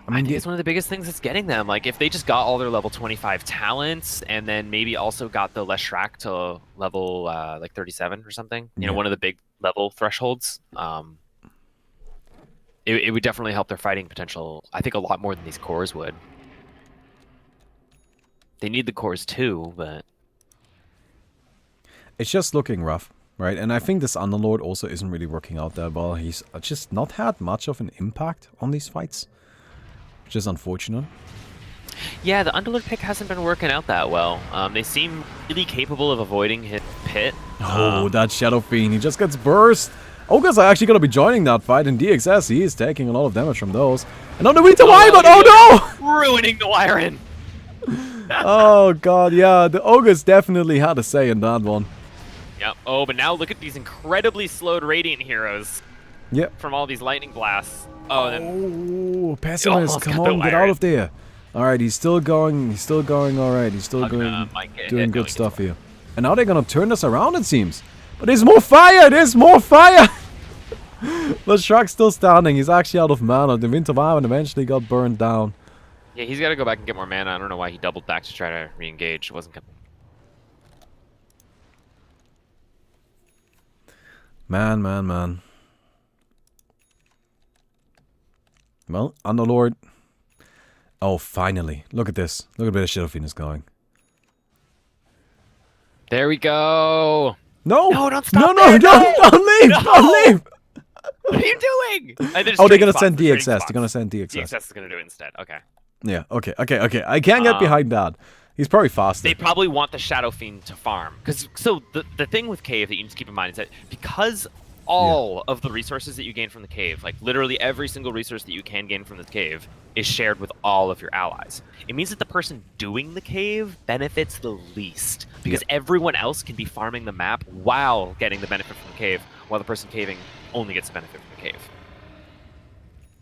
I think it's one of the biggest things that's getting them. Like, if they just got all their level 25 talents, and then maybe also got the Leshrac to level like 37 or something, you know, one of the big level thresholds, it would definitely help their fighting potential. I think a lot more than these cores would. They need the cores too, but it's just looking rough, right? And I think this Underlord also isn't really working out that well. He's just not had much of an impact on these fights, which is unfortunate. Yeah, the Underlord pick hasn't been working out that well. They seem really capable of avoiding his pit. Oh, that Shadow Fiend, he just gets burst. Ogres are actually going to be joining that fight in DXS. He is taking a lot of damage from those. And on the Winter Wyvern, oh no! Ruining the Wyvern! Oh god, yeah, the Ogres definitely had a say in that one. Yep. Oh, but now look at these incredibly slowed Radiant heroes. Yep. From all these lightning blasts. Oh, then Pessimist, come on, get out of there. Alright, he's still going, alright, he's still doing good stuff here. And now they're gonna turn this around, it seems. But there's more fire, The Shark's still standing, he's actually out of mana. The Winter Wyvern eventually got burned down. Yeah, he's got to go back and get more mana. I don't know why he doubled back to try to re-engage. It wasn't coming. Man. Well, Underlord. Oh, finally. Look at this. Look at where the Shadow Fiend is going. There we go. No! No, don't No, stop no, there. don't leave! No! Don't leave! What are you doing? Oh, they're gonna send DXS. They're gonna send DXS. DXS is gonna do it instead. Okay. Yeah, okay. I can't get behind that. He's probably faster. They probably want the Shadow Fiend to farm. So the thing with Cave that you need to keep in mind is that because all of the resources that you gain from the cave, like literally every single resource that you can gain from the cave, is shared with all of your allies. It means that the person doing the cave benefits the least, because everyone else can be farming the map while getting the benefit from the cave, while the person caving only gets the benefit from the cave.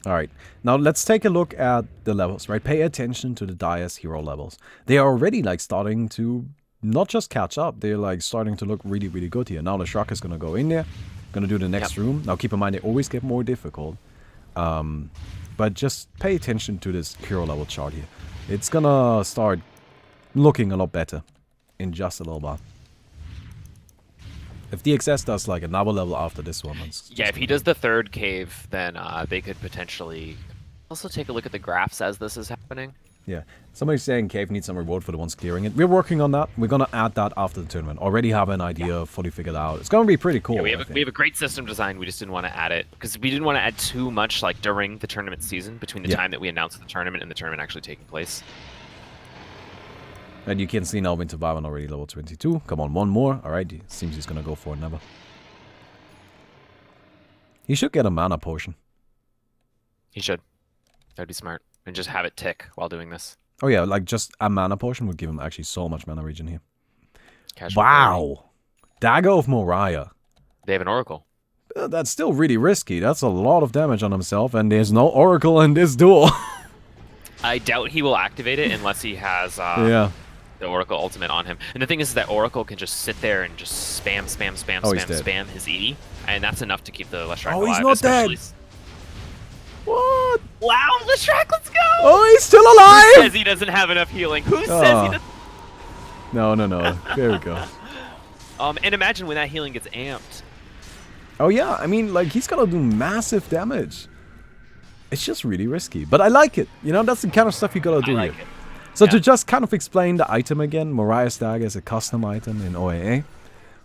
All right, now let's take a look at the levels, right? Pay attention to the Dias hero levels. They are already like starting to not just catch up, they're like starting to look really, really good here. Now the Shrug is gonna go in there, gonna do the next room. Now keep in mind, they always get more difficult. But just pay attention to this hero level chart here. It's gonna start looking a lot better in just a little while. If DXS does like another level after this one, yeah, if he does the third cave, then they could potentially also take a look at the graphs as this is happening. Yeah, somebody's saying Cave needs some reward for the ones clearing it. We're working on that. We're gonna add that after the tournament. Already have an idea fully figured out. It's gonna be pretty cool. Yeah, we have a great system design. We just didn't want to add it because we didn't want to add too much like during the tournament season between the time that we announced the tournament and the tournament actually taking place. And you can see now Winter Wyvern already level 22. Come on, one more. Alright, seems he's gonna go for another. He should get a mana potion. He should. That'd be smart. And just have it tick while doing this. Oh yeah, like just a mana potion would give him actually so much mana regen here. Casual wow! Dagger of Moriah. They have an Oracle. That's still really risky. That's a lot of damage on himself, and there's no Oracle in this duel. I doubt he will activate it unless he has the Oracle ultimate on him. And the thing is that Oracle can just sit there and just spam his E, and that's enough to keep the Leshrac alive. Oh, he's not dead! What? Wow, Leshrac, let's go! Oh, he's still alive! Who says he doesn't have enough healing? Who says he doesn't? No. There we go. And imagine when that healing gets amped. Oh yeah, I mean, like, he's gonna do massive damage. It's just really risky, but I like it. You know, that's the kind of stuff you gotta do here. So to just kind of explain the item again, Moriah's Dagger is a custom item in OAA.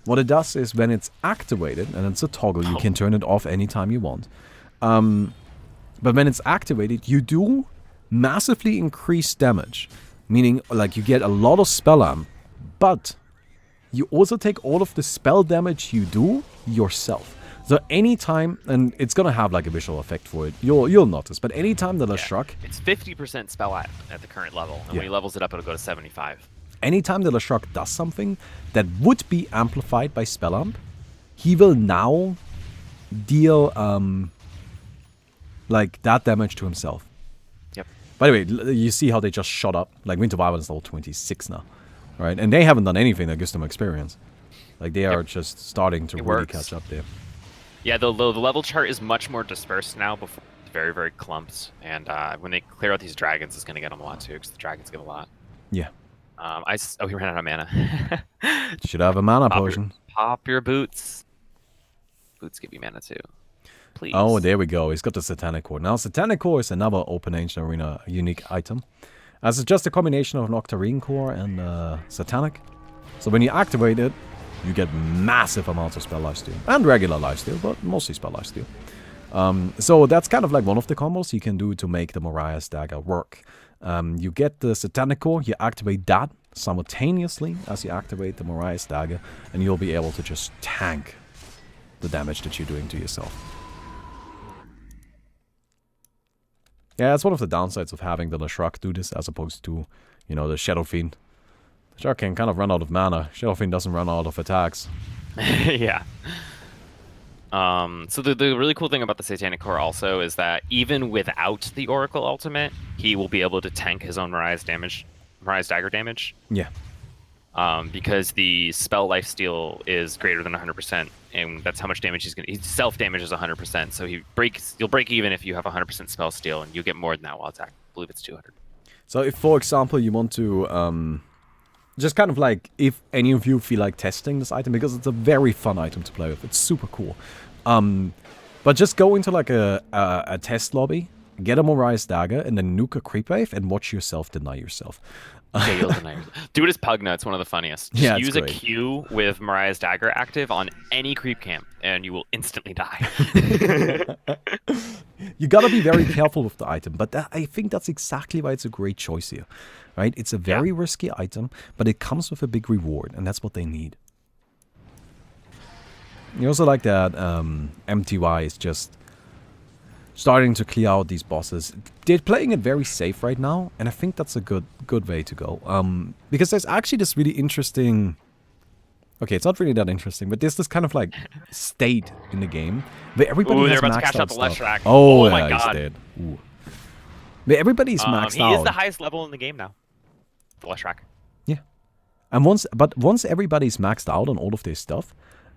What it does is when it's activated, and it's a toggle, you can turn it off anytime you want. But when it's activated, you do massively increased damage. Meaning, like, you get a lot of spell amp, but you also take all of the spell damage you do yourself. So anytime, and it's gonna have like a visual effect for it, you'll notice, but anytime the Leshrac... It's 50% spell at the current level, and when he levels it up, it'll go to 75. Anytime the Leshrac does something that would be amplified by spell amp, he will now deal like that damage to himself. Yep. By the way, you see how they just shot up? Like Winter Wyvern is level 26 now, right? And they haven't done anything that gives them experience. Like they are just starting to really catch up there. Yeah, the level chart is much more dispersed now. Before, it's very, very clumped. And when they clear out these dragons, it's going to get them a lot too, because the dragons give a lot. Yeah. Oh, he ran out of mana. Should have a mana potion. Pop your boots. Boots give you mana too. Please. Oh, there we go. He's got the Satanic Core. Now, Satanic Core is another Open Ancient Arena unique item. As it's just a combination of an Octarine Core and Satanic. So when you activate it, you get massive amounts of spell lifesteal. And regular lifesteal, but mostly spell lifesteal. So that's kind of like one of the combos you can do to make the Moriah's Dagger work. You get the Satanic Core, you activate that simultaneously as you activate the Moriah's Dagger, and you'll be able to just tank the damage that you're doing to yourself. Yeah, it's one of the downsides of having the Leshrac do this as opposed to, you know, the Shadow Fiend. Leshrac can kind of run out of mana. Shadow Fiend doesn't run out of attacks. Yeah. So the really cool thing about the Satanic Core also is that even without the Oracle ultimate, he will be able to tank his own Moriah's Dagger damage. Yeah. Because the spell lifesteal is greater than 100%, and that's how much damage he's gonna. His self damage is 100%, so you'll break even if you have 100% spell steal, and you get more than that while attack. I believe it's 200. So if, for example, you want to just kind of like, if any of you feel like testing this item, because it's a very fun item to play with, it's super cool. But just go into like a test lobby, get a Moriah's Dagger, and then nuke a creep wave, and watch yourself deny yourself. Yeah, you'll deny yourself. Do it as Pugna. It's one of the funniest. Just Yeah, it's use a great. Q with Mariah's Dagger active on any creep camp, and you will instantly die. You gotta be very careful with the item, but I think that's exactly why it's a great choice here, right? It's a very risky item, but it comes with a big reward, and that's what they need. You also like that MTY is just starting to clear out these bosses. They're playing it very safe right now, and I think that's a good way to go. Because there's actually this really interesting... Okay, it's not really that interesting, but there's this kind of like state in the game where everybody has they're about to maxed cash out out the stuff. Leshrac. Oh, Oh yeah, my he's god. dead. Ooh. Where everybody's maxed He out. is the highest level in the game now. The Leshrac. Yeah. And once everybody's maxed out on all of their stuff,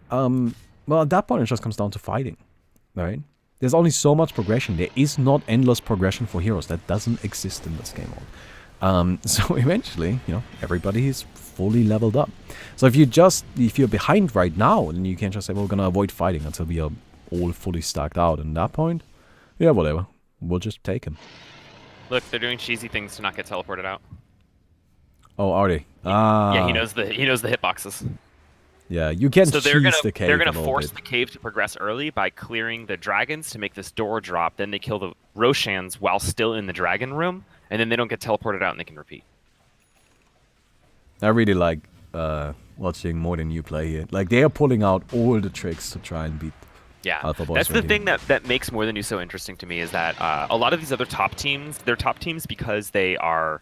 well, at that point it just comes down to fighting, right? There's only so much progression. There is not endless progression for heroes. That doesn't exist in this game mode. So eventually, you know, everybody is fully leveled up. So if you're behind right now, then you can't just say, well, we're gonna avoid fighting until we are all fully stacked out. And at that point, yeah, whatever. We'll just take him. Look, they're doing cheesy things to not get teleported out. Oh, are they? Yeah, he knows the hitboxes. Yeah, you can So cheese the cave. they're gonna a little force bit. the cave to progress early by clearing the dragons to make this door drop. Then they kill the Roshans while still in the dragon room, and then they don't get teleported out and they can repeat. I really like watching more than you play here. Like, they are pulling out all the tricks to try and beat AlphaBoys. That's the thing that makes More Than You so interesting to me is that a lot of these other top teams, they're top teams because they are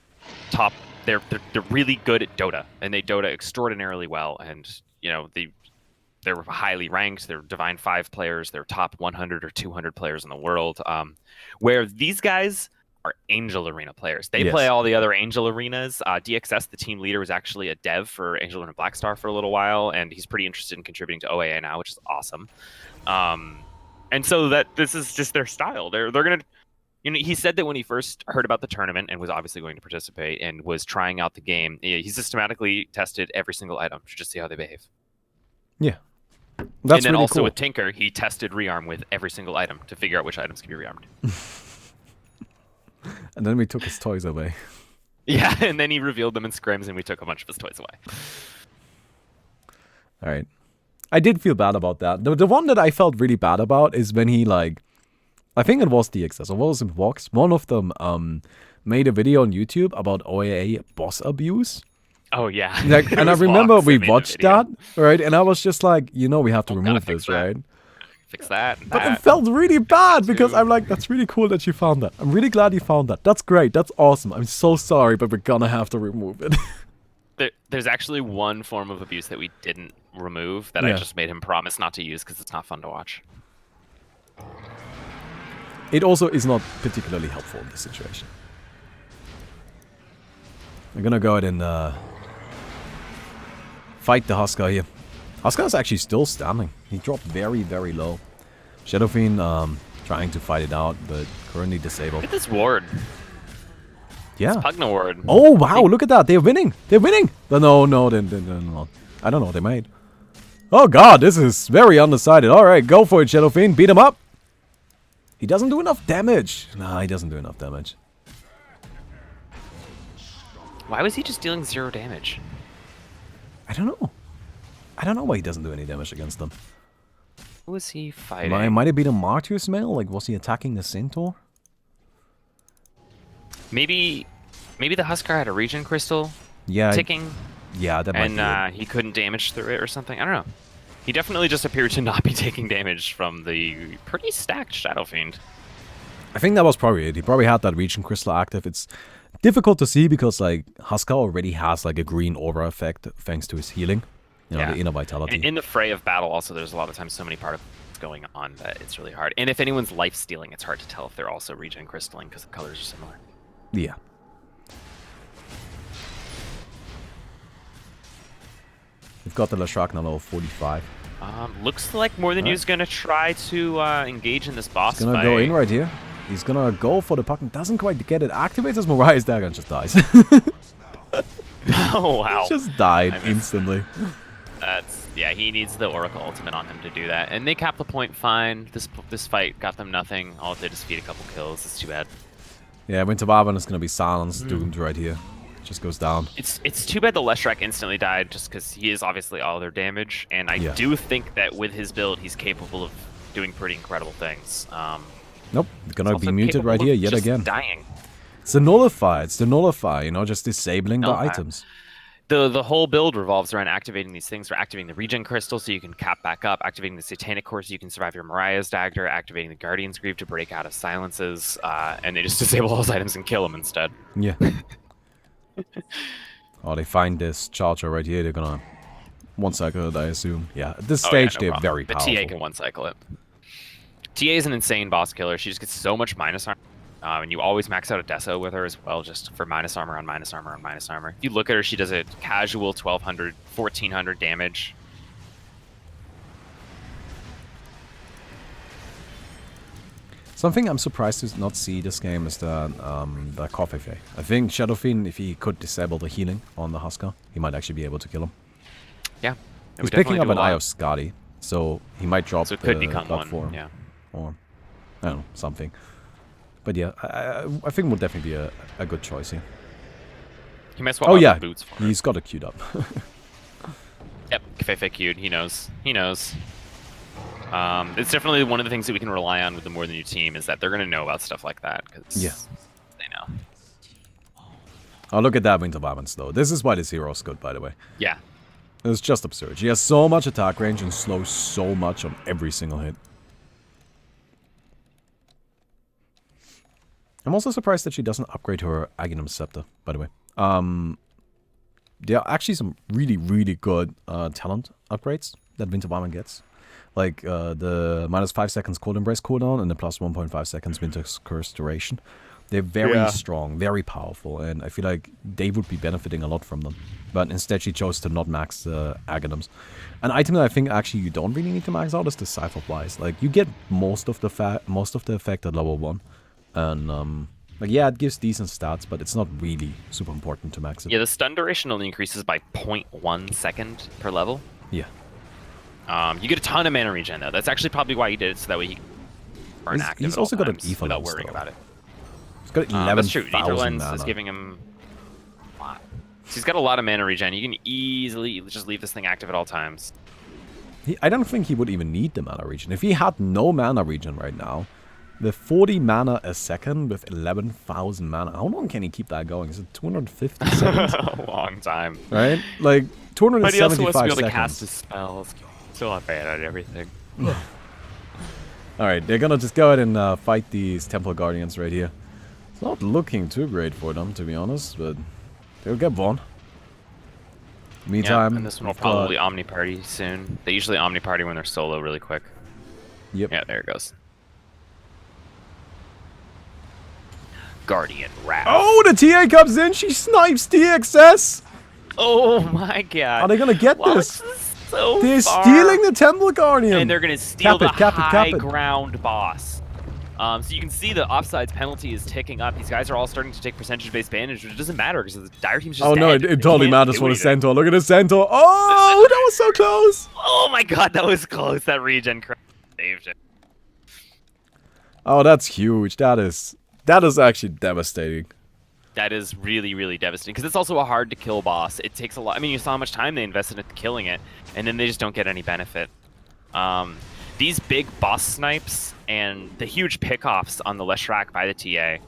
top. They're really good at Dota, and they Dota extraordinarily well. And you know they're highly ranked. They're Divine 5 players. They're top 100 or 200 players in the world. Where these guys are Angel Arena players. They play all the other Angel Arenas. DXS, the team leader, was actually a dev for Angel Arena Blackstar for a little while, and he's pretty interested in contributing to OAA now, which is awesome. And so that this is just their style. They're gonna, you know, he said that when he first heard about the tournament and was obviously going to participate and was trying out the game, he systematically tested every single item to just see how they behave. Yeah, that's and then really also cool. with Tinker, he tested rearm with every single item to figure out which items can be rearmed. And then we took his toys away. Yeah, and then he revealed them in scrims, and we took a bunch of his toys away. All right. I did feel bad about that. The one that I felt really bad about is when he, like, I think it was DXS, or was it Vox? One of them made a video on YouTube about OAA boss abuse. Oh, yeah. Like, and I remember we watched that, right? And I was just like, you know, we have to remove this, right? Fix that. But it felt really bad because I'm like, that's really cool that you found that. I'm really glad you found that. That's great. That's awesome. I'm so sorry, but we're gonna have to remove it. There's actually one form of abuse that we didn't remove that I just made him promise not to use because it's not fun to watch. It also is not particularly helpful in this situation. I'm gonna go ahead and fight the Huskar here. Huskar is actually still standing. He dropped very, very low. Shadow Fiend trying to fight it out, but currently disabled. Look at this ward. Yeah. It's Pugna ward. Oh, wow, look at that. They're winning. They're winning. No, they're not. I don't know what they made. Oh, God, this is very undecided. All right, go for it, Shadow Fiend. Beat him up. He doesn't do enough damage. Nah, he doesn't do enough damage. Why was he just dealing 0 damage? I don't know. I don't know why he doesn't do any damage against them. Who was he fighting? Might it be the Martyr's Mail? Like, was he attacking the Centaur? Maybe the Huskar had a regen crystal ticking. Yeah, that might be and he couldn't damage through it or something. I don't know. He definitely just appeared to not be taking damage from the pretty stacked Shadow Fiend. I think that was probably it. He probably had that regen crystal active. It's difficult to see because, like, Huskar already has, like, a green aura effect thanks to his healing. You know, the inner vitality. And in the fray of battle, also, there's a lot of times so many particles going on that it's really hard. And if anyone's life stealing, it's hard to tell if they're also regen crystalling because the colors are similar. Yeah. We've got the Leshrac now level 45. Looks like More Than You's gonna try to engage in this boss He's gonna fight. go in right here. He's gonna go for the puck and doesn't quite get it. Activates his Mariah's Dagger and just dies. Oh, wow. Just died instantly. Yeah, he needs the Oracle Ultimate on him to do that. And they capped the point fine. This fight got them nothing. All it did is feed a couple kills. It's too bad. Yeah, Winter Barbon is gonna be silenced, doomed right here. just goes down. It's too bad the Leshrac instantly died, just because he is obviously all their damage, and I do think that with his build, he's capable of doing pretty incredible things. Nope, gonna be muted right here yet again. Dying. It's the nullify. It's the nullify. You know, just disabling the items. The whole build revolves around activating these things, or activating the regen crystal so you can cap back up, activating the satanic core so you can survive your Mariah's dagger, activating the Guardian's Greave to break out of silences, and they just disable those items and kill them instead. Yeah. Oh, they find this charger right here. They're gonna one cycle it, I assume. Yeah, at this stage they're very powerful. The TA can one cycle it. TA is an insane boss killer. She just gets so much minus armor. And you always max out a Deso with her as well, just for minus armor on minus armor on minus armor. If you look at her, she does a casual 1200, 1400 damage. Something I'm surprised to not see this game is the Coffee. I think Shadow Fiend, if he could disable the healing on the Huskar, he might actually be able to kill him. Yeah. He's picking up an Eye of Skadi, so he might drop so it could the become platform. One, yeah. Or, I don't know, something. But yeah, I think would definitely be a good choice here. He might swap out the boots for he's got it queued up. Yep, Feifei queued. He knows. He knows. It's definitely one of the things that we can rely on with the More Than You team is that they're going to know about stuff like that, because they know. Oh, look at that Winter Violence, though. This is why this hero is good, by the way. Yeah. It's just absurd. She has so much attack range and slows so much on every single hit. I'm also surprised that she doesn't upgrade her Aghanim Scepter, by the way. There are actually some really, really good talent upgrades that Winter Barman gets. Like the minus 5 seconds Cold Embrace cooldown and the plus 1.5 seconds Winter's Curse duration. They're very strong, very powerful, and I feel like they would be benefiting a lot from them. But instead she chose to not max the Aghanims. An item that I think actually you don't really need to max out is the Scythe of Wise. Like, you get most of the effect at level 1. And like, yeah, it gives decent stats, but it's not really super important to max it. Yeah, the stun duration only increases by 0.1 second per level. Yeah. You get a ton of mana regen, though. That's actually probably why he did it, so that way he can burn active he's also got an Ether without Lens, worrying though. about it. He's got 11,000 That's true. Ether Lens mana. is giving him a lot. So he's got a lot of mana regen. You can easily just leave this thing active at all times. I don't think he would even need the mana regen. If he had no mana regen right now, the 40 mana a second with 11,000 mana, how long can he keep that going? Is it 250 seconds? A long time. Right? Like, 275 But he also wants to be able seconds. to cast his spells. Still not bad at everything. Alright, they're gonna just go ahead and fight these Temple Guardians right here. It's not looking too great for them, to be honest, but they'll get one. Meantime, and this one will probably Omni-Party soon. They usually Omni-Party when they're solo really quick. Yep. Yeah, there it goes. Guardian Wrath. Oh, the TA comes in, she snipes TXS! Oh my god. Are they gonna get this? So they're far. stealing the Temple Guardian! And they're gonna steal the cap high it. ground boss. So you can see the offsides penalty is ticking up. These guys are all starting to take percentage-based damage, which doesn't matter because the dire team's just Oh no, dead. it totally matters for the anything. Centaur. Look at the Centaur. Oh, that was so close! Oh my god, that was close. That regen saved it. Oh, that's huge. That is actually devastating. That is really, really devastating because it's also a hard to kill boss. It takes a lot. I mean, you saw how much time they invested in killing it, and then they just don't get any benefit. These big boss snipes and the huge pickoffs on the Leshrac by the TA.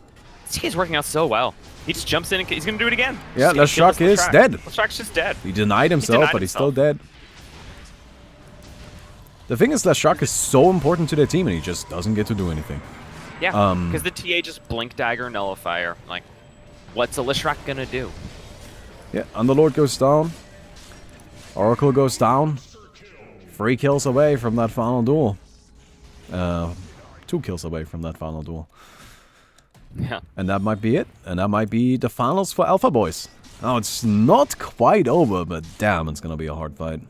This TA is working out so well. He just jumps in and he's going to do it again. Yeah, Leshrac is dead. Leshrac's just dead. He denied himself, but he's still dead. The thing is, Leshrac is so important to their team, and he just doesn't get to do anything. Yeah, because the TA just Blink Dagger Nullifier. Like, what's a Leshrac going to do? Yeah, Underlord goes down. Oracle goes down. 3 kills away from that final duel. 2 kills away from that final duel. Yeah. And that might be it. And that might be the finals for AlphaBoys. Now, it's not quite over, but damn, it's going to be a hard fight.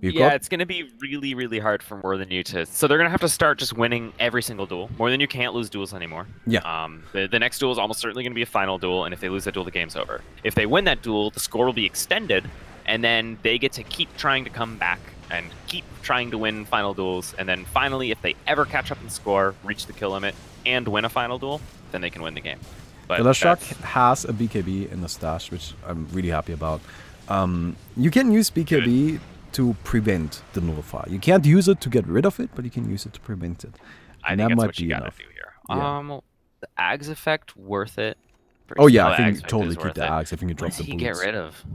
Yeah, it's going to be really, really hard for More Than You to... So they're going to have to start just winning every single duel. More Than You can't lose duels anymore. Yeah. The next duel is almost certainly going to be a final duel, and if they lose that duel, the game's over. If they win that duel, the score will be extended, and then they get to keep trying to come back and keep trying to win final duels, and then finally, if they ever catch up in score, reach the kill limit, and win a final duel, then they can win the game. But The Leshrac that's has a BKB in the stash, which I'm really happy about. You can use BKB to prevent the Nullify. You can't use it to get rid of it, but you can use it to prevent it. I And think that that's might what you be gotta enough. do here. Yeah. The Ags effect worth it. Oh yeah, I The Ags think effect totally is keep worth the it. Axe. I think you What drop does the he boots. get rid of?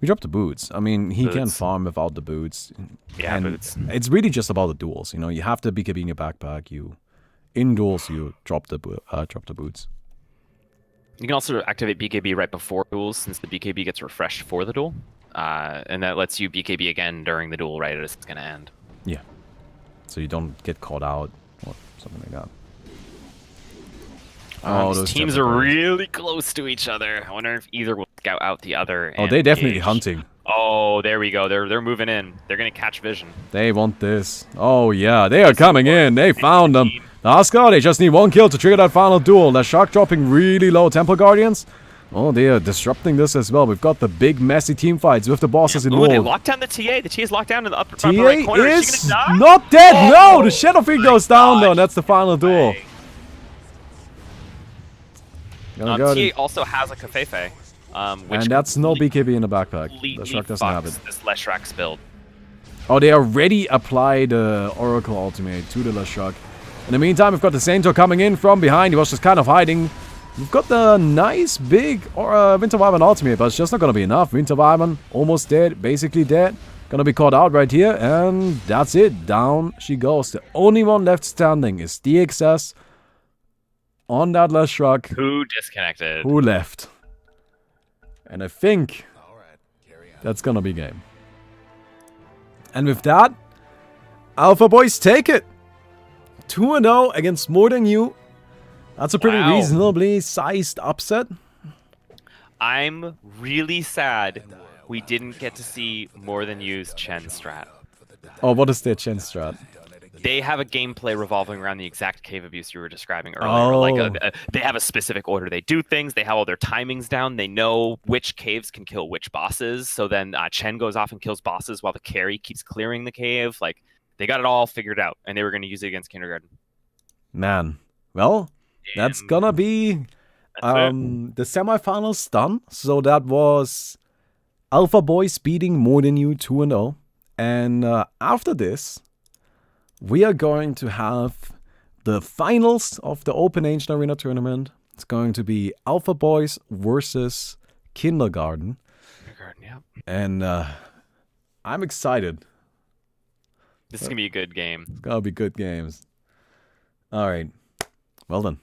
We drop the boots. I mean, he can Boots. farm without the boots. Yeah, and boots. It's really just about the duels. You know, you have the BKB in your backpack. In duels, you drop the boots. You can also activate BKB right before duels, since the BKB gets refreshed for the duel, and that lets you BKB again during the duel right as it's gonna end. Yeah. So you don't get caught out or something like that. These teams are really close to each other. I wonder if either will scout out the other. Oh, and they're definitely engage. hunting. Oh, there we go. They're moving in. They're gonna catch vision. They want this. Oh yeah, they are coming in. They found them. The Huskar, they just need one kill to trigger that final duel. The Shark dropping really low Temple Guardians. Oh, they are disrupting this as well. We've got the big messy team fights with the bosses involved. They locked down the TA. The TA is locked down in the upper TA right corner. is not dead. No, the Shadow Fiend goes down though. And that's the final duel. TA also has a Kafefe. And that's no BKB in the backpack. The Shark doesn't have it. This Leshrac's build. Oh, they already applied the Oracle Ultimate to the Leshrac. In the meantime, we've got the Saintor coming in from behind. He was just kind of hiding. We've got the nice big Winter Wyvern Ultimate, but it's just not going to be enough. Winter Wyvern almost dead, basically dead. Gonna be caught out right here, and that's it. Down she goes. The only one left standing is DXS on that Leshrac. Who disconnected? Who left? And I think that's gonna be game. And with that, AlphaBoys take it. 2-0 against More Than You. That's a pretty reasonably sized upset. I'm really sad we didn't get to see More Than You's Chen strat. Oh, what is their Chen strat? They have a gameplay revolving around the exact cave abuse you were describing earlier. Oh. Like they have a specific order they do things. They have all their timings down. They know which caves can kill which bosses. So then Chen goes off and kills bosses while the carry keeps clearing the cave. Like they got it all figured out, and they were going to use it against Kindergarten. Man, well, that's gonna be the semifinals done. So that was AlphaBoys beating More Than You 2-0, and after this, we are going to have the finals of the Open Ancient Arena tournament. It's going to be AlphaBoys versus Kindergarten. Yeah. And I'm excited. This is going to be a good game. It's going to be good games. All right. Well done.